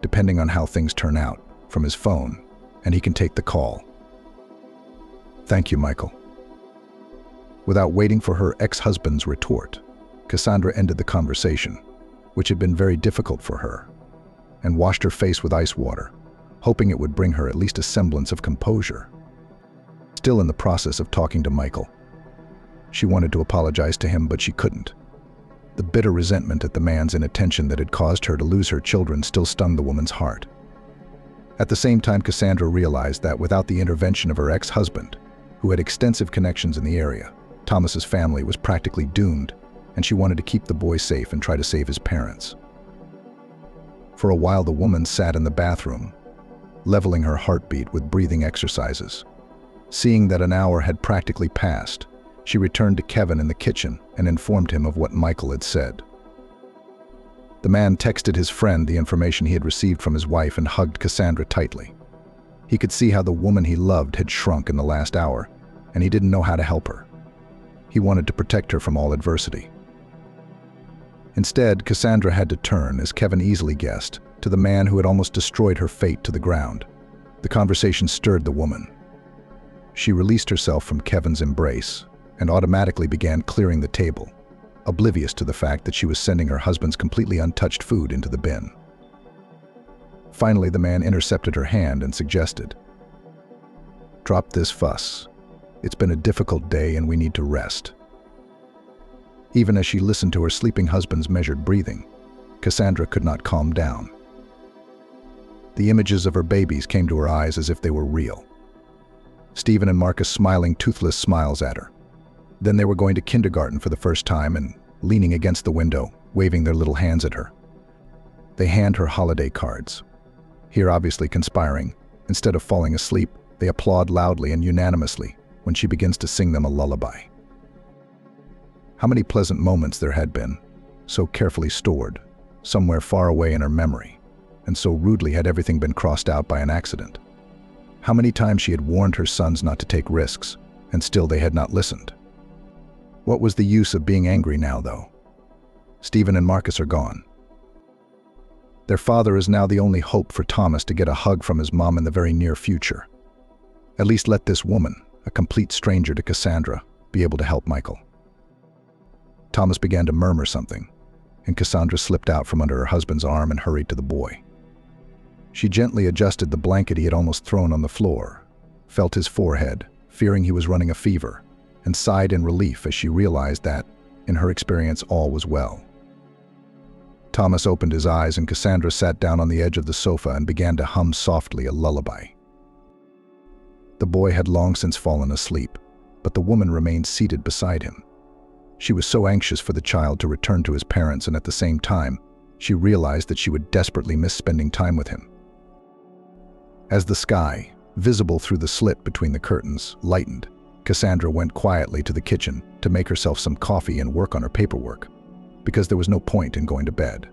Speaker 3: depending on how things turn out, from his phone, and he can take the call." "Thank you, Michael." Without waiting for her ex-husband's retort, Cassandra ended the conversation, which had been very difficult for her, and washed her face with ice water, hoping it would bring her at least a semblance of composure. Still in the process of talking to Michael, she wanted to apologize to him, but she couldn't. The bitter resentment at the man's inattention that had caused her to lose her children still stung the woman's heart. At the same time, Cassandra realized that without the intervention of her ex-husband, who had extensive connections in the area, Thomas's family was practically doomed, and she wanted to keep the boy safe and try to save his parents. For a while, the woman sat in the bathroom, leveling her heartbeat with breathing exercises. Seeing that an hour had practically passed, she returned to Kevin in the kitchen and informed him of what Michael had said. The man texted his friend the information he had received from his wife and hugged Cassandra tightly. He could see how the woman he loved had shrunk in the last hour, and he didn't know how to help her. He wanted to protect her from all adversity. Instead, Cassandra had to turn, as Kevin easily guessed, to the man who had almost destroyed her fate to the ground. The conversation stirred the woman. She released herself from Kevin's embrace and automatically began clearing the table, oblivious to the fact that she was sending her husband's completely untouched food into the bin. Finally, the man intercepted her hand and suggested, "Drop this fuss. It's been a difficult day and we need to rest." Even as she listened to her sleeping husband's measured breathing, Cassandra could not calm down. The images of her babies came to her eyes as if they were real. Stephen and Marcus smiling toothless smiles at her. Then they were going to kindergarten for the first time and leaning against the window, waving their little hands at her. They hand her holiday cards. Here, obviously conspiring, Instead of falling asleep, they applaud loudly and unanimously when she begins to sing them a lullaby. How many pleasant moments there had been, so carefully stored, somewhere far away in her memory, and so rudely had everything been crossed out by an accident. How many times she had warned her sons not to take risks, and still they had not listened. What was the use of being angry now, though? Stephen and Marcus are gone. Their father is now the only hope for Thomas to get a hug from his mom in the very near future. At least let this woman, a complete stranger to Cassandra, be able to help Michael. Thomas began to murmur something, and Cassandra slipped out from under her husband's arm and hurried to the boy. She gently adjusted the blanket he had almost thrown on the floor, felt his forehead, fearing he was running a fever, and sighed in relief as she realized that, in her experience, all was well. Thomas opened his eyes and Cassandra sat down on the edge of the sofa and began to hum softly a lullaby. The boy had long since fallen asleep, but the woman remained seated beside him. She was so anxious for the child to return to his parents, and at the same time, she realized that she would desperately miss spending time with him. As the sky, visible through the slit between the curtains, lightened, Cassandra went quietly to the kitchen to make herself some coffee and work on her paperwork, because there was no point in going to bed.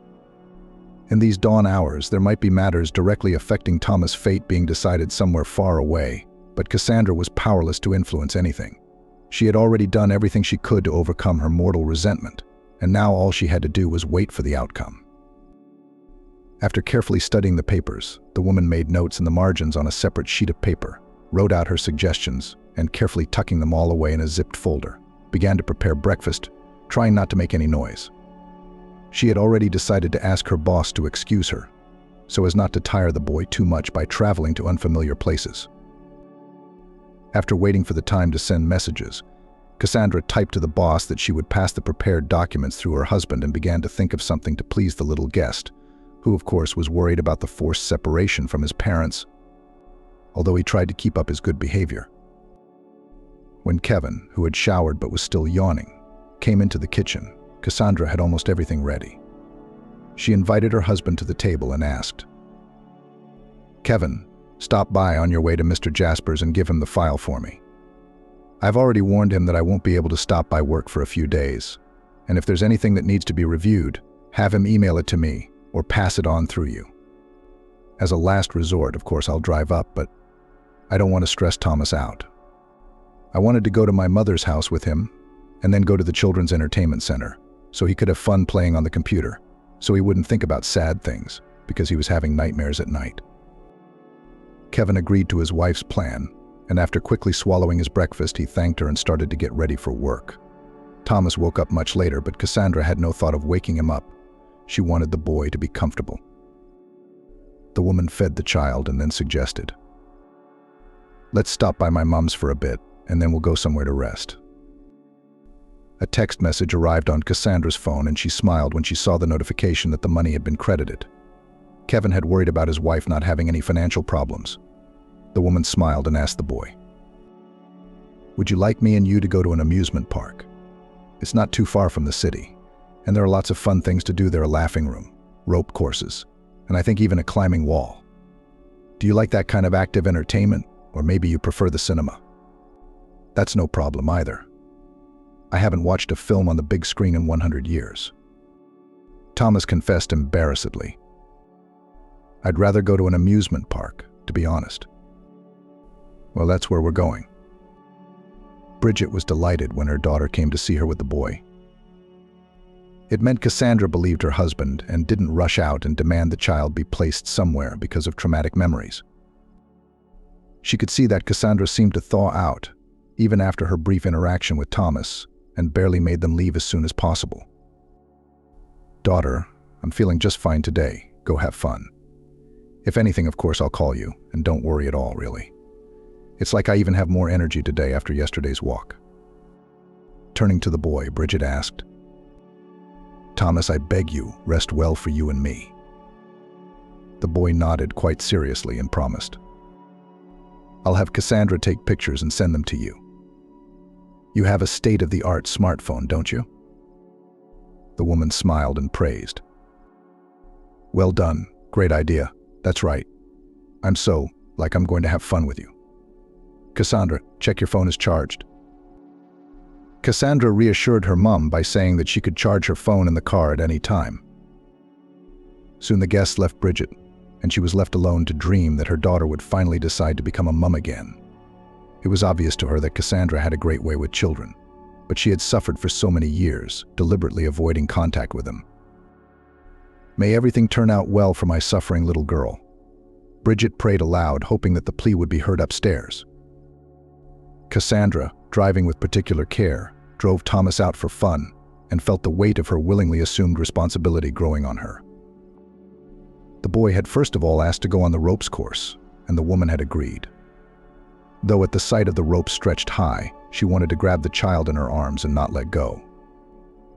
Speaker 3: In these dawn hours, there might be matters directly affecting Thomas' fate being decided somewhere far away, but Cassandra was powerless to influence anything. She had already done everything she could to overcome her mortal resentment, and now all she had to do was wait for the outcome. After carefully studying the papers, the woman made notes in the margins on a separate sheet of paper, wrote out her suggestions, and carefully tucking them all away in a zipped folder, began to prepare breakfast, trying not to make any noise. She had already decided to ask her boss to excuse her, so as not to tire the boy too much by traveling to unfamiliar places. After waiting for the time to send messages, Cassandra typed to the boss that she would pass the prepared documents through her husband and began to think of something to please the little guest, who of course was worried about the forced separation from his parents, although he tried to keep up his good behavior. When Kevin, who had showered but was still yawning, came into the kitchen, Cassandra had almost everything ready. She invited her husband to the table and asked, "Kevin, stop by on your way to Mr. Jasper's and give him the file for me. I've already warned him that I won't be able to stop by work for a few days, and if there's anything that needs to be reviewed, have him email it to me or pass it on through you. As a last resort, of course, I'll drive up, but I don't want to stress Thomas out. I wanted to go to my mother's house with him and then go to the Children's Entertainment Center so he could have fun playing on the computer, so he wouldn't think about sad things because he was having nightmares at night." Kevin agreed to his wife's plan, and after quickly swallowing his breakfast, he thanked her and started to get ready for work. Thomas woke up much later, but Cassandra had no thought of waking him up. She wanted the boy to be comfortable. The woman fed the child and then suggested, "Let's stop by my mom's for a bit, and then we'll go somewhere to rest." A text message arrived on Cassandra's phone, and she smiled when she saw the notification that the money had been credited. Kevin had worried about his wife not having any financial problems. The woman smiled and asked the boy, "Would you like me and you to go to an amusement park? It's not too far from the city, and there are lots of fun things to do there: a laughing room, rope courses, and I think even a climbing wall. Do you like that kind of active entertainment, or maybe you prefer the cinema? That's no problem either. I haven't watched a film on the big screen in 100 years. Thomas confessed embarrassedly, "I'd rather go to an amusement park, to be honest." "Well, that's where we're going." Bridget was delighted when her daughter came to see her with the boy. It meant Cassandra believed her husband and didn't rush out and demand the child be placed somewhere because of traumatic memories. She could see that Cassandra seemed to thaw out, even after her brief interaction with Thomas, and barely made them leave as soon as possible. "Daughter, I'm feeling just fine today. Go have fun. If anything, of course, I'll call you, and don't worry at all, really. It's like I even have more energy today after yesterday's walk." Turning to the boy, Bridget asked, "Thomas, I beg you, rest well for you and me." The boy nodded quite seriously and promised, "I'll have Cassandra take pictures and send them to you. You have a state-of-the-art smartphone, don't you?" The woman smiled and praised. "Well done. Great idea. That's right. I'm so like I'm going to have fun with you. Cassandra, check your phone is charged. Cassandra reassured her mum by saying that she could charge her phone in the car at any time. Soon the guests left Bridget, and she was left alone to dream that her daughter would finally decide to become a mum again. It was obvious to her that Cassandra had a great way with children, but she had suffered for so many years, deliberately avoiding contact with them. May everything turn out well for my suffering little girl. Bridget prayed aloud, hoping that the plea would be heard upstairs. Cassandra, driving with particular care, drove Thomas out for fun and felt the weight of her willingly assumed responsibility growing on her. The boy had first of all asked to go on the ropes course, and the woman had agreed. Though at the sight of the rope stretched high, she wanted to grab the child in her arms and not let go.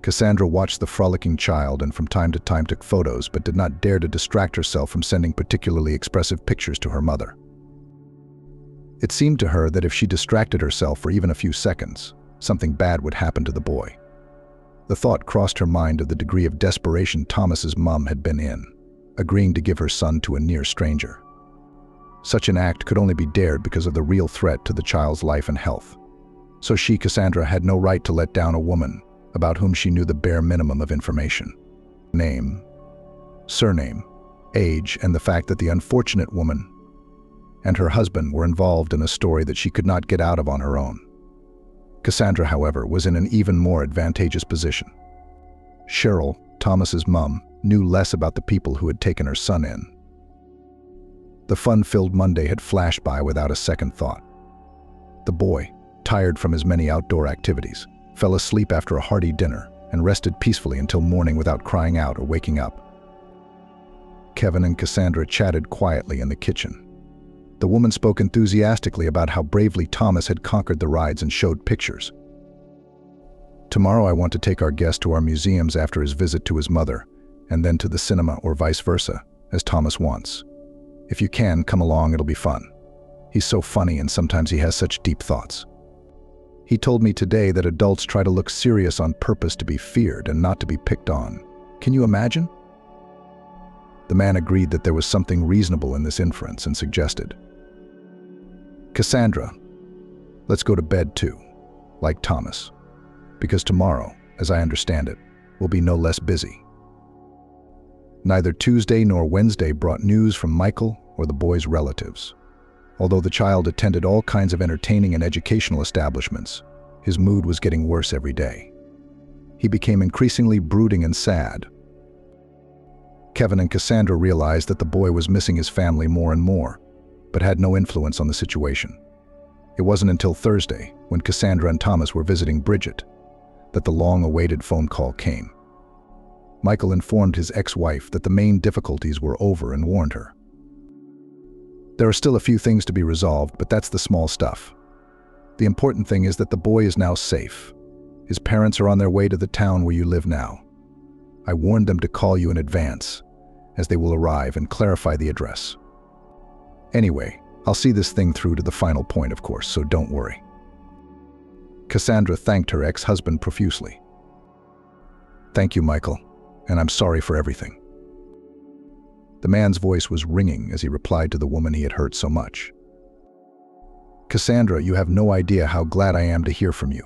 Speaker 3: Cassandra watched the frolicking child and from time to time took photos, but did not dare to distract herself from sending particularly expressive pictures to her mother. It seemed to her that if she distracted herself for even a few seconds, something bad would happen to the boy. The thought crossed her mind of the degree of desperation Thomas's mum had been in, agreeing to give her son to a near stranger. Such an act could only be dared because of the real threat to the child's life and health. So she, Cassandra, had no right to let down a woman about whom she knew the bare minimum of information. Name, surname, age, and the fact that the unfortunate woman and her husband were involved in a story that she could not get out of on her own. Cassandra, however, was in an even more advantageous position. Cheryl, Thomas's mum, knew less about the people who had taken her son in. The fun-filled Monday had flashed by without a second thought. The boy, tired from his many outdoor activities, fell asleep after a hearty dinner and rested peacefully until morning without crying out or waking up. Kevin and Cassandra chatted quietly in the kitchen. The woman spoke enthusiastically about how bravely Thomas had conquered the rides and showed pictures. Tomorrow I want to take our guest to our museums after his visit to his mother, and then to the cinema or vice versa, as Thomas wants. If you can, come along, it'll be fun. He's so funny and sometimes he has such deep thoughts. He told me today that adults try to look serious on purpose to be feared and not to be picked on. Can you imagine? The man agreed that there was something reasonable in this inference and suggested, Cassandra, let's go to bed too, like Thomas, because tomorrow, as I understand it, will be no less busy. Neither Tuesday nor Wednesday brought news from Michael or the boy's relatives. Although the child attended all kinds of entertaining and educational establishments, his mood was getting worse every day. He became increasingly brooding and sad. Kevin and Cassandra realized that the boy was missing his family more and more, but had no influence on the situation. It wasn't until Thursday, when Cassandra and Thomas were visiting Bridget, that the long-awaited phone call came. Michael informed his ex-wife that the main difficulties were over and warned her. There are still a few things to be resolved, but that's the small stuff. The important thing is that the boy is now safe. His parents are on their way to the town where you live now. I warned them to call you in advance, as they will arrive and clarify the address. Anyway, I'll see this thing through to the final point, of course, so don't worry. Cassandra thanked her ex-husband profusely. Thank you, Michael, and I'm sorry for everything. The man's voice was ringing as he replied to the woman he had hurt so much. Cassandra, you have no idea how glad I am to hear from you,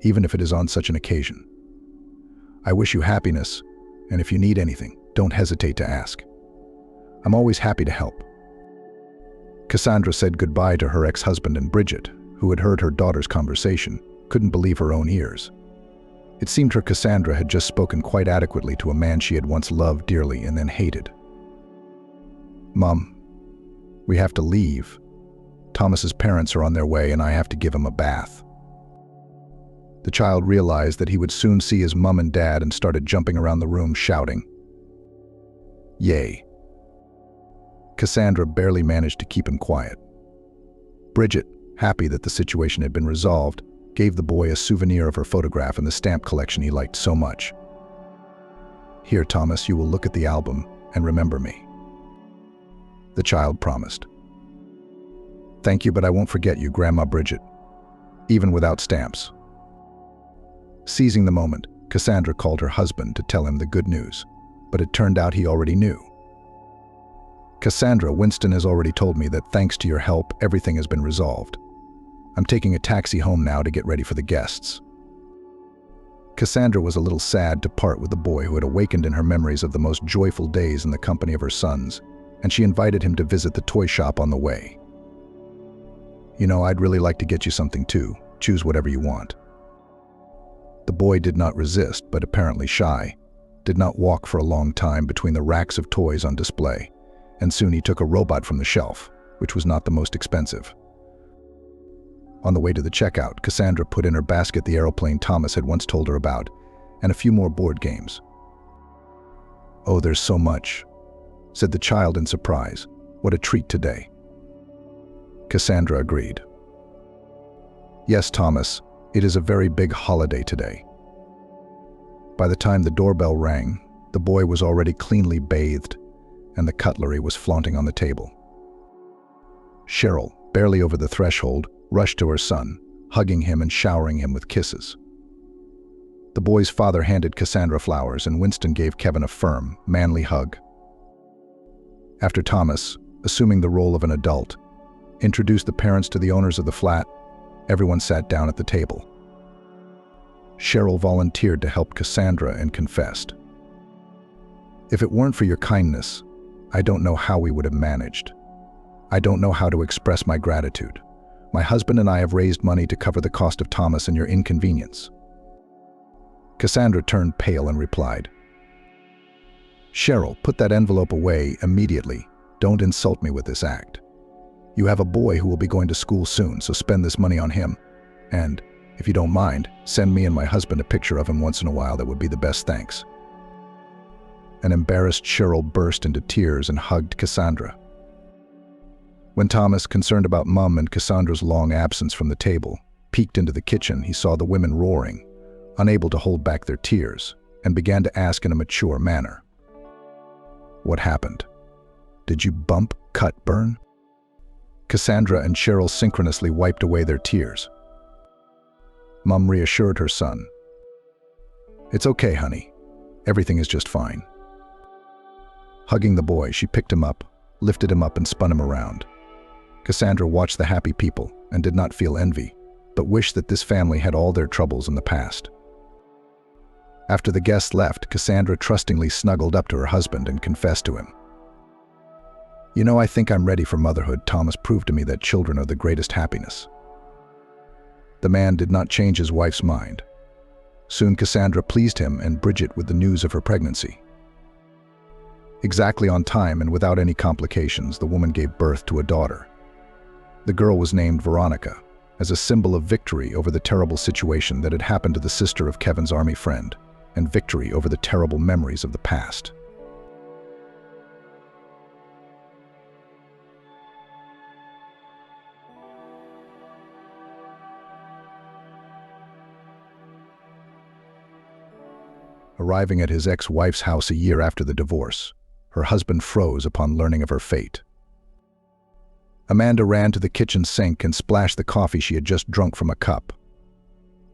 Speaker 3: even if it is on such an occasion. I wish you happiness, and if you need anything, don't hesitate to ask. I'm always happy to help. Cassandra said goodbye to her ex-husband, and Bridget, who had heard her daughter's conversation, couldn't believe her own ears. It seemed her Cassandra had just spoken quite adequately to a man she had once loved dearly and then hated. Mom, we have to leave. Thomas's parents are on their way and I have to give him a bath. The child realized that he would soon see his mom and dad and started jumping around the room shouting, "Yay!" Cassandra barely managed to keep him quiet. Bridget, happy that the situation had been resolved, gave the boy a souvenir of her photograph in the stamp collection he liked so much. Here, Thomas, you will look at the album and remember me. The child promised. Thank you, but I won't forget you, Grandma Bridget, even without stamps. Seizing the moment, Cassandra called her husband to tell him the good news, but it turned out he already knew. Cassandra, Winston has already told me that thanks to your help, everything has been resolved. I'm taking a taxi home now to get ready for the guests. Cassandra was a little sad to part with the boy who had awakened in her memories of the most joyful days in the company of her sons, and she invited him to visit the toy shop on the way. You know, I'd really like to get you something too. Choose whatever you want. The boy did not resist, but apparently shy, did not walk for a long time between the racks of toys on display, and soon he took a robot from the shelf, which was not the most expensive. On the way to the checkout, Cassandra put in her basket the aeroplane Thomas had once told her about, and a few more board games. "Oh, there's so much," said the child in surprise. "What a treat today." Cassandra agreed. "Yes, Thomas, it is a very big holiday today." By the time the doorbell rang, the boy was already cleanly bathed, and the cutlery was flaunting on the table. Cheryl, barely over the threshold, rushed to her son, hugging him and showering him with kisses. The boy's father handed Cassandra flowers, and Winston gave Kevin a firm, manly hug. After Thomas, assuming the role of an adult, introduced the parents to the owners of the flat, everyone sat down at the table. Cheryl volunteered to help Cassandra and confessed. "If it weren't for your kindness, I don't know how we would have managed. I don't know how to express my gratitude. My husband and I have raised money to cover the cost of Thomas and your inconvenience." Cassandra turned pale and replied, "Cheryl, put that envelope away immediately. Don't insult me with this act. You have a boy who will be going to school soon, so spend this money on him. And, if you don't mind, send me and my husband a picture of him once in a while. That would be the best thanks." An embarrassed Cheryl burst into tears and hugged Cassandra. When Thomas, concerned about Mum and Cassandra's long absence from the table, peeked into the kitchen, he saw the women roaring, unable to hold back their tears, and began to ask in a mature manner, "What happened? Did you bump, cut, burn?" Cassandra and Cheryl synchronously wiped away their tears. Mum reassured her son, "It's okay, honey. Everything is just fine." Hugging the boy, she picked him up, lifted him up, and spun him around. Cassandra watched the happy people and did not feel envy, but wished that this family had all their troubles in the past. After the guests left, Cassandra trustingly snuggled up to her husband and confessed to him, "You know, I think I'm ready for motherhood. Thomas proved to me that children are the greatest happiness." The man did not change his wife's mind. Soon Cassandra pleased him and Bridget with the news of her pregnancy. Exactly on time and without any complications, the woman gave birth to a daughter. The girl was named Veronica, as a symbol of victory over the terrible situation that had happened to the sister of Kevin's army friend, and victory over the terrible memories of the past. Arriving at his ex-wife's house a year after the divorce, her husband froze upon learning of her fate. Amanda ran to the kitchen sink and splashed the coffee she had just drunk from a cup.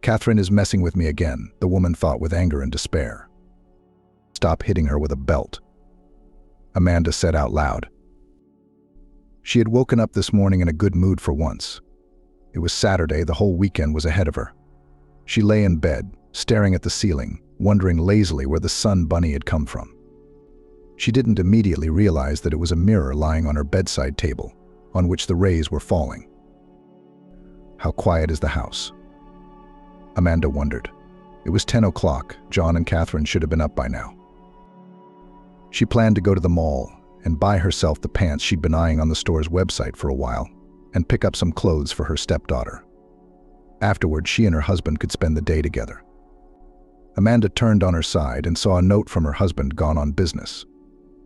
Speaker 3: "Catherine is messing with me again," the woman thought with anger and despair. "Stop hitting her with a belt," Amanda said out loud. She had woken up this morning in a good mood for once. It was Saturday, the whole weekend was ahead of her. She lay in bed, staring at the ceiling, wondering lazily where the sun bunny had come from. She didn't immediately realize that it was a mirror lying on her bedside table, on which the rays were falling. How quiet is the house? Amanda wondered. It was 10 o'clock. John and Catherine should have been up by now. She planned to go to the mall and buy herself the pants she'd been eyeing on the store's website for a while, and pick up some clothes for her stepdaughter. Afterward, she and her husband could spend the day together. Amanda turned on her side and saw a note from her husband gone on business.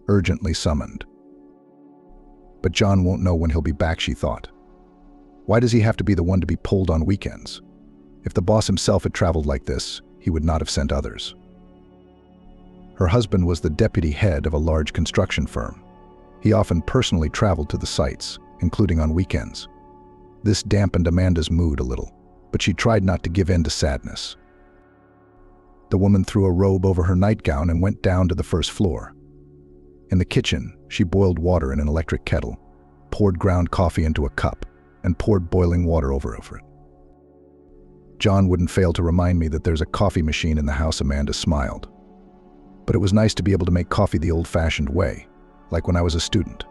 Speaker 3: Urgently summoned. But John won't know when he'll be back, she thought. Why does he have to be the one to be pulled on weekends? If the boss himself had traveled like this, he would not have sent others. Her husband was the deputy head of a large construction firm. He often personally traveled to the sites, including on weekends. This dampened Amanda's mood a little, but she tried not to give in to sadness. The woman threw a robe over her nightgown and went down to the first floor. In the kitchen, she boiled water in an electric kettle, poured ground coffee into a cup, and poured boiling water over it. John wouldn't fail to remind me that there's a coffee machine in the house. Amanda smiled. But it was nice to be able to make coffee the old-fashioned way, like when I was a student.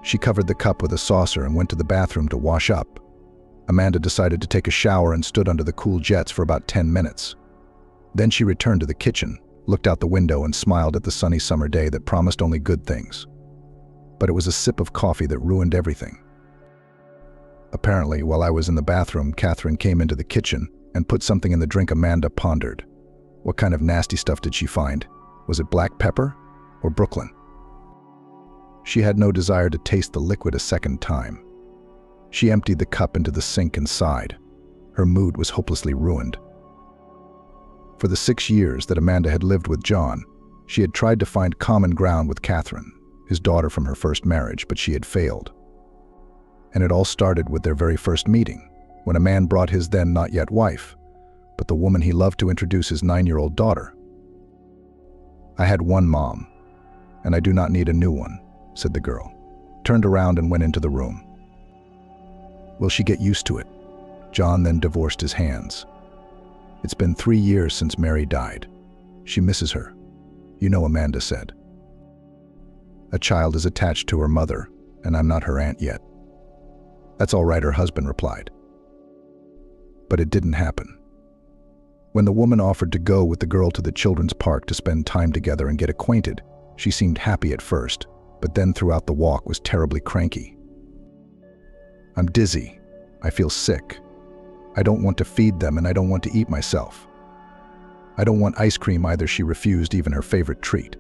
Speaker 3: She covered the cup with a saucer and went to the bathroom to wash up. Amanda decided to take a shower and stood under the cool jets for about 10 minutes. Then she returned to the kitchen, looked out the window and smiled at the sunny summer day that promised only good things. But it was a sip of coffee that ruined everything. Apparently, while I was in the bathroom, Catherine came into the kitchen and put something in the drink. Amanda pondered. What kind of nasty stuff did she find? Was it black pepper or Brooklyn? She had no desire to taste the liquid a second time. She emptied the cup into the sink and sighed. Her mood was hopelessly ruined. For the 6 years that Amanda had lived with John, she had tried to find common ground with Catherine, his daughter from her first marriage, but she had failed. And it all started with their very first meeting, when a man brought his then not yet wife, but the woman he loved, to introduce his 9-year-old daughter. "I had one mom, and I do not need a new one," said the girl, turned around and went into the room. "Will she get used to it?" John then divorced his hands. "It's been 3 years since Mary died. She misses her. You know," Amanda said. "A child is attached to her mother, and I'm not her aunt yet." "That's all right," her husband replied. But it didn't happen. When the woman offered to go with the girl to the children's park to spend time together and get acquainted, she seemed happy at first, but then throughout the walk was terribly cranky. "I'm dizzy. I feel sick. I don't want to feed them, and I don't want to eat myself. I don't want ice cream either." She refused even her favorite treat.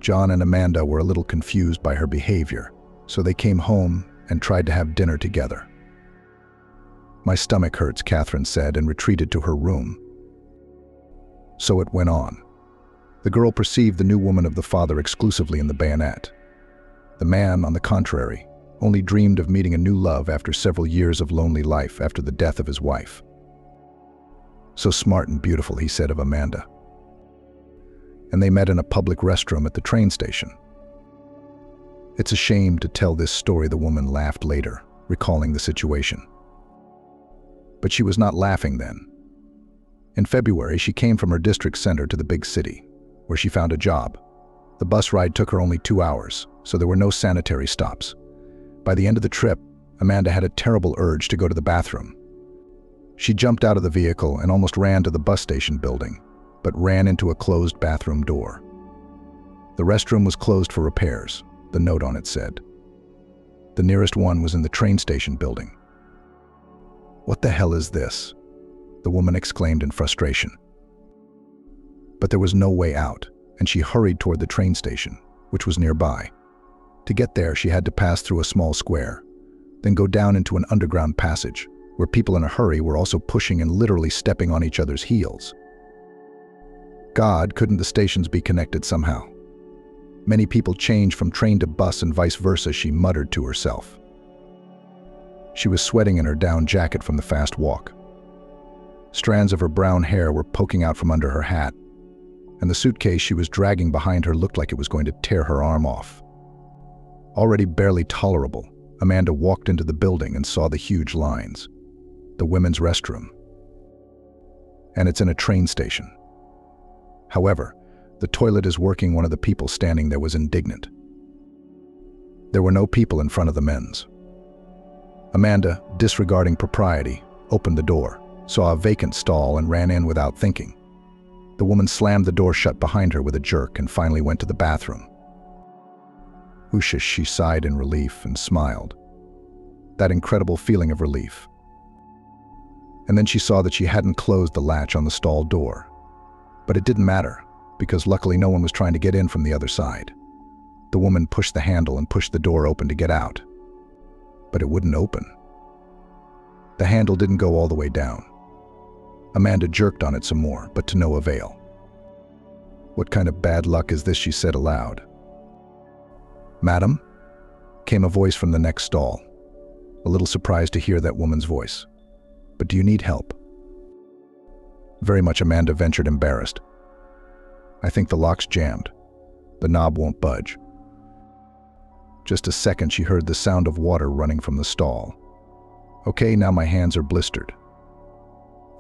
Speaker 3: John and Amanda were a little confused by her behavior, so they came home and tried to have dinner together. "My stomach hurts," Catherine said, and retreated to her room. So it went on. The girl perceived the new woman of the father exclusively in the bayonet. The man, on the contrary, only dreamed of meeting a new love after several years of lonely life after the death of his wife. "So smart and beautiful," he said of Amanda. And they met in a public restroom at the train station. "It's a shame to tell this story," the woman laughed later, recalling the situation. But she was not laughing then. In February, she came from her district center to the big city, where she found a job. The bus ride took her only 2 hours, so there were no sanitary stops. By the end of the trip, Amanda had a terrible urge to go to the bathroom. She jumped out of the vehicle and almost ran to the bus station building, but ran into a closed bathroom door. The restroom was closed for repairs, the note on it said. The nearest one was in the train station building. "What the hell is this?" the woman exclaimed in frustration. But there was no way out, and she hurried toward the train station, which was nearby. To get there, she had to pass through a small square, then go down into an underground passage, where people in a hurry were also pushing and literally stepping on each other's heels. God, couldn't the stations be connected somehow? Many people change from train to bus and vice versa, she muttered to herself. She was sweating in her down jacket from the fast walk. Strands of her brown hair were poking out from under her hat, and the suitcase she was dragging behind her looked like it was going to tear her arm off. Already barely tolerable, Amanda walked into the building and saw the huge lines. The women's restroom. And it's in a train station. However, the toilet is working. One of the people standing there was indignant. There were no people in front of the men's. Amanda, disregarding propriety, opened the door, saw a vacant stall, and ran in without thinking. The woman slammed the door shut behind her with a jerk and finally went to the bathroom. Whoosh, she sighed in relief and smiled. That incredible feeling of relief. And then she saw that she hadn't closed the latch on the stall door. But it didn't matter, because luckily no one was trying to get in from the other side. The woman pushed the handle and pushed the door open to get out. But it wouldn't open. The handle didn't go all the way down. Amanda jerked on it some more, but to no avail. "What kind of bad luck is this?" she said aloud. "Madam?" came a voice from the next stall. A little surprised to hear that woman's voice. "But do you need help?" "Very much," Amanda ventured, embarrassed. "I think the lock's jammed." The knob won't budge. Just a second, she heard the sound of water running from the stall. Okay, now my hands are blistered.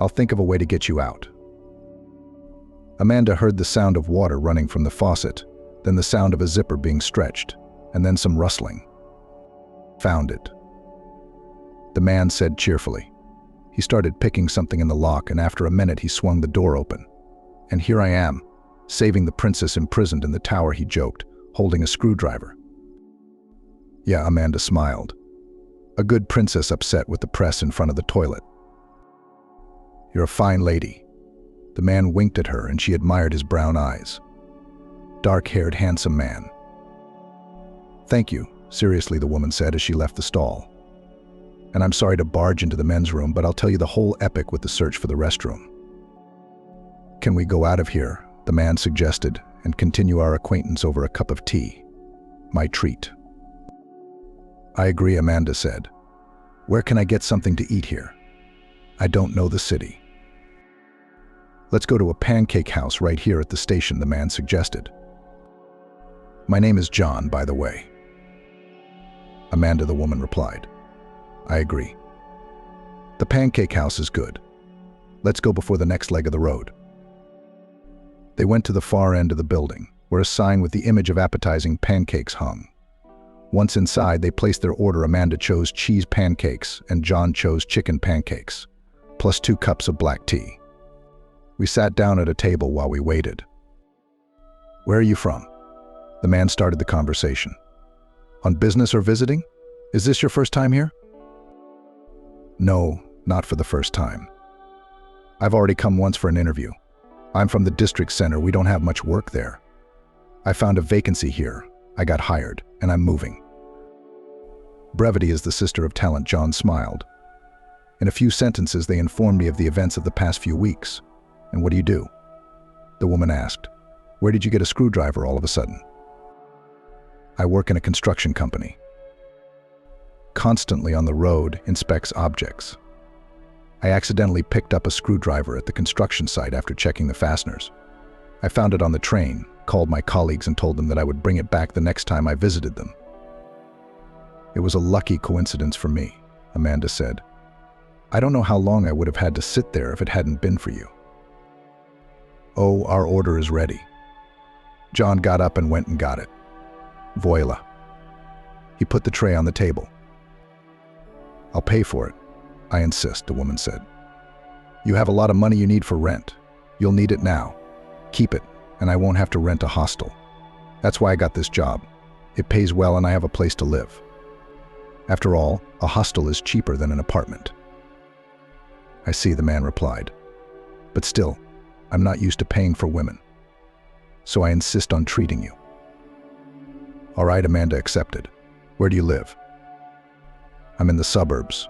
Speaker 3: I'll think of a way to get you out. Amanda heard the sound of water running from the faucet, then the sound of a zipper being stretched, and then some rustling. Found it, the man said cheerfully. He started picking something in the lock, and after a minute he swung the door open. And here I am, saving the princess imprisoned in the tower, he joked, holding a screwdriver. Yeah, Amanda smiled. A good princess upset with the press in front of the toilet. You're a fine lady. The man winked at her and she admired his brown eyes. Dark-haired, handsome man. Thank you, seriously, the woman said as she left the stall. And I'm sorry to barge into the men's room, but I'll tell you the whole epic with the search for the restroom. Can we go out of here, the man suggested, and continue our acquaintance over a cup of tea? My treat. I agree, Amanda said. Where can I get something to eat here? I don't know the city. Let's go to a pancake house right here at the station, the man suggested. My name is John, by the way. Amanda, the woman replied. I agree. The pancake house is good. Let's go before the next leg of the road. They went to the far end of the building, where a sign with the image of appetizing pancakes hung. Once inside, they placed their order. Amanda chose cheese pancakes and John chose chicken pancakes, plus 2 cups of black tea. We sat down at a table while we waited. Where are you from? The man started the conversation. On business or visiting? Is this your first time here? No, not for the first time. I've already come once for an interview. I'm from the district center. We don't have much work there. I found a vacancy here. I got hired, and I'm moving. Brevity is the sister of talent, John smiled. In a few sentences, they informed me of the events of the past few weeks. And what do you do? The woman asked. Where did you get a screwdriver all of a sudden? I work in a construction company. Constantly on the road, inspects objects. I accidentally picked up a screwdriver at the construction site after checking the fasteners. I found it on the train, called my colleagues and told them that I would bring it back the next time I visited them. It was a lucky coincidence for me, Amanda said. I don't know how long I would have had to sit there if it hadn't been for you. Oh, our order is ready. John got up and went and got it. Voila. He put the tray on the table. I'll pay for it. I insist, the woman said. You have a lot of money you need for rent. You'll need it now. Keep it, and I won't have to rent a hostel. That's why I got this job. It pays well and I have a place to live. After all, a hostel is cheaper than an apartment. I see, the man replied. But still, I'm not used to paying for women. So I insist on treating you. All right, Amanda accepted. Where do you live? I'm in the suburbs.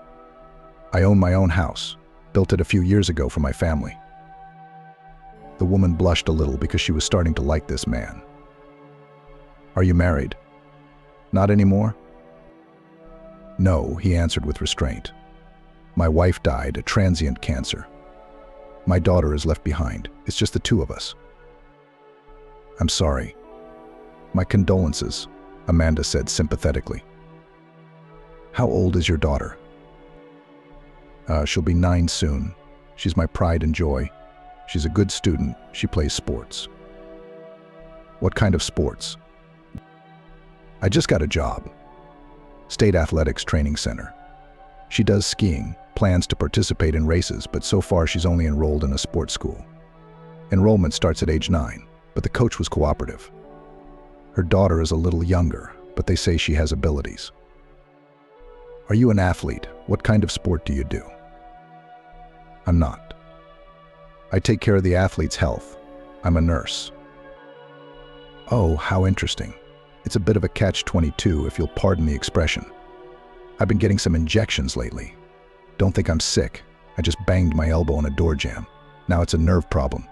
Speaker 3: I own my own house, built it a few years ago for my family. The woman blushed a little because she was starting to like this man. Are you married? Not anymore? No, he answered with restraint. My wife died, a transient cancer. My daughter is left behind. It's just the 2 of us. I'm sorry. My condolences, Amanda said sympathetically. How old is your daughter? She'll be 9 soon. She's my pride and joy. She's a good student. She plays sports. What kind of sports? I just got a job. State Athletics Training Center. She does skiing, plans to participate in races, but so far she's only enrolled in a sports school. Enrollment starts at age 9, but the coach was cooperative. Her daughter is a little younger, but they say she has abilities. Are you an athlete? What kind of sport do you do? I'm not. I take care of the athlete's health. I'm a nurse. Oh, how interesting. It's a bit of a catch-22, if you'll pardon the expression. I've been getting some injections lately. Don't think I'm sick. I just banged my elbow on a door jamb. Now it's a nerve problem.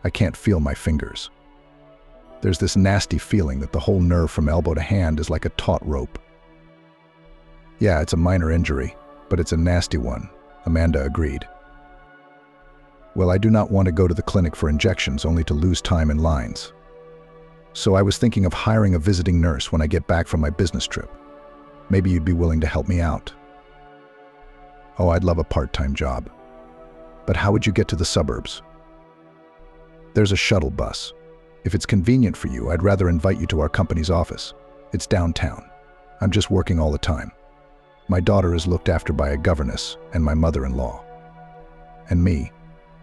Speaker 3: I can't feel my fingers. There's this nasty feeling that the whole nerve from elbow to hand is like a taut rope. Yeah, it's a minor injury, but it's a nasty one, Amanda agreed. Well, I do not want to go to the clinic for injections only to lose time in lines. So I was thinking of hiring a visiting nurse when I get back from my business trip. Maybe you'd be willing to help me out. Oh, I'd love a part-time job. But how would you get to the suburbs? There's a shuttle bus. If it's convenient for you, I'd rather invite you to our company's office. It's downtown. I'm just working all the time. My daughter is looked after by a governess and my mother-in-law. And me,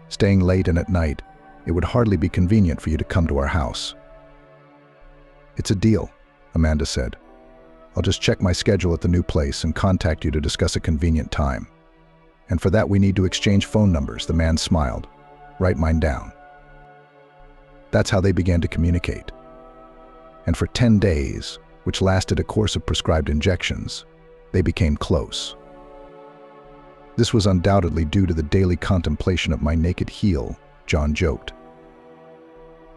Speaker 3: staying late and at night, it would hardly be convenient for you to come to our house. It's a deal, Amanda said. I'll just check my schedule at the new place and contact you to discuss a convenient time. And for that we need to exchange phone numbers, the man smiled. Write mine down. That's how they began to communicate. And for 10 days, which lasted a course of prescribed injections, they became close. This was undoubtedly due to the daily contemplation of my naked heel, John joked.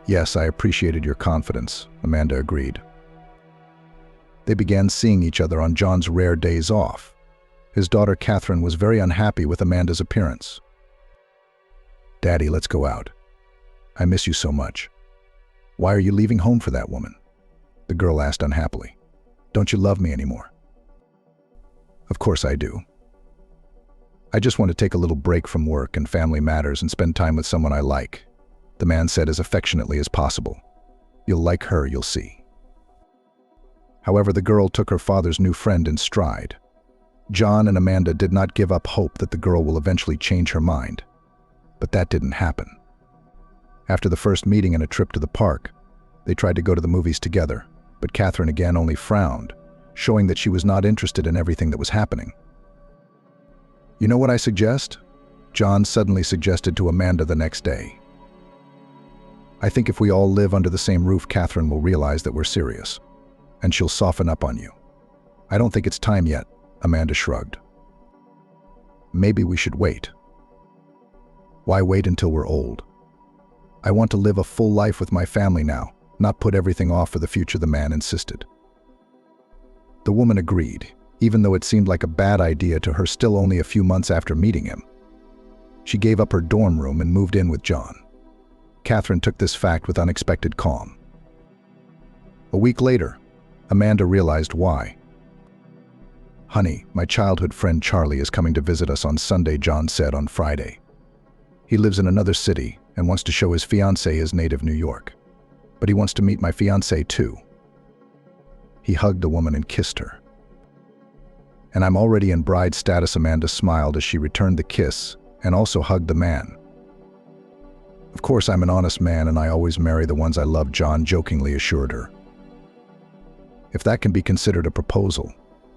Speaker 3: Yes, I appreciated your confidence, Amanda agreed. They began seeing each other on John's rare days off. His daughter Catherine was very unhappy with Amanda's appearance. Daddy, let's go out. I miss you so much. Why are you leaving home for that woman? The girl asked unhappily. Don't you love me anymore? Of course I do. I just want to take a little break from work and family matters and spend time with someone I like, the man said as affectionately as possible. You'll like her, you'll see. However, the girl took her father's new friend in stride. John and Amanda did not give up hope that the girl will eventually change her mind. But that didn't happen. After the first meeting and a trip to the park, they tried to go to the movies together, but Catherine again only frowned, showing that she was not interested in everything that was happening. You know what I suggest? John suddenly suggested to Amanda the next day. I think if we all live under the same roof, Catherine will realize that we're serious, and she'll soften up on you. I don't think it's time yet, Amanda shrugged. Maybe we should wait. Why wait until we're old? I want to live a full life with my family now, not put everything off for the future, the man insisted. The woman agreed, even though it seemed like a bad idea to her still only a few months after meeting him. She gave up her dorm room and moved in with John. Catherine took this fact with unexpected calm. A week later, Amanda realized why. Honey, my childhood friend Charlie is coming to visit us on Sunday, John said on Friday. He lives in another city and wants to show his fiancée his native New York. But he wants to meet my fiancée too. He hugged the woman and kissed her. And I'm already in bride status, Amanda smiled as she returned the kiss and also hugged the man. Of course, I'm an honest man and I always marry the ones I love, John jokingly assured her. If that can be considered a proposal,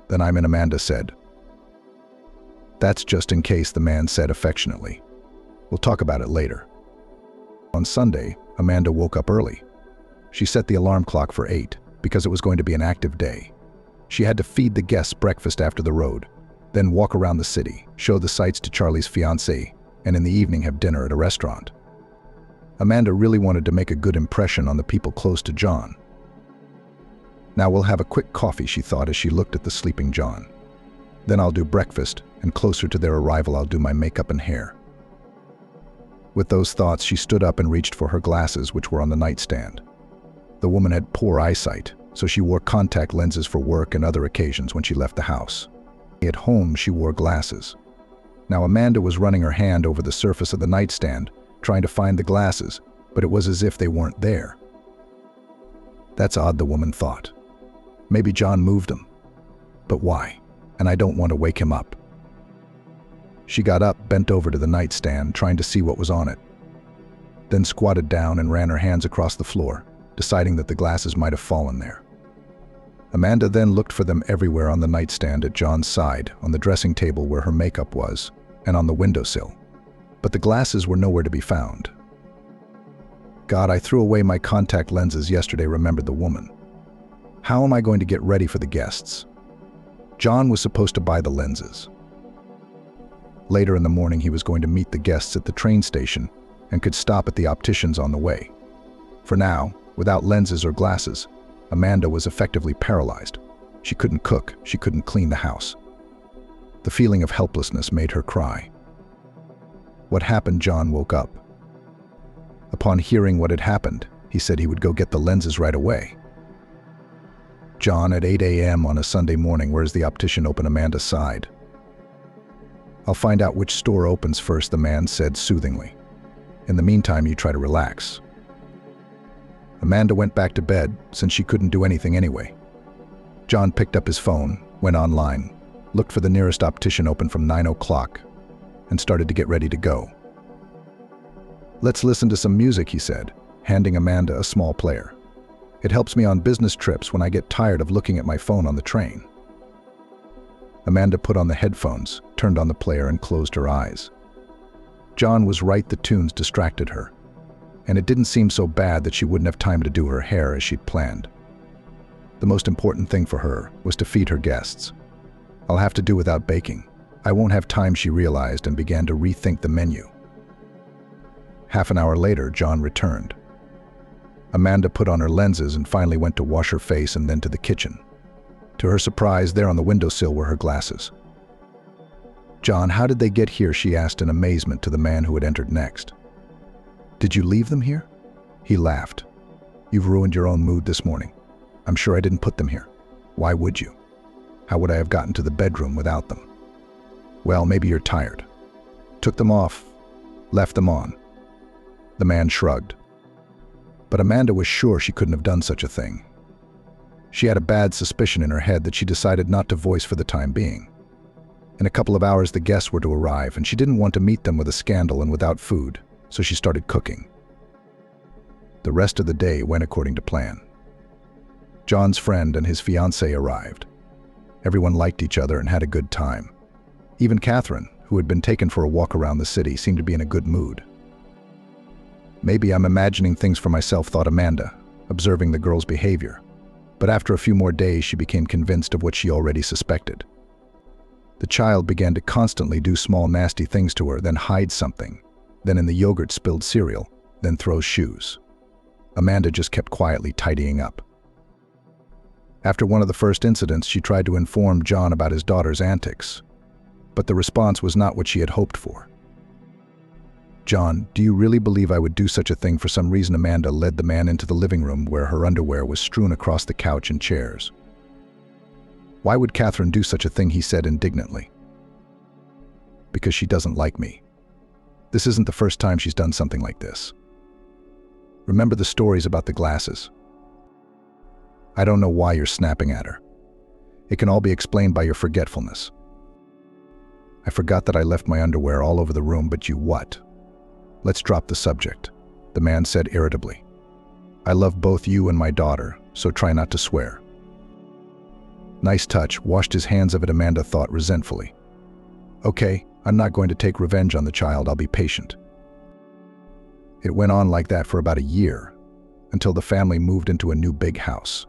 Speaker 3: then I'm in, Amanda said. That's just in case, the man said affectionately. We'll talk about it later. On Sunday, Amanda woke up early. She set the alarm clock for 8 because it was going to be an active day. She had to feed the guests breakfast after the road, then walk around the city, show the sights to Charlie's fiancée, and in the evening have dinner at a restaurant. Amanda really wanted to make a good impression on the people close to John. Now we'll have a quick coffee, she thought as she looked at the sleeping John. Then I'll do breakfast, and closer to their arrival I'll do my makeup and hair. With those thoughts, she stood up and reached for her glasses, which were on the nightstand. The woman had poor eyesight, so she wore contact lenses for work and other occasions when she left the house. At home, she wore glasses. Now Amanda was running her hand over the surface of the nightstand, trying to find the glasses, but it was as if they weren't there. That's odd, the woman thought. Maybe John moved them. But why? And I don't want to wake him up. She got up, bent over to the nightstand, trying to see what was on it. Then squatted down and ran her hands across the floor, deciding that the glasses might have fallen there. Amanda then looked for them everywhere on the nightstand at John's side, on the dressing table where her makeup was, and on the windowsill. But the glasses were nowhere to be found. God, I threw away my contact lenses yesterday, remembered the woman. How am I going to get ready for the guests? John was supposed to buy the lenses. Later in the morning, he was going to meet the guests at the train station and could stop at the opticians on the way. For now, without lenses or glasses, Amanda was effectively paralyzed. She couldn't cook, she couldn't clean the house. The feeling of helplessness made her cry. What happened? John woke up. Upon hearing what had happened, He said he would go get the lenses right away. John, at 8 a.m. on a Sunday morning, where's the optician open? Amanda sighed. I'll find out which store opens first, the man said soothingly. In the meantime, you try to relax. Amanda went back to bed since she couldn't do anything anyway. John picked up his phone, went online, looked for the nearest optician open from 9 o'clock, and started to get ready to go. Let's listen to some music, he said, handing Amanda a small player. It helps me on business trips when I get tired of looking at my phone on the train. Amanda put on the headphones, turned on the player, and closed her eyes. John was right, the tunes distracted her, and it didn't seem so bad that she wouldn't have time to do her hair as she'd planned. The most important thing for her was to feed her guests. I'll have to do without baking. I won't have time, she realized, and began to rethink the menu. Half an hour later, John returned. Amanda put on her lenses and finally went to wash her face and then to the kitchen. To her surprise, there on the windowsill were her glasses. John, how did they get here? She asked in amazement to the man who had entered next. Did you leave them here? He laughed. You've ruined your own mood this morning. I'm sure I didn't put them here. Why would you? How would I have gotten to the bedroom without them? Well, maybe you're tired. Took them off, left them on. The man shrugged. But Amanda was sure she couldn't have done such a thing. She had a bad suspicion in her head that she decided not to voice for the time being. In a couple of hours, the guests were to arrive, and she didn't want to meet them with a scandal and without food, so she started cooking. The rest of the day went according to plan. John's friend and his fiancée arrived. Everyone liked each other and had a good time. Even Catherine, who had been taken for a walk around the city, seemed to be in a good mood. Maybe I'm imagining things for myself, thought Amanda, observing the girl's behavior. But after a few more days, she became convinced of what she already suspected. The child began to constantly do small nasty things to her, then hide something, then in the yogurt spilled cereal, then throws shoes. Amanda just kept quietly tidying up. After one of the first incidents, she tried to inform John about his daughter's antics, but the response was not what she had hoped for. John, do you really believe I would do such a thing? For some reason, Amanda led the man into the living room where her underwear was strewn across the couch and chairs. Why would Catherine do such a thing? He said indignantly. Because she doesn't like me. This isn't the first time she's done something like this. Remember the stories about the glasses? I don't know why you're snapping at her. It can all be explained by your forgetfulness. I forgot that I left my underwear all over the room, but you what? Let's drop the subject, the man said irritably. I love both you and my daughter, so try not to swear. Nice touch, washed his hands of it, Amanda thought resentfully. Okay, I'm not going to take revenge on the child, I'll be patient. It went on like that for about a year, until the family moved into a new big house.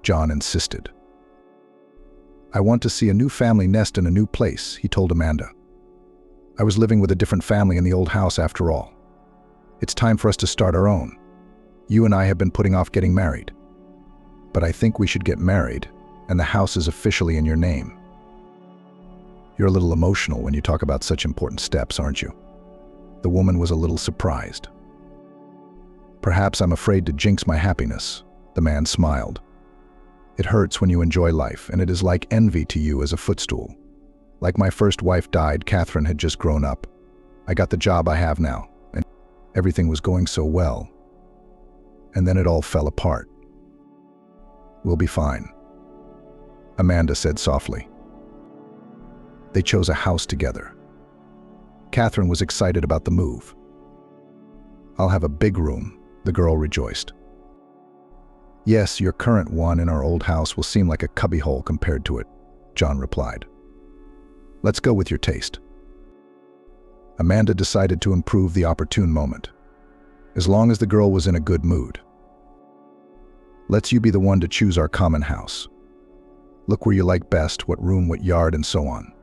Speaker 3: John insisted. I want to see a new family nest in a new place, he told Amanda. I was living with a different family in the old house after all. It's time for us to start our own. You and I have been putting off getting married. But I think we should get married, and the house is officially in your name. You're a little emotional when you talk about such important steps, aren't you? The woman was a little surprised. Perhaps I'm afraid to jinx my happiness, the man smiled. It hurts when you enjoy life, and it is like envy to you as a footstool. Like my first wife died, Catherine had just grown up. I got the job I have now, and everything was going so well. And then it all fell apart. We'll be fine, Amanda said softly. They chose a house together. Catherine was excited about the move. I'll have a big room, the girl rejoiced. Yes, your current one in our old house will seem like a cubbyhole compared to it, John replied. Let's go with your taste. Amanda decided to improve the opportune moment, as long as the girl was in a good mood. Let's you be the one to choose our common house. Look where you like best, what room, what yard, and so on.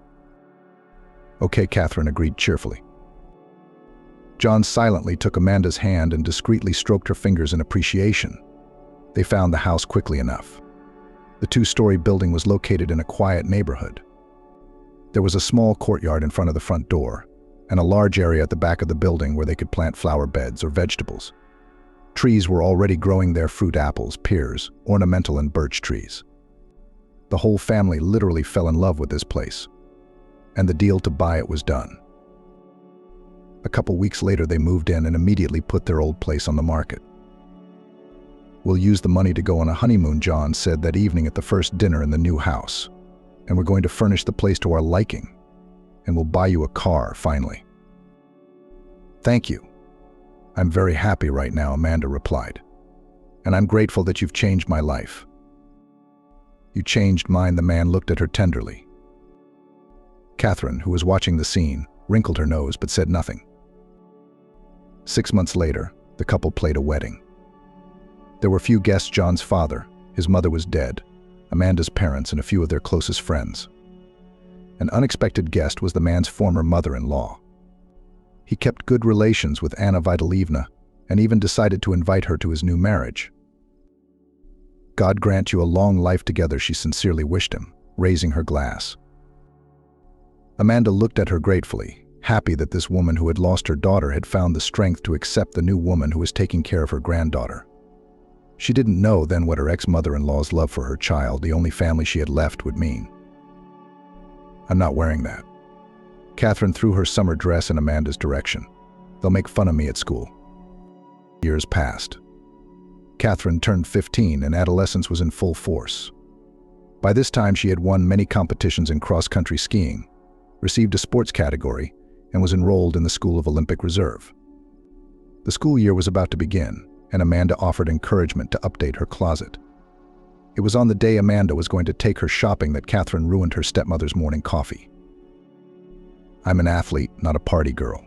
Speaker 3: Okay, Catherine agreed cheerfully. John silently took Amanda's hand and discreetly stroked her fingers in appreciation. They found the house quickly enough. The two-story building was located in a quiet neighborhood. There was a small courtyard in front of the front door, and a large area at the back of the building where they could plant flower beds or vegetables. Trees were already growing their fruit: apples, pears, ornamental and birch trees. The whole family literally fell in love with this place, and the deal to buy it was done. A couple weeks later, they moved in and immediately put their old place on the market. "We'll use the money to go on a honeymoon," John said that evening at the first dinner in the new house. "And we're going to furnish the place to our liking. And we'll buy you a car, finally." "Thank you. I'm very happy right now," Amanda replied. "And I'm grateful that you've changed my life." "You changed mine," the man looked at her tenderly. Catherine, who was watching the scene, wrinkled her nose but said nothing. 6 months later, the couple played a wedding. There were few guests: John's father, his mother was dead, Amanda's parents, and a few of their closest friends. An unexpected guest was the man's former mother-in-law. He kept good relations with Anna Vitalievna and even decided to invite her to his new marriage. "God grant you a long life together," she sincerely wished him, raising her glass. Amanda looked at her gratefully, happy that this woman who had lost her daughter had found the strength to accept the new woman who was taking care of her granddaughter. She didn't know then what her ex-mother-in-law's love for her child, the only family she had left, would mean. "I'm not wearing that." Catherine threw her summer dress in Amanda's direction. "They'll make fun of me at school." Years passed. Catherine turned 15 and adolescence was in full force. By this time she had won many competitions in cross-country skiing, received a sports category, and was enrolled in the School of Olympic Reserve. The school year was about to begin, and Amanda offered encouragement to update her closet. It was on the day Amanda was going to take her shopping that Catherine ruined her stepmother's morning coffee. "I'm an athlete, not a party girl,"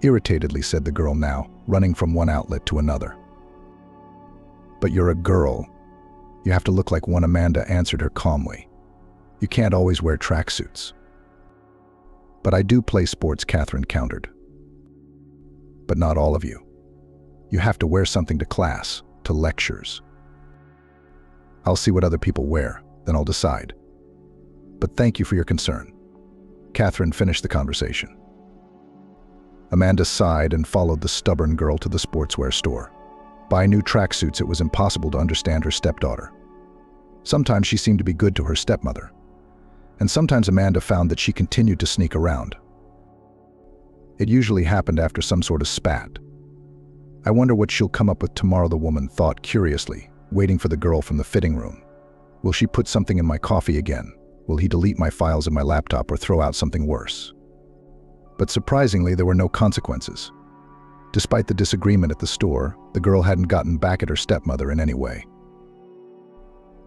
Speaker 3: irritatedly said the girl now, running from one outlet to another. "But you're a girl. You have to look like one," Amanda answered her calmly. "You can't always wear tracksuits." "But I do play sports," Catherine countered. "But not all of you. You have to wear something to class, to lectures." "I'll see what other people wear, then I'll decide. But thank you for your concern." Catherine finished the conversation. Amanda sighed and followed the stubborn girl to the sportswear store. Buy new tracksuits. It was impossible to understand her stepdaughter. Sometimes she seemed to be good to her stepmother, and sometimes Amanda found that she continued to sneak around. It usually happened after some sort of spat. "I wonder what she'll come up with tomorrow," the woman thought curiously, waiting for the girl from the fitting room. "Will she put something in my coffee again? Will he delete my files in my laptop or throw out something worse?" But surprisingly, there were no consequences. Despite the disagreement at the store, the girl hadn't gotten back at her stepmother in any way.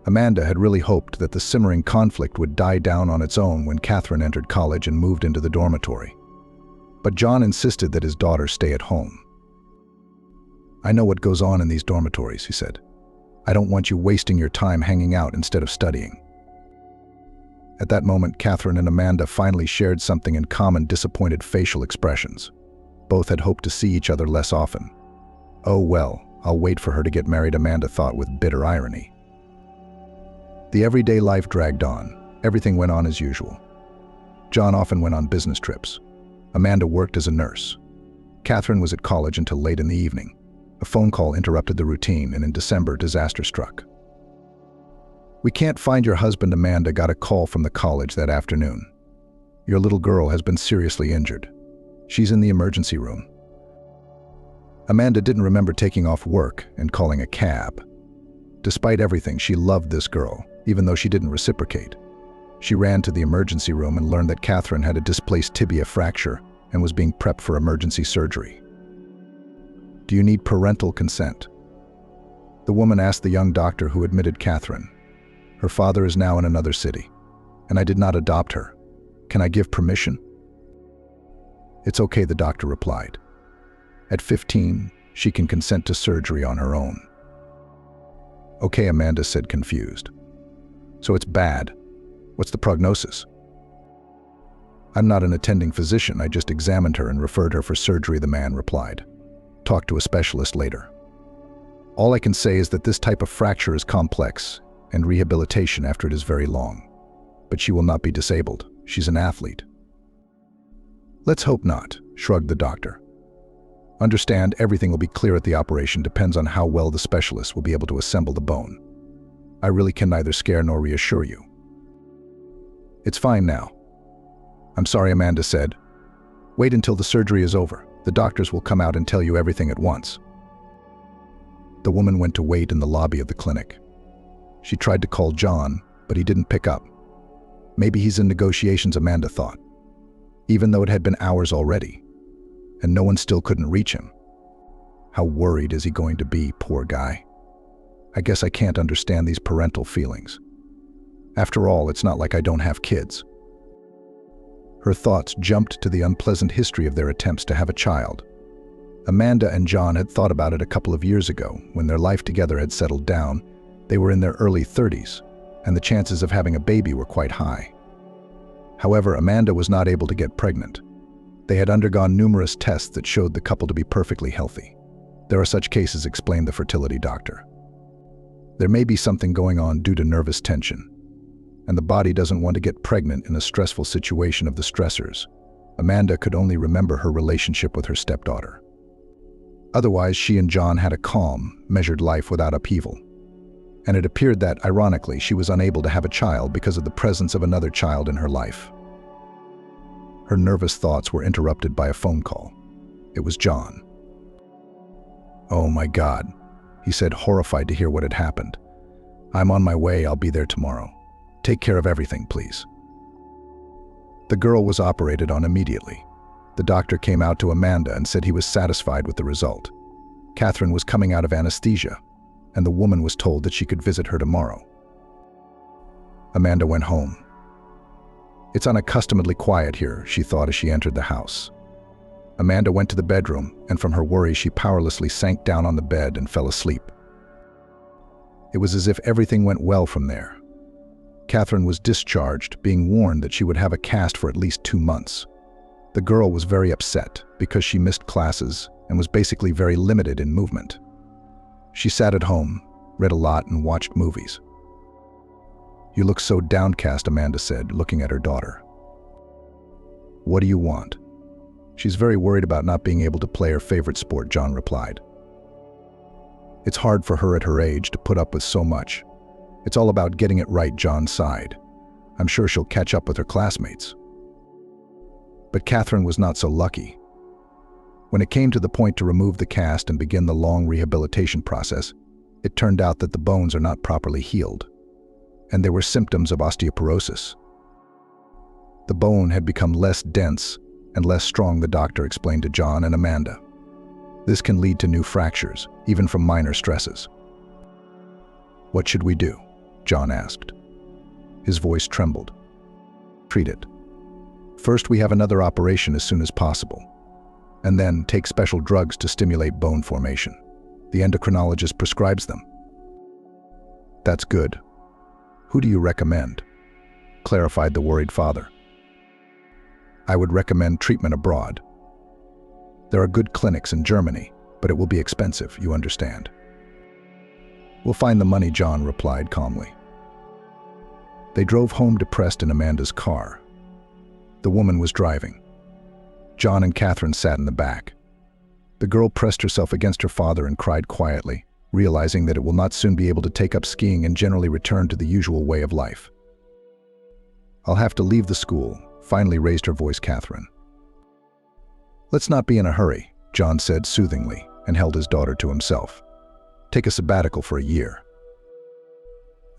Speaker 3: Amanda had really hoped that the simmering conflict would die down on its own when Catherine entered college and moved into the dormitory. But John insisted that his daughter stay at home. "I know what goes on in these dormitories," he said. "I don't want you wasting your time hanging out instead of studying." At that moment, Catherine and Amanda finally shared something in common: disappointed facial expressions. Both had hoped to see each other less often. "Oh well, I'll wait for her to get married," Amanda thought with bitter irony. The everyday life dragged on. Everything went on as usual. John often went on business trips. Amanda worked as a nurse. Catherine was at college until late in the evening. A phone call interrupted the routine, and in December, disaster struck. "We can't find your husband," Amanda got a call from the college that afternoon. "Your little girl has been seriously injured. She's in the emergency room." Amanda didn't remember taking off work and calling a cab. Despite everything, she loved this girl, even though she didn't reciprocate. She ran to the emergency room and learned that Catherine had a displaced tibia fracture and was being prepped for emergency surgery. "Do you need parental consent?" the woman asked the young doctor who admitted Catherine. "Her father is now in another city, and I did not adopt her. Can I give permission?" "It's okay," the doctor replied. "At 15, she can consent to surgery on her own." "Okay," Amanda said, confused. "So it's bad. What's the prognosis?" "I'm not an attending physician. I just examined her and referred her for surgery," the man replied. "Talk to a specialist later. All I can say is that this type of fracture is complex, and rehabilitation after it is very long. But she will not be disabled. She's an athlete." "Let's hope not," shrugged the doctor. Understand, everything will be clear at the operation depends on how well the specialist will be able to assemble the bone. I really can neither scare nor reassure you. It's fine now. I'm sorry, Amanda said. Wait until the surgery is over. The doctors will come out and tell you everything at once. The woman went to wait in the lobby of the clinic. She tried to call John, but he didn't pick up. Maybe he's in negotiations, Amanda thought, even though it had been hours already, and no one still couldn't reach him. How worried is he going to be, poor guy? I guess I can't understand these parental feelings. After all, it's not like I don't have kids. Her thoughts jumped to the unpleasant history of their attempts to have a child. Amanda and John had thought about it a couple of years ago. When their life together had settled down, they were in their early 30s, and the chances of having a baby were quite high. However, Amanda was not able to get pregnant. They had undergone numerous tests that showed the couple to be perfectly healthy. There are such cases, explained the fertility doctor. There may be something going on due to nervous tension, and the body doesn't want to get pregnant in a stressful situation of the stressors. Amanda could only remember her relationship with her stepdaughter. Otherwise, she and John had a calm, measured life without upheaval. And it appeared that, ironically, she was unable to have a child because of the presence of another child in her life. Her nervous thoughts were interrupted by a phone call. It was John. "Oh my God," he said, horrified to hear what had happened. "I'm on my way. I'll be there tomorrow. Take care of everything, please." The girl was operated on immediately. The doctor came out to Amanda and said he was satisfied with the result. Catherine was coming out of anesthesia, and the woman was told that she could visit her tomorrow. Amanda went home. It's unaccustomedly quiet here, she thought as she entered the house. Amanda went to the bedroom, and from her worry she powerlessly sank down on the bed and fell asleep. It was as if everything went well from there. Catherine was discharged, being warned that she would have a cast for at least 2 months. The girl was very upset because she missed classes and was basically very limited in movement. She sat at home, read a lot, and watched movies. "You look so downcast," Amanda said, looking at her daughter. "What do you want?" "She's very worried about not being able to play her favorite sport," John replied. "It's hard for her at her age to put up with so much. It's all about getting it right," John sighed. "I'm sure she'll catch up with her classmates." But Catherine was not so lucky. When it came to the point to remove the cast and begin the long rehabilitation process, it turned out that the bones are not properly healed, and there were symptoms of osteoporosis. The bone had become less dense and less strong, the doctor explained to John and Amanda. This can lead to new fractures, even from minor stresses. "What should we do?" John asked. His voice trembled. "Treat it. First, we have another operation as soon as possible, and then take special drugs to stimulate bone formation. The endocrinologist prescribes them." "That's good. Who do you recommend?" clarified the worried father. "I would recommend treatment abroad. There are good clinics in Germany, but it will be expensive, you understand." "We'll find the money," John replied calmly. They drove home depressed in Amanda's car. The woman was driving. John and Catherine sat in the back. The girl pressed herself against her father and cried quietly, realizing that it will not soon be able to take up skiing and generally return to the usual way of life. "I'll have to leave the school," finally raised her voice Catherine. "Let's not be in a hurry," John said soothingly and held his daughter to himself. "Take a sabbatical for a year."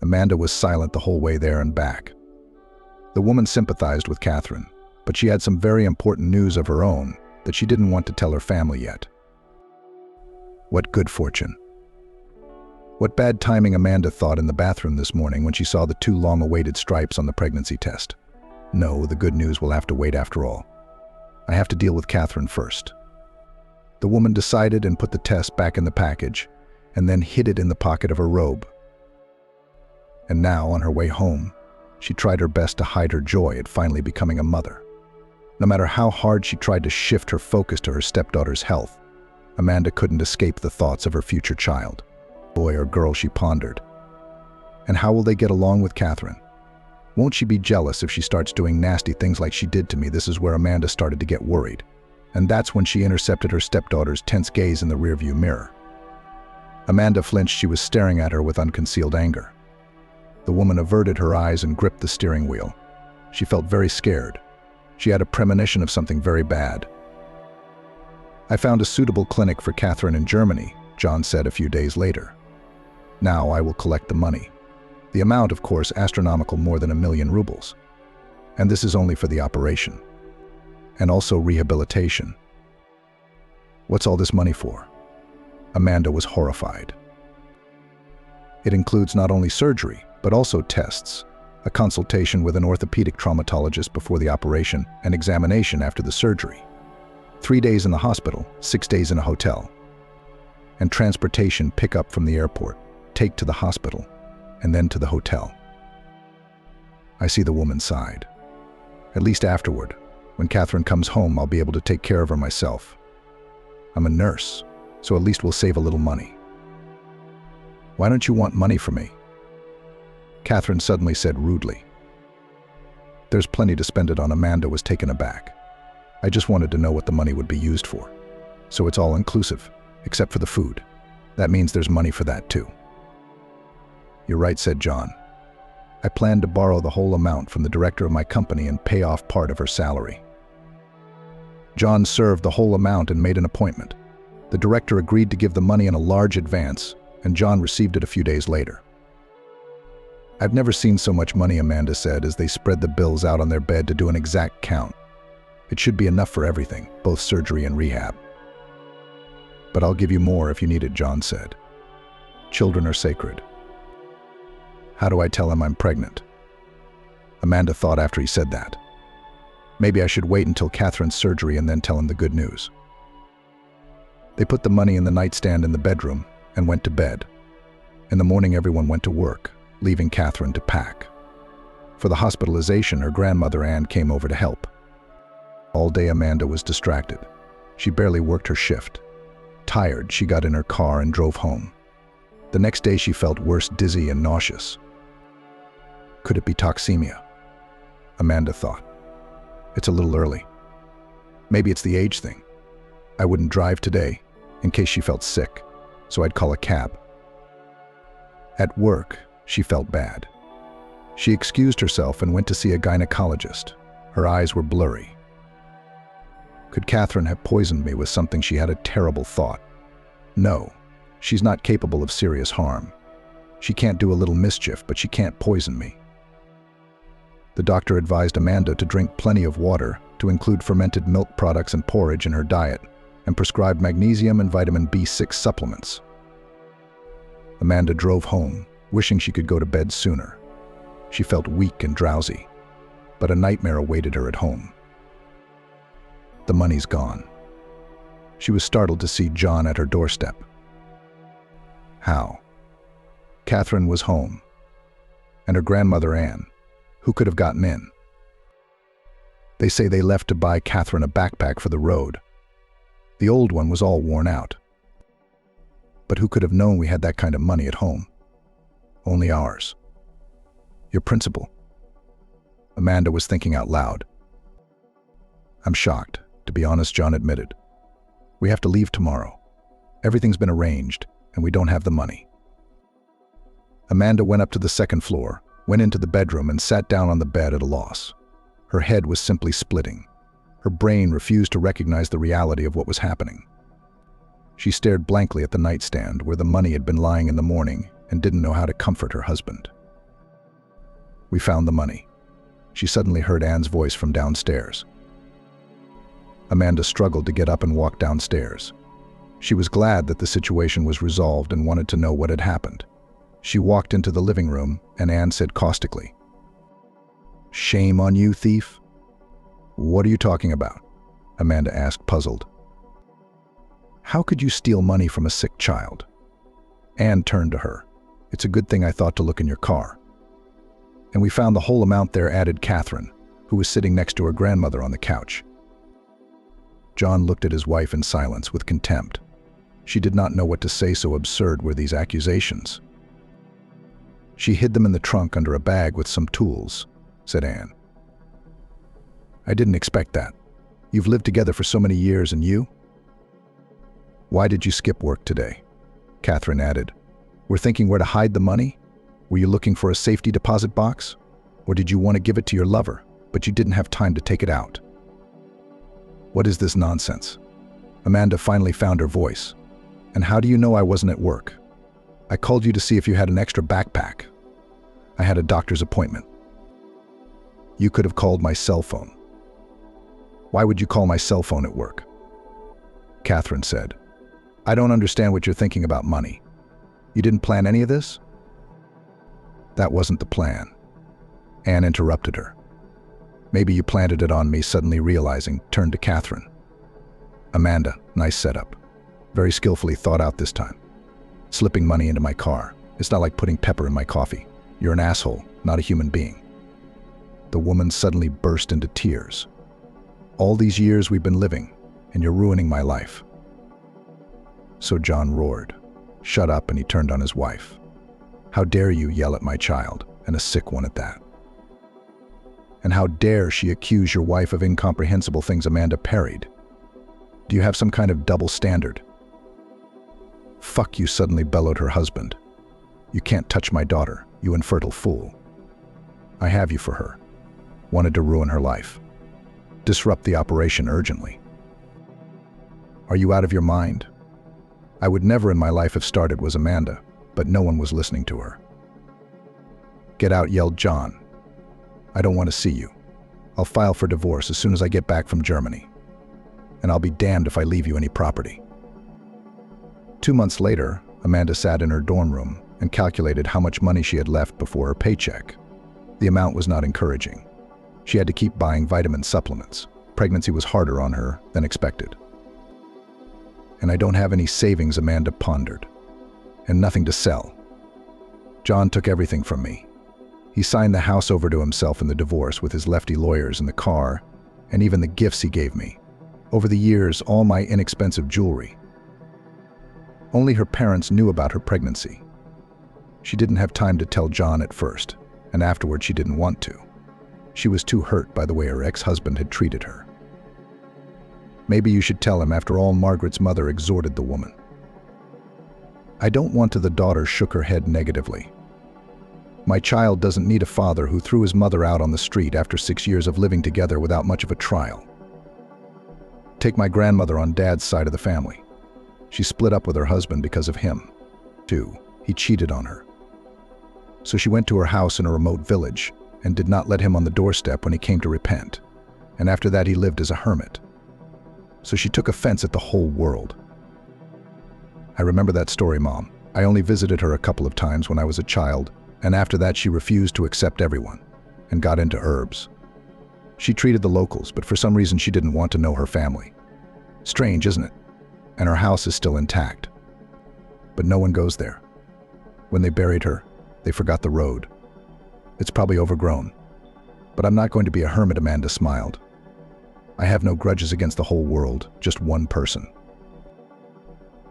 Speaker 3: Amanda was silent the whole way there and back. The woman sympathized with Catherine, but she had some very important news of her own that she didn't want to tell her family yet. What good fortune. What bad timing, Amanda thought in the bathroom this morning when she saw the 2 long-awaited stripes on the pregnancy test. No, the good news will have to wait after all. I have to deal with Catherine first. The woman decided and put the test back in the package, and then hid it in the pocket of her robe. And now, on her way home, she tried her best to hide her joy at finally becoming a mother. No matter how hard she tried to shift her focus to her stepdaughter's health, Amanda couldn't escape the thoughts of her future child. Boy or girl, she pondered. And how will they get along with Catherine? Won't she be jealous if she starts doing nasty things like she did to me? This is where Amanda started to get worried. and that's when she intercepted her stepdaughter's tense gaze in the rearview mirror. Amanda flinched. She was staring at her with unconcealed anger. The woman averted her eyes and gripped the steering wheel. She felt very scared. She had a premonition of something very bad. "I found a suitable clinic for Catherine in Germany," John said a few days later. "Now I will collect the money. The amount, of course, astronomical, more than 1,000,000 rubles. And this is only for the operation. And also rehabilitation." "What's all this money for?" Amanda was horrified. "It includes not only surgery, but also tests, a consultation with an orthopedic traumatologist before the operation, and examination after the surgery. 3 days in the hospital, 6 days in a hotel. And transportation pick-up from the airport, take to the hospital, and then to the hotel." I see the woman sighed. "At least afterward, when Catherine comes home, I'll be able to take care of her myself. I'm a nurse, so at least we'll save a little money." "Why don't you want money from me?" Catherine suddenly said rudely. "There's plenty to spend it on." Amanda was taken aback. "I just wanted to know what the money would be used for. So it's all inclusive, except for the food. That means there's money for that too." "You're right," said John. "I plan to borrow the whole amount from the director of my company and pay off part of her salary." John served the whole amount and made an appointment. The director agreed to give the money in a large advance, and John received it a few days later. "I've never seen so much money," Amanda said as they spread the bills out on their bed to do an exact count. "It should be enough for everything, both surgery and rehab." "But I'll give you more if you need it," John said. "Children are sacred." "How do I tell him I'm pregnant?" Amanda thought after he said that. Maybe I should wait until Catherine's surgery and then tell him the good news. They put the money in the nightstand in the bedroom and went to bed. In the morning, everyone went to work, leaving Catherine to pack. For the hospitalization, her grandmother Anne came over to help. All day Amanda was distracted. She barely worked her shift. Tired, she got in her car and drove home. The next day she felt worse, dizzy and nauseous. Could it be toxemia? Amanda thought. It's a little early. Maybe it's the age thing. I wouldn't drive today, in case she felt sick, so I'd call a cab. At work, she felt bad. She excused herself and went to see a gynecologist. Her eyes were blurry. Could Catherine have poisoned me with something? She had a terrible thought. No, she's not capable of serious harm. She can't do a little mischief, but she can't poison me. The doctor advised Amanda to drink plenty of water, to include fermented milk products and porridge in her diet, and prescribed magnesium and vitamin B6 supplements. Amanda drove home, wishing she could go to bed sooner. She felt weak and drowsy, but a nightmare awaited her at home. The money's gone. She was startled to see John at her doorstep. How? Catherine was home, and her grandmother Anne. Who could have gotten in? They say they left to buy Catherine a backpack for the road. The old one was all worn out. But who could have known we had that kind of money at home? Only ours. Your principal. Amanda was thinking out loud. I'm shocked, to be honest, John admitted. We have to leave tomorrow. Everything's been arranged, and we don't have the money. Amanda went up to the second floor, went into the bedroom and sat down on the bed at a loss. Her head was simply splitting. Her brain refused to recognize the reality of what was happening. She stared blankly at the nightstand where the money had been lying in the morning and didn't know how to comfort her husband. We found the money. She suddenly heard Anne's voice from downstairs. Amanda struggled to get up and walk downstairs. She was glad that the situation was resolved and wanted to know what had happened. She walked into the living room, and Anne said caustically, "Shame on you, thief." "What are you talking about?" Amanda asked, puzzled. "How could you steal money from a sick child?" Anne turned to her. "It's a good thing I thought to look in your car." "And we found the whole amount there," added Catherine, who was sitting next to her grandmother on the couch. John looked at his wife in silence with contempt. She did not know what to say, so absurd were these accusations. "She hid them in the trunk under a bag with some tools," said Anne. "I didn't expect that. You've lived together for so many years, and you? Why did you skip work today? Catherine added. Were thinking where to hide the money? Were you looking for a safety deposit box? Or did you want to give it to your lover, but you didn't have time to take it out? What is this nonsense? Amanda finally found her voice. And how do you know I wasn't at work? I called you to see if you had an extra backpack. I had a doctor's appointment. You could have called my cell phone. Why would you call my cell phone at work? Catherine said. I don't understand what you're thinking about money. You didn't plan any of this? That wasn't the plan. Anne interrupted her. Maybe you planted it on me, suddenly realizing, turned to Catherine. Amanda, nice setup. Very skillfully thought out this time. Slipping money into my car. It's not like putting pepper in my coffee. You're an asshole, not a human being. The woman suddenly burst into tears. All these years we've been living, and you're ruining my life. So John roared. Shut up, and he turned on his wife. How dare you yell at my child, and a sick one at that? And how dare she accuse your wife of incomprehensible things? Amanda parried. Do you have some kind of double standard? Fuck you, suddenly bellowed her husband. You can't touch my daughter, you infertile fool. I have you for her. Wanted to ruin her life. Disrupt the operation urgently. Are you out of your mind? I would never in my life have started, was Amanda, but no one was listening to her. Get out, yelled John. I don't want to see you. I'll file for divorce as soon as I get back from Germany. And I'll be damned if I leave you any property. 2 months later, Amanda sat in her dorm room and calculated how much money she had left before her paycheck. The amount was not encouraging. She had to keep buying vitamin supplements. Pregnancy was harder on her than expected. And I don't have any savings, Amanda pondered. And nothing to sell. John took everything from me. He signed the house over to himself in the divorce with his lefty lawyers in the car, and even the gifts he gave me. Over the years, all my inexpensive jewelry. Only her parents knew about her pregnancy. She didn't have time to tell John at first, and afterward she didn't want to. She was too hurt by the way her ex-husband had treated her. Maybe you should tell him, after all, Margaret's mother exhorted the woman. I don't want to. The daughter shook her head negatively. My child doesn't need a father who threw his mother out on the street after 6 years of living together without much of a trial. Take my grandmother on Dad's side of the family. She split up with her husband because of him, too. He cheated on her. So she went to her house in a remote village and did not let him on the doorstep when he came to repent. And after that he lived as a hermit. So she took offense at the whole world. I remember that story, Mom. I only visited her a couple of times when I was a child, and after that she refused to accept everyone and got into herbs. She treated the locals, but for some reason she didn't want to know her family. Strange, isn't it? And her house is still intact. But no one goes there. When they buried her, they forgot the road. It's probably overgrown. But I'm not going to be a hermit, Amanda smiled. I have no grudges against the whole world, just one person.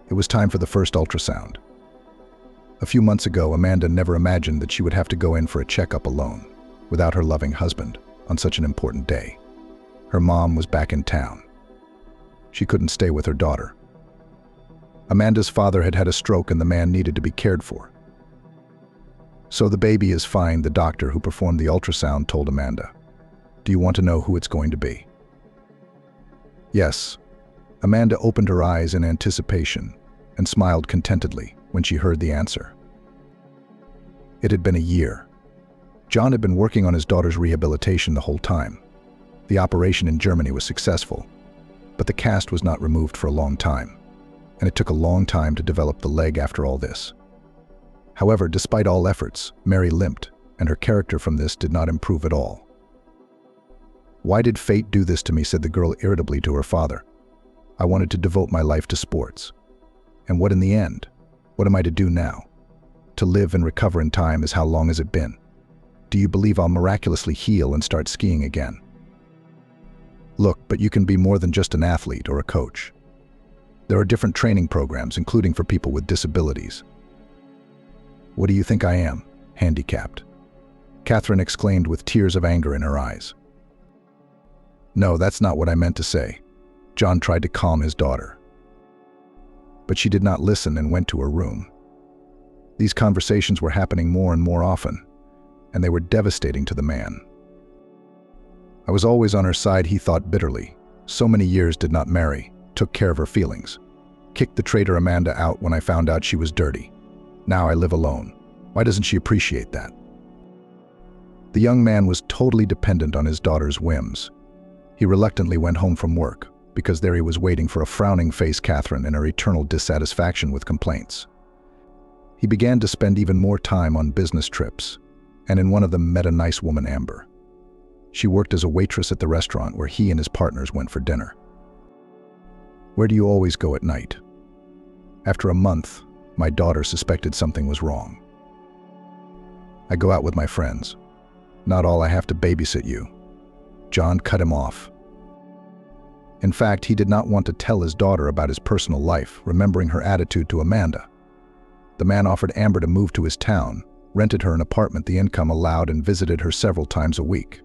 Speaker 3: It was time for the first ultrasound. A few months ago, Amanda never imagined that she would have to go in for a checkup alone, without her loving husband, on such an important day. Her mom was back in town. She couldn't stay with her daughter. Amanda's father had had a stroke and the man needed to be cared for. So the baby is fine, the doctor who performed the ultrasound told Amanda. Do you want to know who it's going to be? Yes. Amanda opened her eyes in anticipation and smiled contentedly when she heard the answer. It had been a year. John had been working on his daughter's rehabilitation the whole time. The operation in Germany was successful, but the cast was not removed for a long time, and it took a long time to develop the leg after all this. However, despite all efforts, Mary limped, and her character from this did not improve at all. Why did fate do this to me, said the girl irritably to her father. I wanted to devote my life to sports. And what in the end? What am I to do now? To live and recover in time is how long has it been? Do you believe I'll miraculously heal and start skiing again? Look, but you can be more than just an athlete or a coach. There are different training programs, including for people with disabilities. What do you think I am? Handicapped? Catherine exclaimed with tears of anger in her eyes. No, that's not what I meant to say. John tried to calm his daughter. But she did not listen and went to her room. These conversations were happening more and more often, and they were devastating to the man. I was always on her side, he thought bitterly. So many years, did not marry, took care of her feelings. Kicked the traitor Amanda out when I found out she was dirty. Now I live alone. Why doesn't she appreciate that? The young man was totally dependent on his daughter's whims. He reluctantly went home from work, because there he was waiting for a frowning-faced Catherine and her eternal dissatisfaction with complaints. He began to spend even more time on business trips, and in one of them met a nice woman, Amber. She worked as a waitress at the restaurant where he and his partners went for dinner. Where do you always go at night? After a month, my daughter suspected something was wrong. I go out with my friends. Not all I have to babysit you. John cut him off. In fact, he did not want to tell his daughter about his personal life, remembering her attitude to Amanda. The man offered Amber to move to his town, rented her an apartment the income allowed, and visited her several times a week.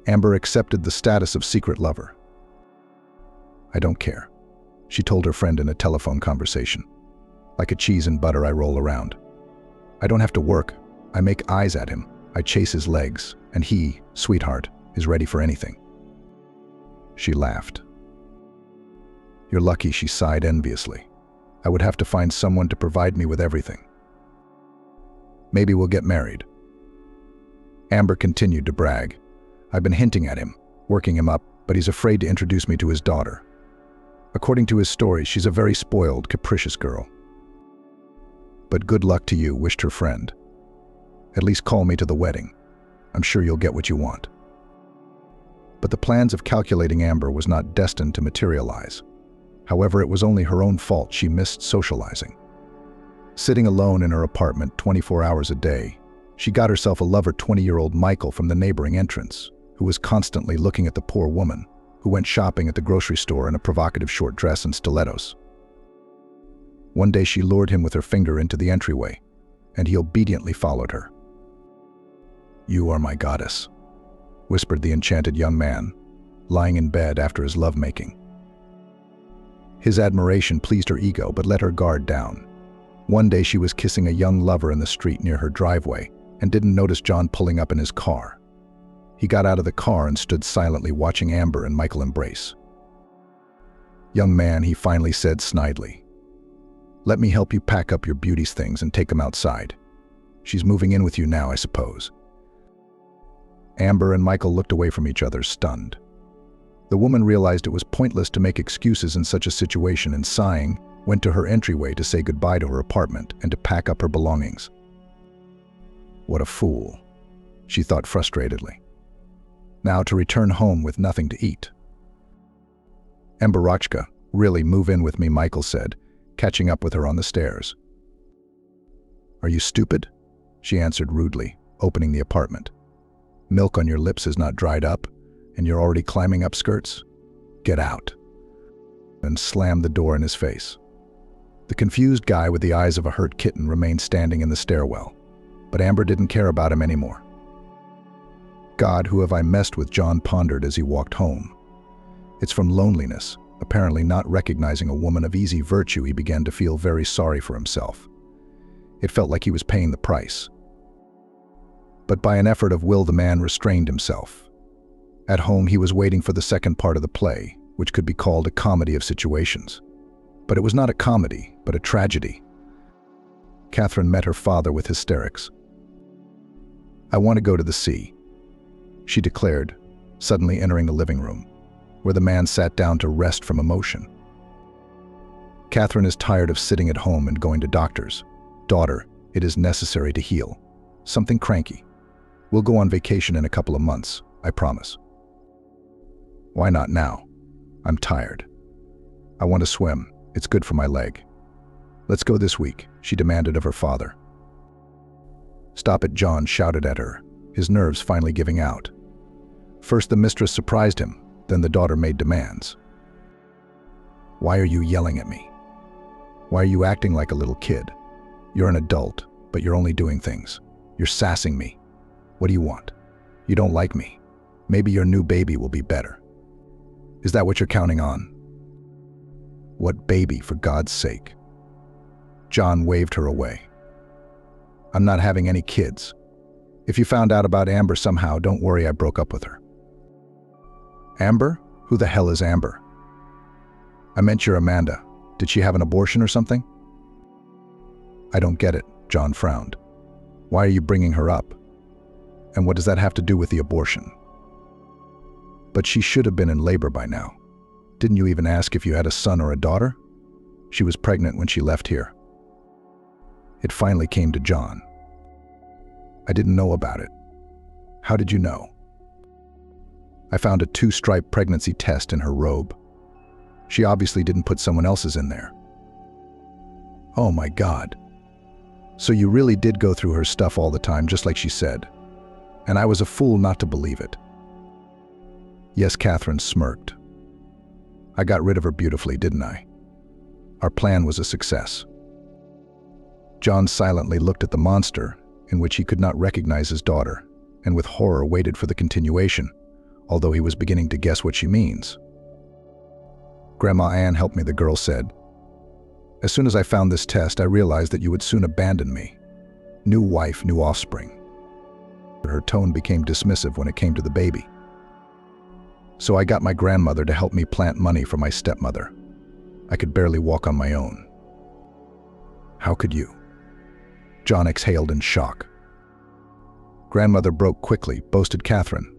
Speaker 3: Amber accepted the status of secret lover. I don't care, she told her friend in a telephone conversation. Like a cheese and butter I roll around. I don't have to work. I make eyes at him. I chase his legs, and he, sweetheart, is ready for anything. She laughed. You're lucky, she sighed enviously. I would have to find someone to provide me with everything. Maybe we'll get married. Amber continued to brag. I've been hinting at him, working him up, but he's afraid to introduce me to his daughter. According to his stories, she's a very spoiled, capricious girl. But good luck to you, wished her friend. At least call me to the wedding. I'm sure you'll get what you want. But the plans of calculating Amber was not destined to materialize. However, it was only her own fault she missed socializing. Sitting alone in her apartment 24 hours a day, she got herself a lover, 20-year-old Michael from the neighboring entrance, who was constantly looking at the poor woman, who went shopping at the grocery store in a provocative short dress and stilettos. One day she lured him with her finger into the entryway, and he obediently followed her. You are my goddess, whispered the enchanted young man, lying in bed after his lovemaking. His admiration pleased her ego but let her guard down. One day she was kissing a young lover in the street near her driveway and didn't notice John pulling up in his car. He got out of the car and stood silently watching Amber and Michael embrace. Young man, he finally said snidely, let me help you pack up your beauty's things and take them outside. She's moving in with you now, I suppose. Amber and Michael looked away from each other, stunned. The woman realized it was pointless to make excuses in such a situation and, sighing, went to her entryway to say goodbye to her apartment and to pack up her belongings. What a fool, she thought frustratedly. Now to return home with nothing to eat. Emberochka, really move in with me, Michael said, catching up with her on the stairs. Are you stupid? She answered rudely, opening the apartment. Milk on your lips has not dried up, and you're already climbing up skirts? Get out. And slammed the door in his face. The confused guy with the eyes of a hurt kitten remained standing in the stairwell, but Amber didn't care about him anymore. God, who have I messed with? John pondered as he walked home. It's from loneliness, apparently not recognizing a woman of easy virtue, he began to feel very sorry for himself. It felt like he was paying the price. But by an effort of will the man restrained himself. At home he was waiting for the second part of the play, which could be called a comedy of situations. But it was not a comedy, but a tragedy. Catherine met her father with hysterics. I want to go to the sea, she declared, suddenly entering the living room, where the man sat down to rest from emotion. Catherine is tired of sitting at home and going to doctors. Daughter, it is necessary to heal. Something cranky. We'll go on vacation in a couple of months, I promise. Why not now? I'm tired. I want to swim. It's good for my leg. Let's go this week, she demanded of her father. Stop it, John shouted at her, his nerves finally giving out. First the mistress surprised him, then the daughter made demands. Why are you yelling at me? Why are you acting like a little kid? You're an adult, but you're only doing things. You're sassing me. What do you want? You don't like me. Maybe your new baby will be better. Is that what you're counting on? What baby, for God's sake? John waved her away. I'm not having any kids. If you found out about Amber somehow, don't worry, I broke up with her. Amber? Who the hell is Amber? I meant your Amanda. Did she have an abortion or something? I don't get it, John frowned. Why are you bringing her up? And what does that have to do with the abortion? But she should have been in labor by now. Didn't you even ask if you had a son or a daughter? She was pregnant when she left here. It finally came to John. I didn't know about it. How did you know? I found a 2-stripe pregnancy test in her robe. She obviously didn't put someone else's in there. Oh my God. So you really did go through her stuff all the time, just like she said. And I was a fool not to believe it. Yes, Catherine smirked. I got rid of her beautifully, didn't I? Our plan was a success. John silently looked at the monster, in which he could not recognize his daughter, and with horror waited for the continuation, although he was beginning to guess what she means. Grandma Ann helped me, the girl said. As soon as I found this test, I realized that you would soon abandon me. New wife, new offspring. Her tone became dismissive when it came to the baby. So I got my grandmother to help me plant money for my stepmother. I could barely walk on my own. How could you? John exhaled in shock. Grandmother broke quickly, boasted Catherine.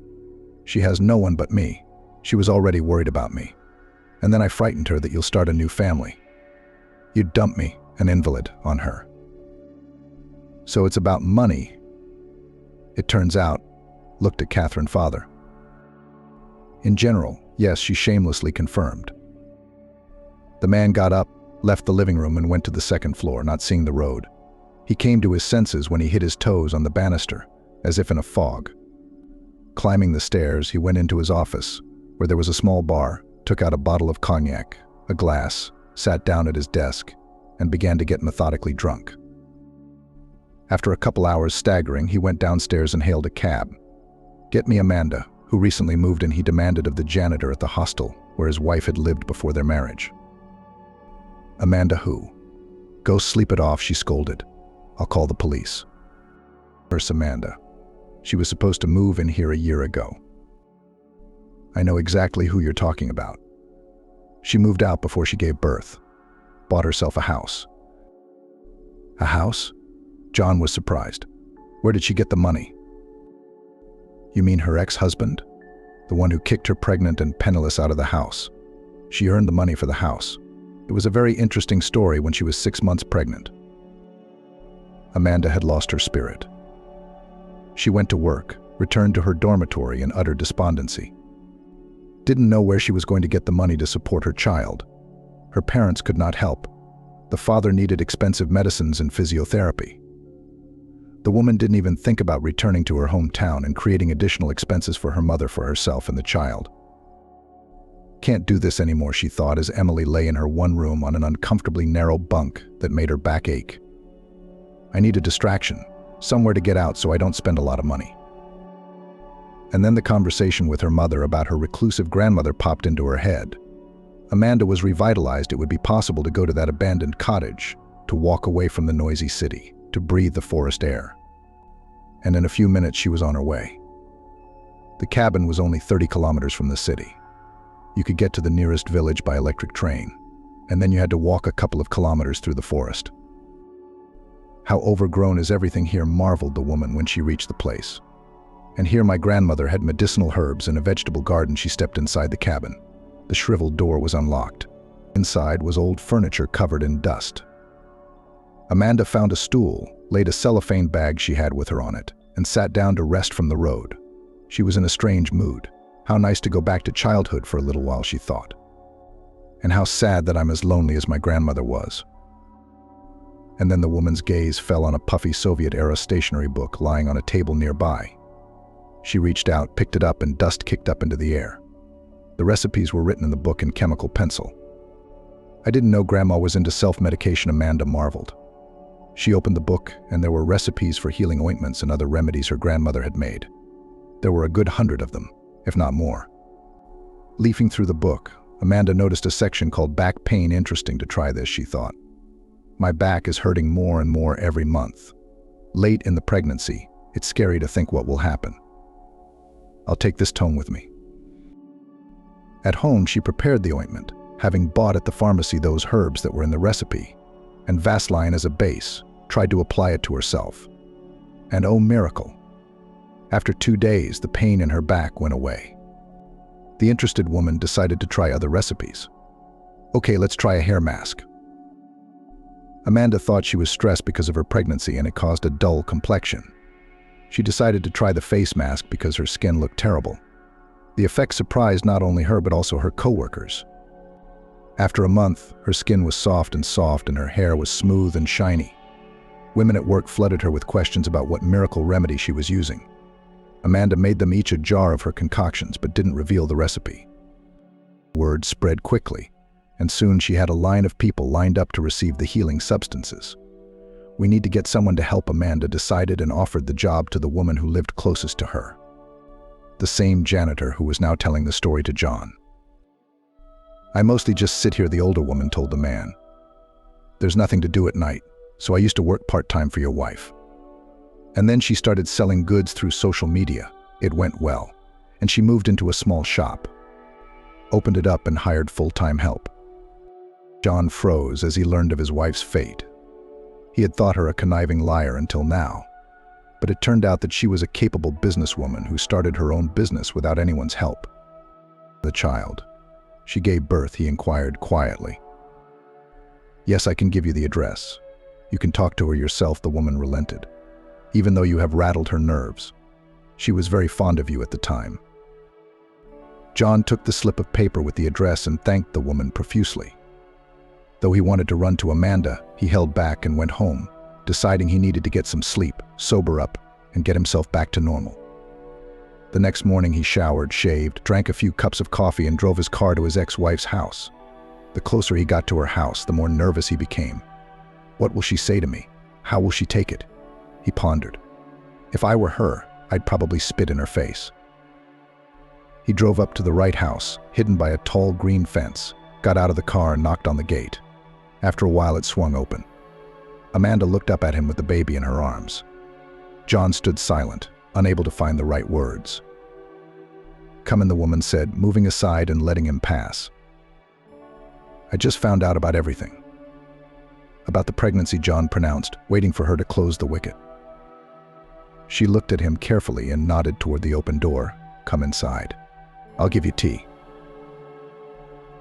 Speaker 3: She has no one but me. She was already worried about me. And then I frightened her that you'll start a new family. You'd dump me, an invalid, on her. So it's about money. It turns out, looked at Catherine father. In general, yes, she shamelessly confirmed. The man got up, left the living room and went to the second floor, not seeing the road. He came to his senses when he hit his toes on the banister, as if in a fog. Climbing the stairs, he went into his office, where there was a small bar, took out a bottle of cognac, a glass, sat down at his desk, and began to get methodically drunk. After a couple hours staggering, he went downstairs and hailed a cab. Get me Amanda, who recently moved in, he demanded of the janitor at the hostel where his wife had lived before their marriage. Amanda who? Go sleep it off, she scolded. I'll call the police. Nurse Amanda. She was supposed to move in here a year ago. I know exactly who you're talking about. She moved out before she gave birth. Bought herself a house. A house? John was surprised. Where did she get the money? You mean her ex-husband? The one who kicked her pregnant and penniless out of the house. She earned the money for the house. It was a very interesting story when she was 6 months pregnant. Amanda had lost her spirit. She went to work, returned to her dormitory in utter despondency. Didn't know where she was going to get the money to support her child. Her parents could not help. The father needed expensive medicines and physiotherapy. The woman didn't even think about returning to her hometown and creating additional expenses for her mother, for herself, and the child. Can't do this anymore, she thought, as Emily lay in her one room on an uncomfortably narrow bunk that made her back ache. I need a distraction, somewhere to get out so I don't spend a lot of money. And then the conversation with her mother about her reclusive grandmother popped into her head. Amanda was revitalized. It would be possible to go to that abandoned cottage, to walk away from the noisy city, to breathe the forest air. And in a few minutes she was on her way. The cabin was only 30 kilometers from the city. You could get to the nearest village by electric train, and then you had to walk a couple of kilometers through the forest. How overgrown is everything here, marveled the woman when she reached the place. And here my grandmother had medicinal herbs and a vegetable garden. She stepped inside the cabin. The shriveled door was unlocked. Inside was old furniture covered in dust. Amanda found a stool, laid a cellophane bag she had with her on it, and sat down to rest from the road. She was in a strange mood. How nice to go back to childhood for a little while, she thought. And how sad that I'm as lonely as my grandmother was. And then the woman's gaze fell on a puffy Soviet-era stationery book lying on a table nearby. She reached out, picked it up, and dust kicked up into the air. The recipes were written in the book in chemical pencil. I didn't know Grandma was into self-medication, Amanda marveled. She opened the book, and there were recipes for healing ointments and other remedies her grandmother had made. There were a good 100 of them, if not more. Leafing through the book, Amanda noticed a section called Back Pain. Interesting to try this, she thought. My back is hurting more and more every month. Late in the pregnancy, it's scary to think what will happen. I'll take this tome with me. At home, she prepared the ointment, having bought at the pharmacy those herbs that were in the recipe, and Vaseline as a base, tried to apply it to herself. And oh miracle! After 2 days, the pain in her back went away. The interested woman decided to try other recipes. Okay, let's try a hair mask. Amanda thought she was stressed because of her pregnancy and it caused a dull complexion. She decided to try the face mask because her skin looked terrible. The effect surprised not only her but also her co-workers. After a month, her skin was soft and her hair was smooth and shiny. Women at work flooded her with questions about what miracle remedy she was using. Amanda made them each a jar of her concoctions but didn't reveal the recipe. Word spread quickly, and soon she had a line of people lined up to receive the healing substances. We need to get someone to help, Amanda decided, and offered the job to the woman who lived closest to her. The same janitor who was now telling the story to John. I mostly just sit here, the older woman told the man. There's nothing to do at night, so I used to work part-time for your wife. And then she started selling goods through social media. It went well, and she moved into a small shop, opened it up and hired full-time help. John froze as he learned of his wife's fate. He had thought her a conniving liar until now, but it turned out that she was a capable businesswoman who started her own business without anyone's help. The child she gave birth, he inquired quietly. Yes, I can give you the address. You can talk to her yourself, the woman relented. Even though you have rattled her nerves. She was very fond of you at the time. John took the slip of paper with the address and thanked the woman profusely. Though he wanted to run to Amanda, he held back and went home, deciding he needed to get some sleep, sober up, and get himself back to normal. The next morning he showered, shaved, drank a few cups of coffee and drove his car to his ex-wife's house. The closer he got to her house, the more nervous he became. What will she say to me? How will she take it? He pondered. If I were her, I'd probably spit in her face. He drove up to the right house, hidden by a tall green fence, got out of the car and knocked on the gate. After a while it swung open. Amanda looked up at him with the baby in her arms. John stood silent, unable to find the right words. Come in, the woman said, moving aside and letting him pass. I just found out about everything. About the pregnancy, John pronounced, waiting for her to close the wicket. She looked at him carefully and nodded toward the open door. Come inside. I'll give you tea.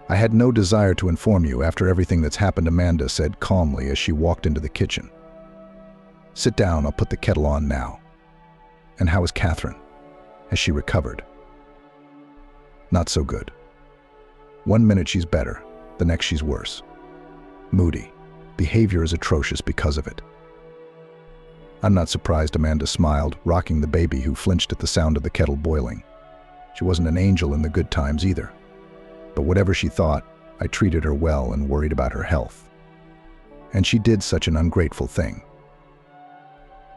Speaker 3: I had no desire to inform you after everything that's happened, Amanda said calmly as she walked into the kitchen. Sit down, I'll put the kettle on now. And how is Catherine? Has she recovered? Not so good. 1 minute she's better, the next she's worse. Moody. Behavior is atrocious because of it. I'm not surprised, Amanda smiled, rocking the baby who flinched at the sound of the kettle boiling. She wasn't an angel in the good times either. But whatever she thought, I treated her well and worried about her health. And she did such an ungrateful thing.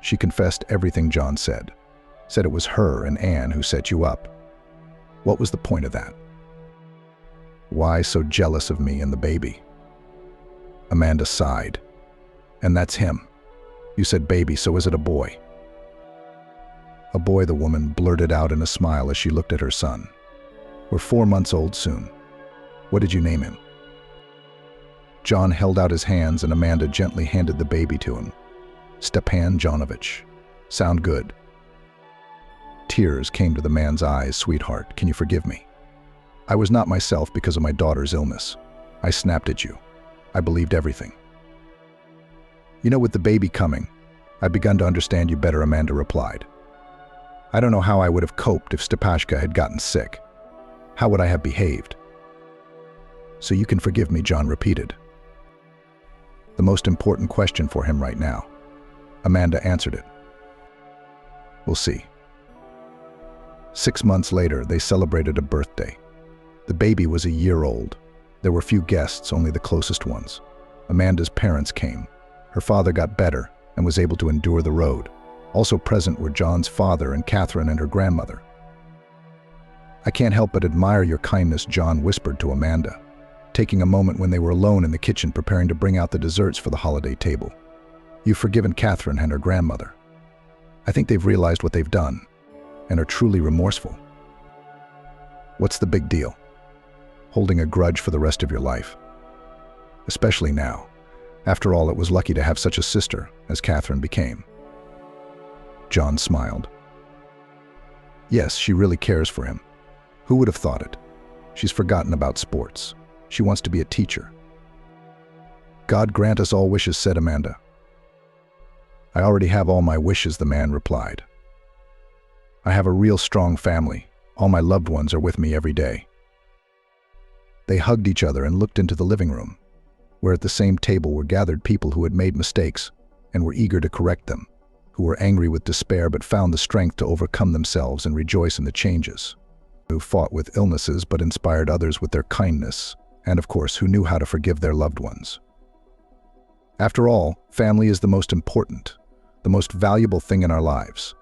Speaker 3: She confessed everything John said. Said it was her and Anne who set you up. What was the point of that? Why so jealous of me and the baby? Amanda sighed. And that's him. You said baby, so is it a boy? A boy, the woman blurted out in a smile as she looked at her son. We're 4 months old soon. What did you name him? John held out his hands and Amanda gently handed the baby to him. Stepan Jonovich. Sound good. Tears came to the man's eyes. Sweetheart, can you forgive me? I was not myself because of my daughter's illness. I snapped at you. I believed everything. You know, with the baby coming, I've begun to understand you better, Amanda replied. I don't know how I would have coped if Stepashka had gotten sick. How would I have behaved? So you can forgive me, John repeated. The most important question for him right now. Amanda answered it. We'll see. 6 months later, they celebrated a birthday. The baby was a year old. There were few guests, only the closest ones. Amanda's parents came. Her father got better and was able to endure the road. Also present were John's father and Catherine and her grandmother. "I can't help but admire your kindness," John whispered to Amanda, taking a moment when they were alone in the kitchen preparing to bring out the desserts for the holiday table. "You've forgiven Catherine and her grandmother. I think they've realized what they've done and are truly remorseful. What's the big deal? Holding a grudge for the rest of your life? Especially now. After all, it was lucky to have such a sister as Catherine became." John smiled. "Yes, she really cares for him. Who would have thought it? She's forgotten about sports. She wants to be a teacher." "God grant us all wishes," said Amanda. "I already have all my wishes," the man replied. "I have a real strong family. All my loved ones are with me every day." They hugged each other and looked into the living room, where at the same table were gathered people who had made mistakes and were eager to correct them, who were angry with despair but found the strength to overcome themselves and rejoice in the changes, who fought with illnesses but inspired others with their kindness, and of course, who knew how to forgive their loved ones. After all, family is the most important, the most valuable thing in our lives.